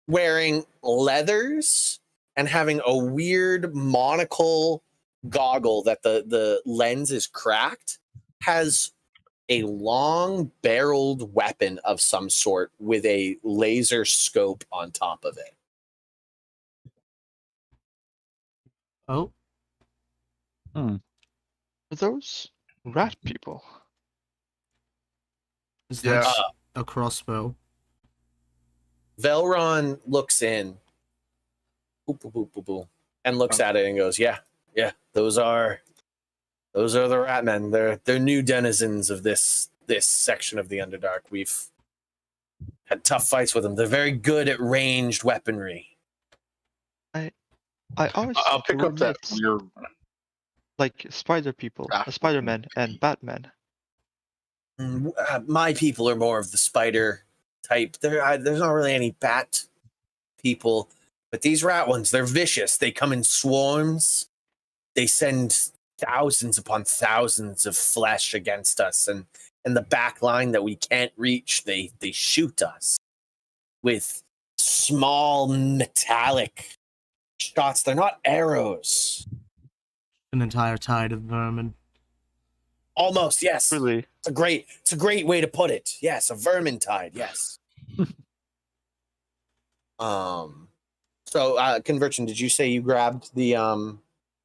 wearing leathers and having a weird monocle goggle that the lens is cracked has a long barreled weapon of some sort with a laser scope on top of it. Oh, Are those rat people? is Yeah. that a crossbow? Velron looks in boop, boop, boop, boop, boop, and looks at it and goes, yeah, those are the rat men. They're new denizens of this section of the Underdark. We've had tough fights with them. They're very good at ranged weaponry. I always I'll pick up that mix, weird. like spider people, Spider-Man and Batman. My people are more of the spider type. There's not really any bat people, but these rat ones, they're vicious. They come in swarms. They send thousands upon thousands of flesh against us, and the back line that we can't reach, they shoot us with small metallic shots. They're not arrows. An entire tide of vermin. Almost, yes. Really? It's a great way to put it. Yes, a vermin tide. Yes. So Conversion, did you say you grabbed the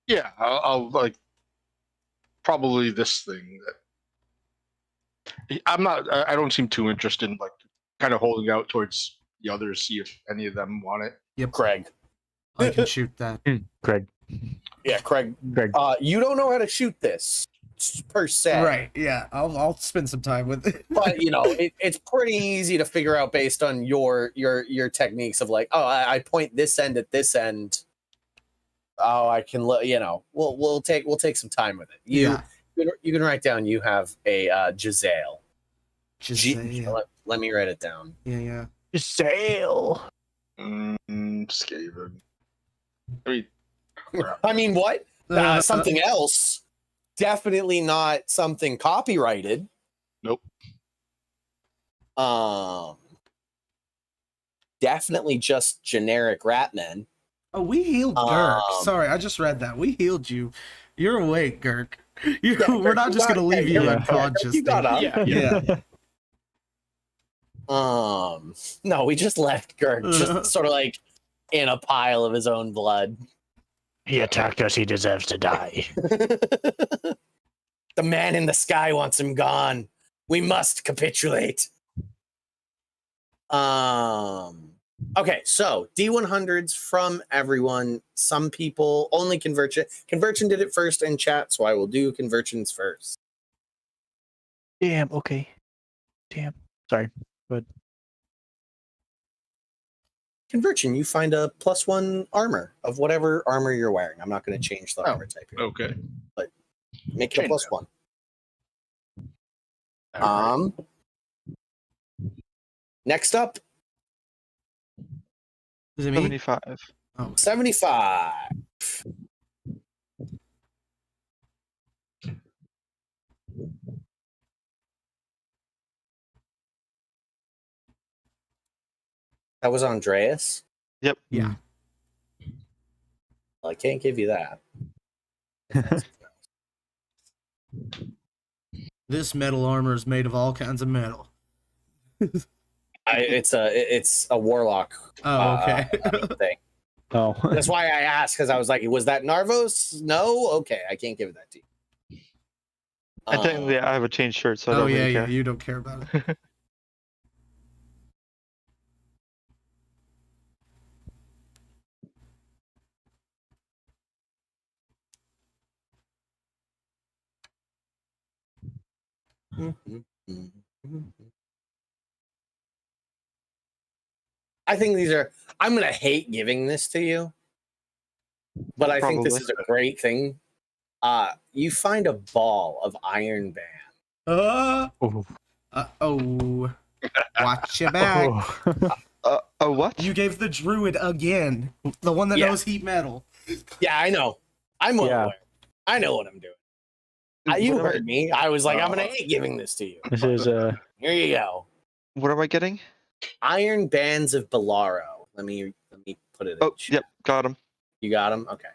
Yeah, I'll like probably this thing that I'm not. I don't seem too interested in like kind of holding out towards the others, see if any of them want it. Yep, Craig? I can shoot that. Craig. Yeah, Craig. Craig. You don't know how to shoot this per se, Right, yeah. I'll spend some time with it. but you know it's pretty easy to figure out based on your techniques of like, oh, I point this end at this end. Oh, I can we'll take some time with it. You can write down you have a Giselle. Giselle. Let me write it down. Yeah. Sail. Skaven. I mean, what? Something else. Definitely not something copyrighted. Nope. Definitely just generic rat men. Oh, we healed Gurk. Sorry, I just read that. We healed you. You're awake, Gurk. We're not just gonna leave you unconscious. You got up. Yeah. No, we just left Gurk just sort of like in a pile of his own blood. He attacked us. He deserves to die. The man in the sky wants him gone. We must capitulate. Okay, so D100s from everyone. Some people only Conversion. Conversion did it first in chat, so I will do Conversions first. Damn. Okay. Damn. Sorry. But Conversion, you find a +1 armor of whatever armor you're wearing. I'm not going to change the armor type here. Okay. Make it a +1. Next up, Is it me? 75. Oh, 75. That was Andreas. Yep. yeah. Well, I can't give you that. This metal armor is made of all kinds of metal. It's a warlock Oh, okay. thing. Oh, That's why I asked, because I was like, was that Narvos? No? Okay, I can't give that to you. And technically, I have a chain shirt, so I Oh don't yeah, really yeah. care. You don't care about it. I think these are. I'm gonna hate giving this to you, but I think this Probably. is a great thing. You find a ball of Iron Band. oh. Oh. Watch your back. What? You gave the druid again. The one that Yeah. knows heat metal. Yeah, I know. I'm well Yeah. aware. I know what I'm doing. What You am I- heard me. I was like, I'm gonna hate giving this to you. This is Here you go. What am I getting? Iron Bands of Belaro. Let me put it. Oh, in chat. yep, got him. You got them. Okay.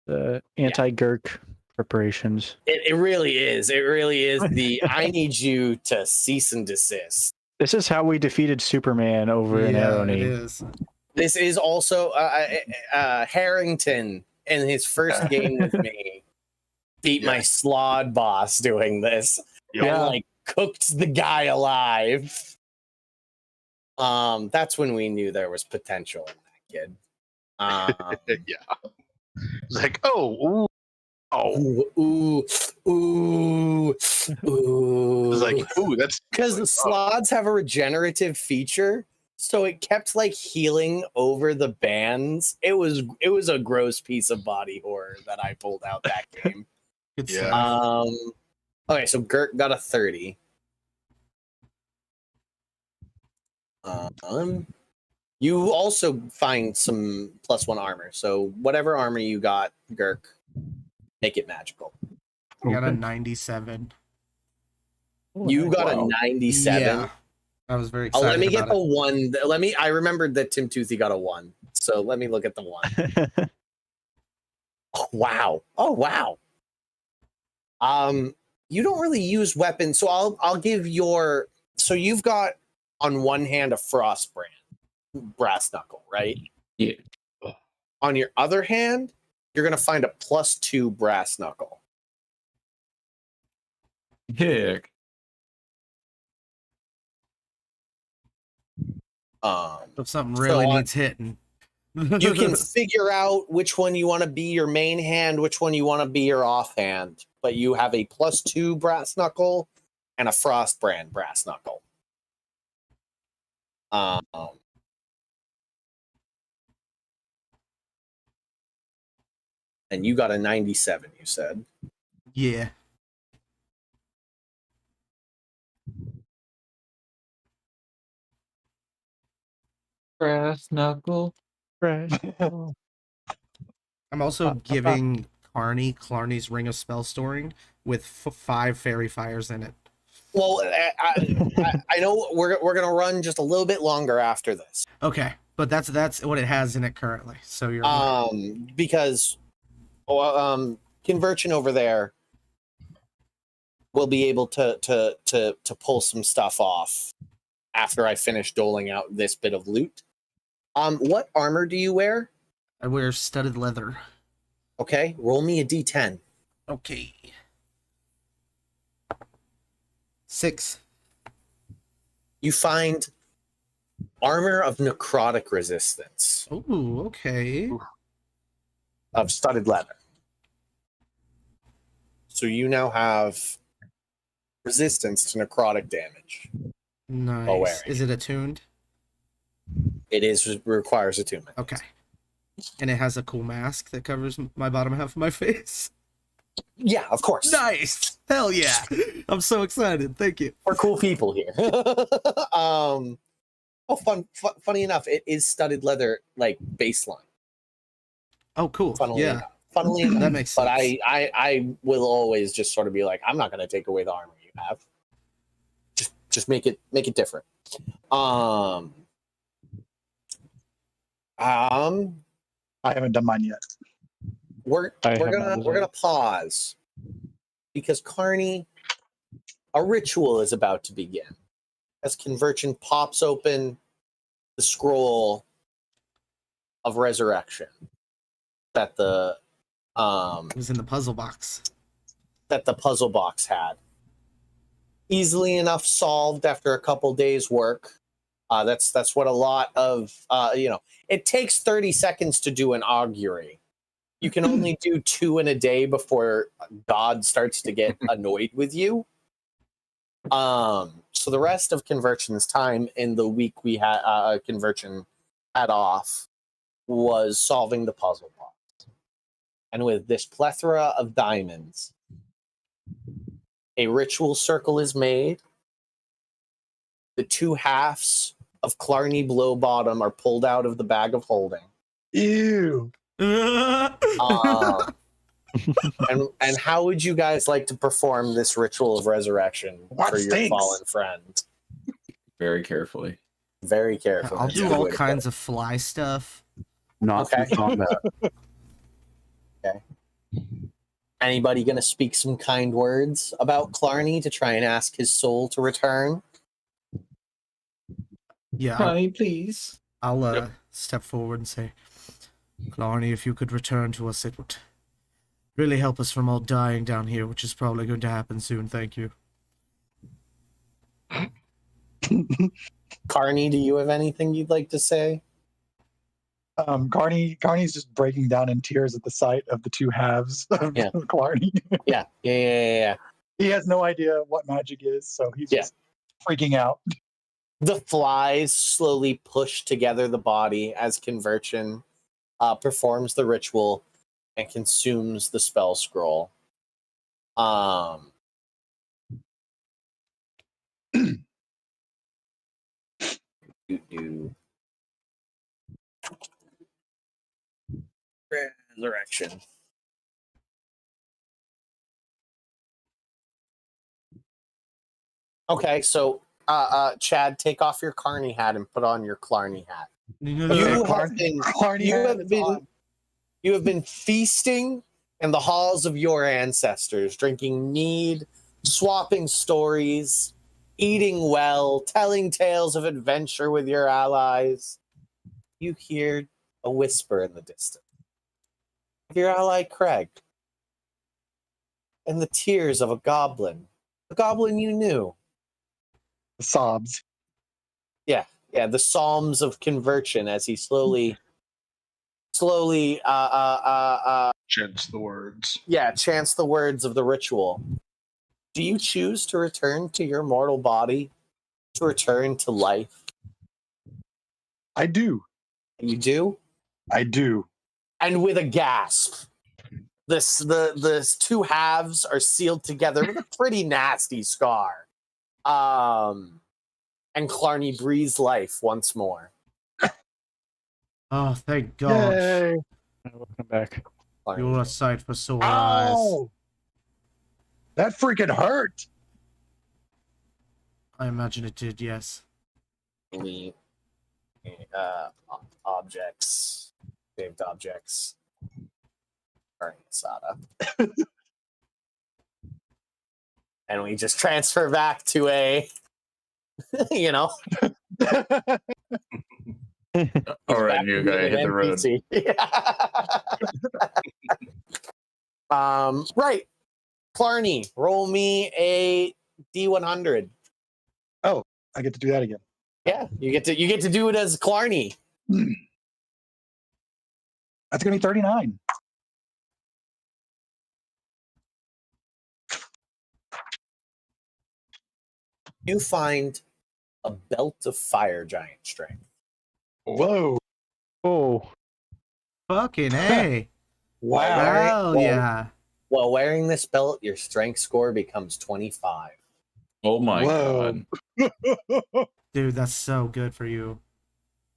the anti-Gurk preparations. It really is. It really is the. I need you to cease and desist. This is how we defeated Superman over in Yeah, it Arrowknee. is. This is also Harrington in his first game with me beat my Slod boss doing this and like cooked the guy alive. That's when we knew there was potential in that kid. Yeah. It's like, oh, Ooh. it's like, ooh, that's Because the slots have a regenerative feature, so it kept like healing over the bands. It was a gross piece of body horror that I pulled out that game. Good Yeah. stuff. Okay, so Gert got a 30. You also find some +1 armor. So whatever armor you got, Gurk, make it magical. I got a Okay. 97. You got a Wow. 97. Yeah. I was very Oh, excited let me get about the one. I remembered that Tim Toothy got a 1. So let me look at the 1. Oh, wow. Oh, wow. You don't really use weapons, so I'll give your. So you've got on one hand a frost brand, brass knuckle, right? Yeah. On your other hand, you're gonna find a +2 brass knuckle. Heck. If something really on- needs hitting. You can figure out which one you want to be your main hand, which one you want to be your offhand, but you have a +2 brass knuckle and a frost brand brass knuckle. And you got a 97, you said. Yeah. Brass knuckle. Right. I'm also giving Clarny's Ring of Spell Storing with 5 Fairy Fires in it. Well, I know we're gonna run just a little bit longer after this. Okay, but that's what it has in it currently. So you're Because Conversion over there will be able to pull some stuff off after I finish doling out this bit of loot. What armor do you wear? I wear studded leather. Okay, roll me a d10. Okay. 6. You find armor of necrotic resistance Ooh, okay. of studded leather. So you now have resistance to necrotic damage. Nice. wearing Is it attuned? It requires attunement. Okay. And it has a cool mask that covers my bottom half of my face. Yeah, of course. Nice. Hell yeah. I'm so excited. Thank you. We're cool people here. Funny enough, it is studded leather like baseline. Oh, cool. Yeah. Funnily enough. That makes But sense. I will always just sort of be like, I'm not going to take away the armor you have. Just make it different. I haven't done mine yet. We're I have not gonna decided. pause because Carney, a ritual is about to begin. as Convergent pops open the scroll of resurrection that the It was in the puzzle box. puzzle box had. Easily enough solved after a couple days work. That's what a lot of it takes 30 seconds to do an augury. You can only do 2 in a day before God starts to get annoyed with you. So the rest of Conversion's time in the week we had Conversion had off was solving the puzzle box. And with this plethora of diamonds, a ritual circle is made. The 2 halves of Clarny Blowbottom are pulled out of the bag of holding. Ew. And how would you guys like to perform this ritual of resurrection What for your stinks? fallen friend? Very carefully. Very carefully. I'll That's a do good all way to kinds of fly stuff. Not Okay. through combat. Okay. Anybody going to speak some kind words about Clarny to try and ask his soul to return? Yeah, Honey, please. I'll step forward and say, Clarny, if you could return to us, it would really help us from all dying down here, which is probably going to happen soon. Thank you. Carney, do you have anything you'd like to say? Carney's just breaking down in tears at the sight of the 2 halves of Yeah. Clarny. Yeah. He has no idea what magic is, so he's Yeah. just freaking out. The flies slowly push together the body as Conversion performs the ritual and consumes the spell scroll. Resurrection. Okay, so Chad, take off your Carney hat and put on your Clarny hat. You have been feasting in the halls of your ancestors, drinking mead, swapping stories, eating well, telling tales of adventure with your allies. You hear a whisper in the distance of your ally Craig, and the tears of a goblin you knew. The sobs. Yeah, the psalms of conversion as he slowly Chants the words. chants the words of the ritual. Do you choose to return to your mortal body, to return to life? I do. You do? I do. And with a gasp, the 2 halves are sealed together with a pretty nasty scar. And Clarny breathes life once more. Oh, thank God. Yay. Welcome back. You're a sight for sore eyes. Ow! That freaking hurt. I imagine it did, yes. Objects. Saved objects. Burning Asada. And we just transfer back to a, All right, new guy, hit the road. Right. Clarny, roll me a D100. I get to do that again. Yeah, you get to do it as Clarny. That's gonna be 39. You find a belt of fire giant strength. Whoa. Oh, Fucking A. Wow. Hell yeah. While wearing this belt, your strength score becomes 25. Oh my Whoa. god. Dude, that's so good for you.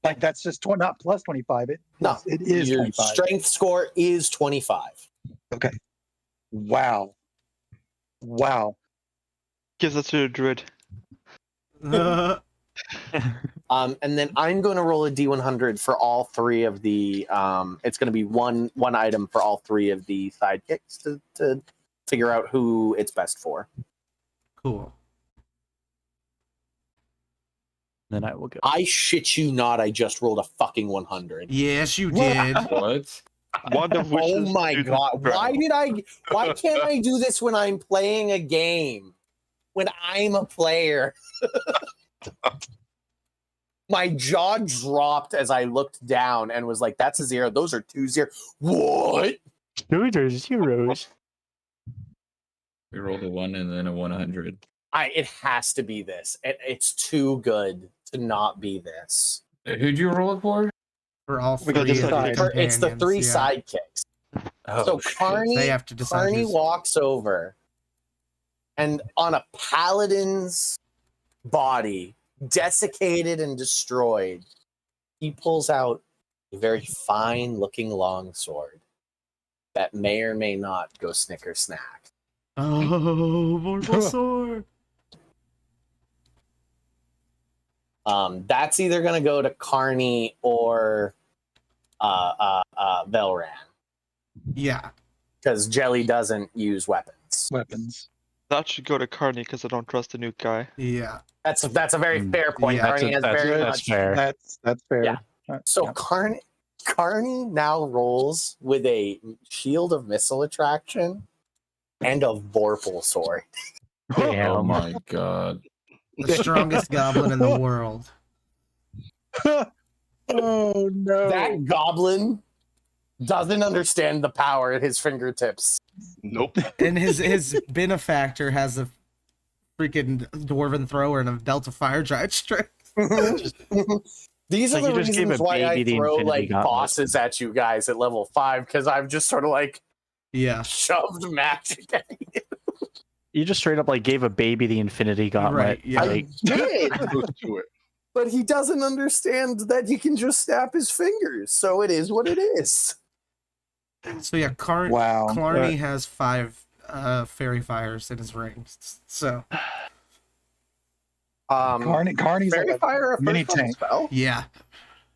Like that's just not plus 25. No, It is your 25. strength score is 25. Okay. Wow. Gives that to the druid. And then I'm going to roll a D100 for all 3 of the. It's going to be one item for all 3 of the sidekicks to figure out who it's best for. Cool. Then I will go. I shit you not, I just rolled a fucking 100. Yes, you did. What? One of which Oh is my due to god. Why can't I do this when I'm playing a game? When I'm a player. My jaw dropped as I looked down and was like, that's a 0. Those are 2 0. What? Those are zeros. We rolled a 1 and then a 100. It has to be this. It's too good to not be this. Who'd you roll it for? For all We got three this of the side. It's the companions, 3 yeah. sidekicks. Oh, So shit. Carney, They have to decide Carney who's- walks over and on a paladin's body, desiccated and destroyed, he pulls out a very fine looking longsword that may or may not go Snicker-Snack. Oh, Vorpal Sword. That's either going to go to Carney or Velran, Yeah. because Jelly doesn't use weapons. Weapons. That should go to Carney because I don't trust the new guy. Yeah. That's a very fair point. Yeah, Carney has very that's much. fair. That's fair. Yeah. So Yeah. Carney now rolls with a shield of missile attraction and a Vorpal sword. Oh Damn. my god. The strongest goblin in the world. Oh no. That goblin doesn't understand the power at his fingertips. Nope. And his benefactor has a freaking dwarven thrower and a Delta Fire Giant strength. These So are the you just gave reasons a why I baby the throw Infinity like Gauntlet. bosses at you guys at level 5, because I've just sort of like Yeah. shoved magic at you. You just straight up like gave a baby the Infinity Gauntlet. Right, yeah. Like, I did, Goes to it. but he doesn't understand that he can just snap his fingers. So it is what it is. So yeah, Wow. Clarny has 5 fairy fires in his ring. So Carney's Fairy like a fire a mini first level tank. spell? yeah.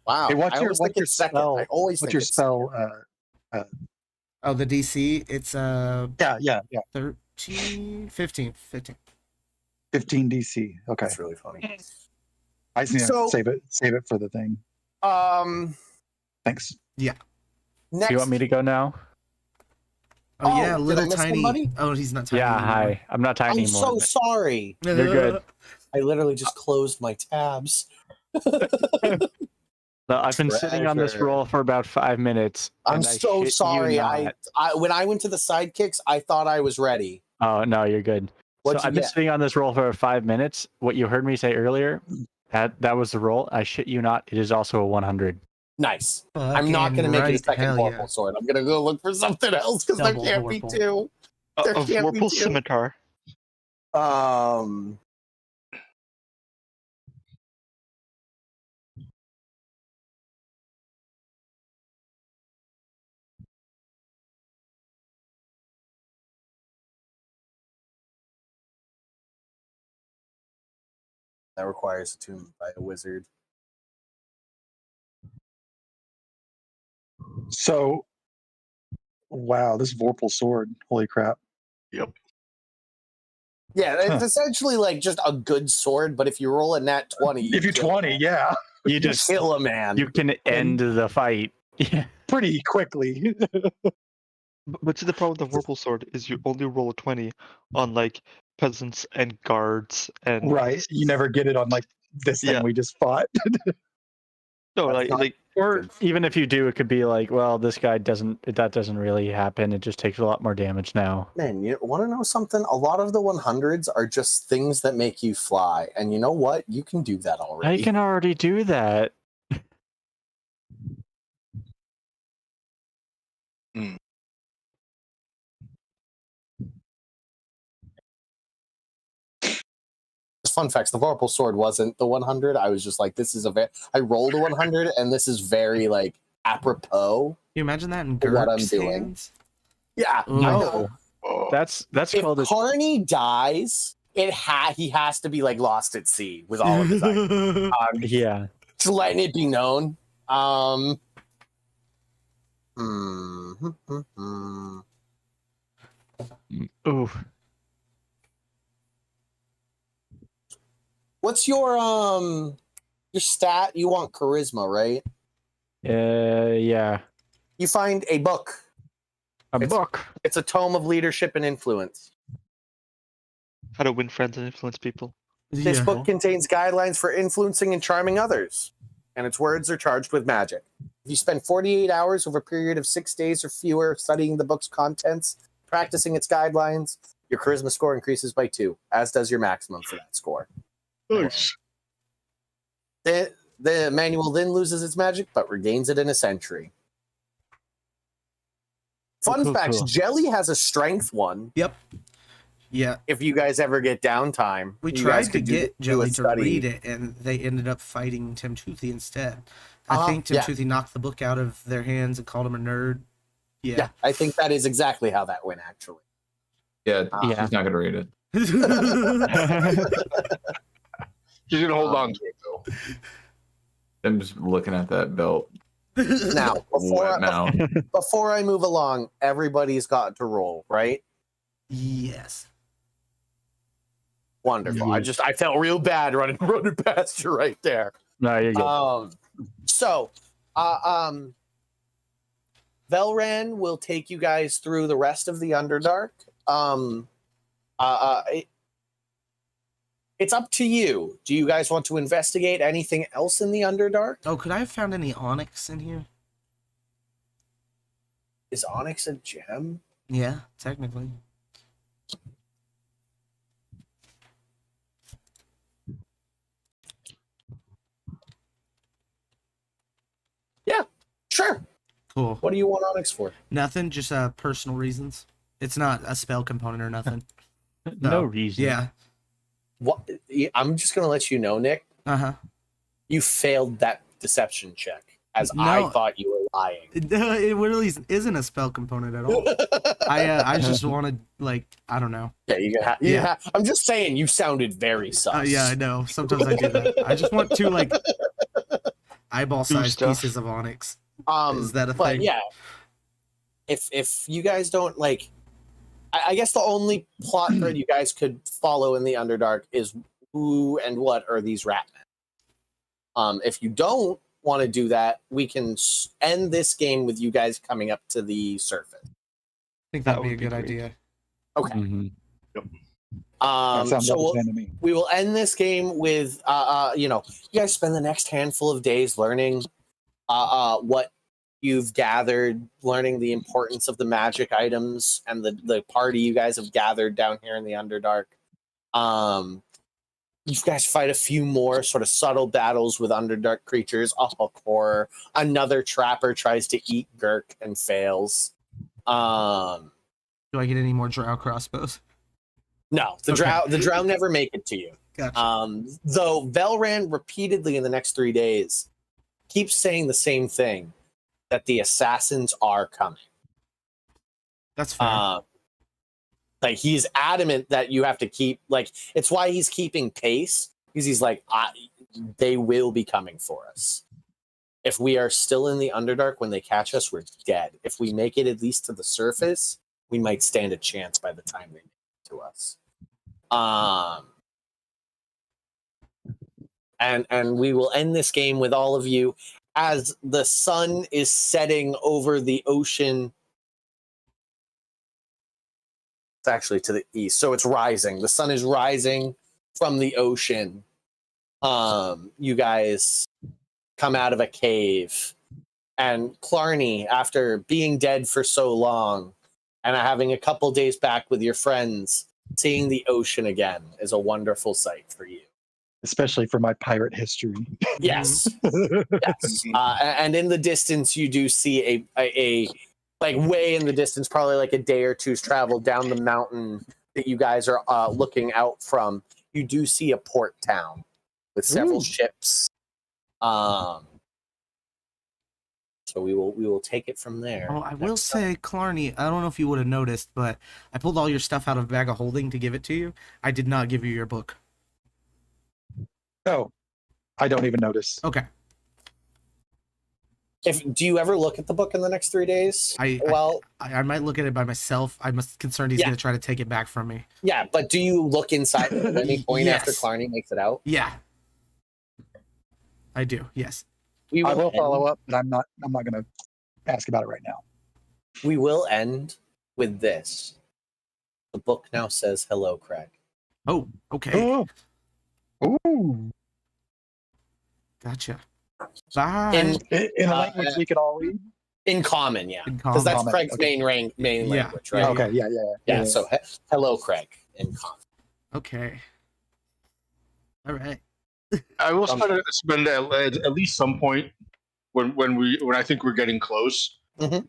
Wow. Hey, what's I your- always what's think your it's second. spell? I always What's think your it's spell? Oh, the DC, it's Yeah. 15. 15 DC. Okay. That's really funny. I just need So- to save it for the thing. Thanks. Next, do you want me to go now? Oh, yeah, did I little miss tiny. somebody? Oh, he's not tiny. Yeah, anymore. hi. I'm not tiny I'm anymore. so sorry. You're good. I literally just closed my tabs. No, I've been sitting on this Treasure. roll for about 5 minutes. I'm and I so shit you sorry. not. I when I went to the sidekicks, I thought I was ready. Oh no, you're good. What'd So you I've been get? sitting on this roll for 5 minutes. What you heard me say earlier, that was the roll. I shit you not. It is also a 100. Nice. I'm not going to make it a second hell Vorpal sword. I'm going to go look for something else because there Double can't be Vorpal. two. There A can't be Vorpal two. Scimitar. That requires attunement by a wizard. So, wow, this Vorpal sword. Holy crap. Yep. Yeah, it's essentially like just a good sword, but if you roll a nat 20, If you're kill 20, him. yeah, You You just kill a man. you can end the fight. Yeah. pretty quickly. But see, the problem with the Vorpal sword is you only roll a 20 on like peasants and guards and Right. You never get it on like this thing Yeah. we just fought. no, That's not- like Or even if you do, it could be like, well, this guy doesn't. That doesn't really happen. It just takes a lot more damage now. Man, you want to know something? A lot of the 100s are just things that make you fly. And you know what? You can do that I already. can already do that. Fun facts, the Vorpal sword wasn't the 100. I was just like, this is I rolled a 100, and this is very, like, apropos. Can you imagine that in For what I'm Gurk's doing. hands? Yeah. Ooh. I know. Oh, That's If called a Carney dies, he has to be, like, lost at sea with all of his items. yeah. Just letting it be known. Ooh. What's your Your stat, you want charisma, right? Yeah. You find a book. A book. It's a tome of leadership and influence. How to win friends and influence people. This book contains guidelines for influencing and charming others, and its words are charged with magic. If you spend 48 hours over a period of 6 days or fewer studying the book's contents, practicing its guidelines, your charisma score increases by 2, as does your maximum for that score. Nice. The manual then loses its magic, but regains it in a century. Fun facts, Cool. Jelly has a strength one. Yep. Yeah. If you guys ever get downtime. We you tried guys to could get do a Jelly to study. read it, and they ended up fighting Tim Toothy instead. I Uh-huh, think Tim yeah. Toothy knocked the book out of their hands and called him a nerd. Yeah, I think that is exactly how that went, actually. Yeah, Yeah. he's not gonna read it. He's gonna hold on to it though. I'm just looking at that belt. Now, What now? before I move along, everybody's got to roll, right? Yes. Wonderful. I felt real bad running past you right there. No, you're good. Velran will take you guys through the rest of the Underdark. It's up to you. Do you guys want to investigate anything else in the Underdark? Oh, could I have found any onyx in here? Is onyx a gem? Yeah, technically. Yeah, sure. Cool. What do you want onyx for? Nothing, just personal reasons. It's not a spell component or nothing. No reason. Yeah. What? I'm just gonna let you know, Nick. Uh-huh. You failed that deception check, as No. I thought you were lying. It really isn't a spell component at all. I just wanted, like, I don't know. Yeah, Yeah. I'm just saying, you sounded very sus. Yeah, I know. Sometimes I do that. I just want 2, like, eyeball-sized stuff. pieces of onyx. Is Is that a but thing? yeah, if you guys don't like, I guess the only plot thread you guys could follow in the Underdark is who and what are these ratmen. If you don't want to do that, we can end this game with you guys coming up to the surface. I think That that'd be a would be good great. idea. Okay. Mhm. That sounds So like a we'll, plan to me. we will end this game with you guys spend the next handful of days learning what you've gathered, learning the importance of the magic items and the party you guys have gathered down here in the Underdark. You guys fight a few more sort of subtle battles with Underdark creatures. A hook horror. Another trapper tries to eat Gurk and fails. Do I get any more drow crossbows? No, the drow never make it to you. Gotcha. Though Velran repeatedly in the next 3 days keeps saying the same thing, that the assassins are coming. That's fair. Like he's adamant that you have to keep, like, it's why he's keeping pace, because he's like, they will be coming for us. If we are still in the Underdark when they catch us, we're dead. If we make it at least to the surface, we might stand a chance by the time they make it to us. And we will end this game with all of you as the sun is setting over the ocean. It's actually to the east, so it's rising. The sun is rising from the ocean. You guys come out of a cave, and Clarny, after being dead for so long and having a couple days back with your friends, seeing the ocean again is a wonderful sight for you. Especially for my pirate history. Yes. Yes. And in the distance, you do see a like way in the distance, probably like a day or two's travel down the mountain that you guys are looking out from. You do see a port town with several ships. So we will take it from there. Oh, I will say, Clarny, I don't know if you would have noticed, but I pulled all your stuff out of a bag of holding to give it to you. I did not give you your book. Oh, I don't even notice. Okay. Do you ever look at the book in the next 3 days? I might look at it by myself. I'm concerned he's going to try to take it back from me. Yeah, but do you look inside at any point after Yes. Clarny makes it out? Yeah. I do. Yes. We I will end- follow up, but I'm not going to ask about it right now. We will end with this. The book now says, "Hello, Craig." Oh, okay. Ooh. Gotcha. Bye. In a language we could all read. In common, yeah, In because that's common, Craig's okay. main Yeah, language, right? yeah, Okay, yeah. So hello, Craig, in common. Okay. All right. I will spend at least some point when I think we're getting close, Mhm.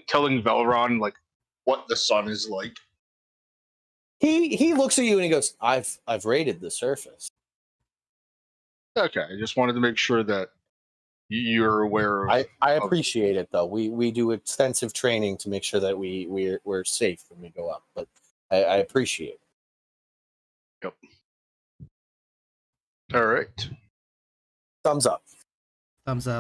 telling Velron like what the sun is like. He looks at you and he goes, "I've raided the surface. Okay, I just wanted to make sure that you're aware of. I appreciate it though. We do extensive training to make sure that we're safe when we go up, but I appreciate it. All right. Thumbs up. Thumbs up.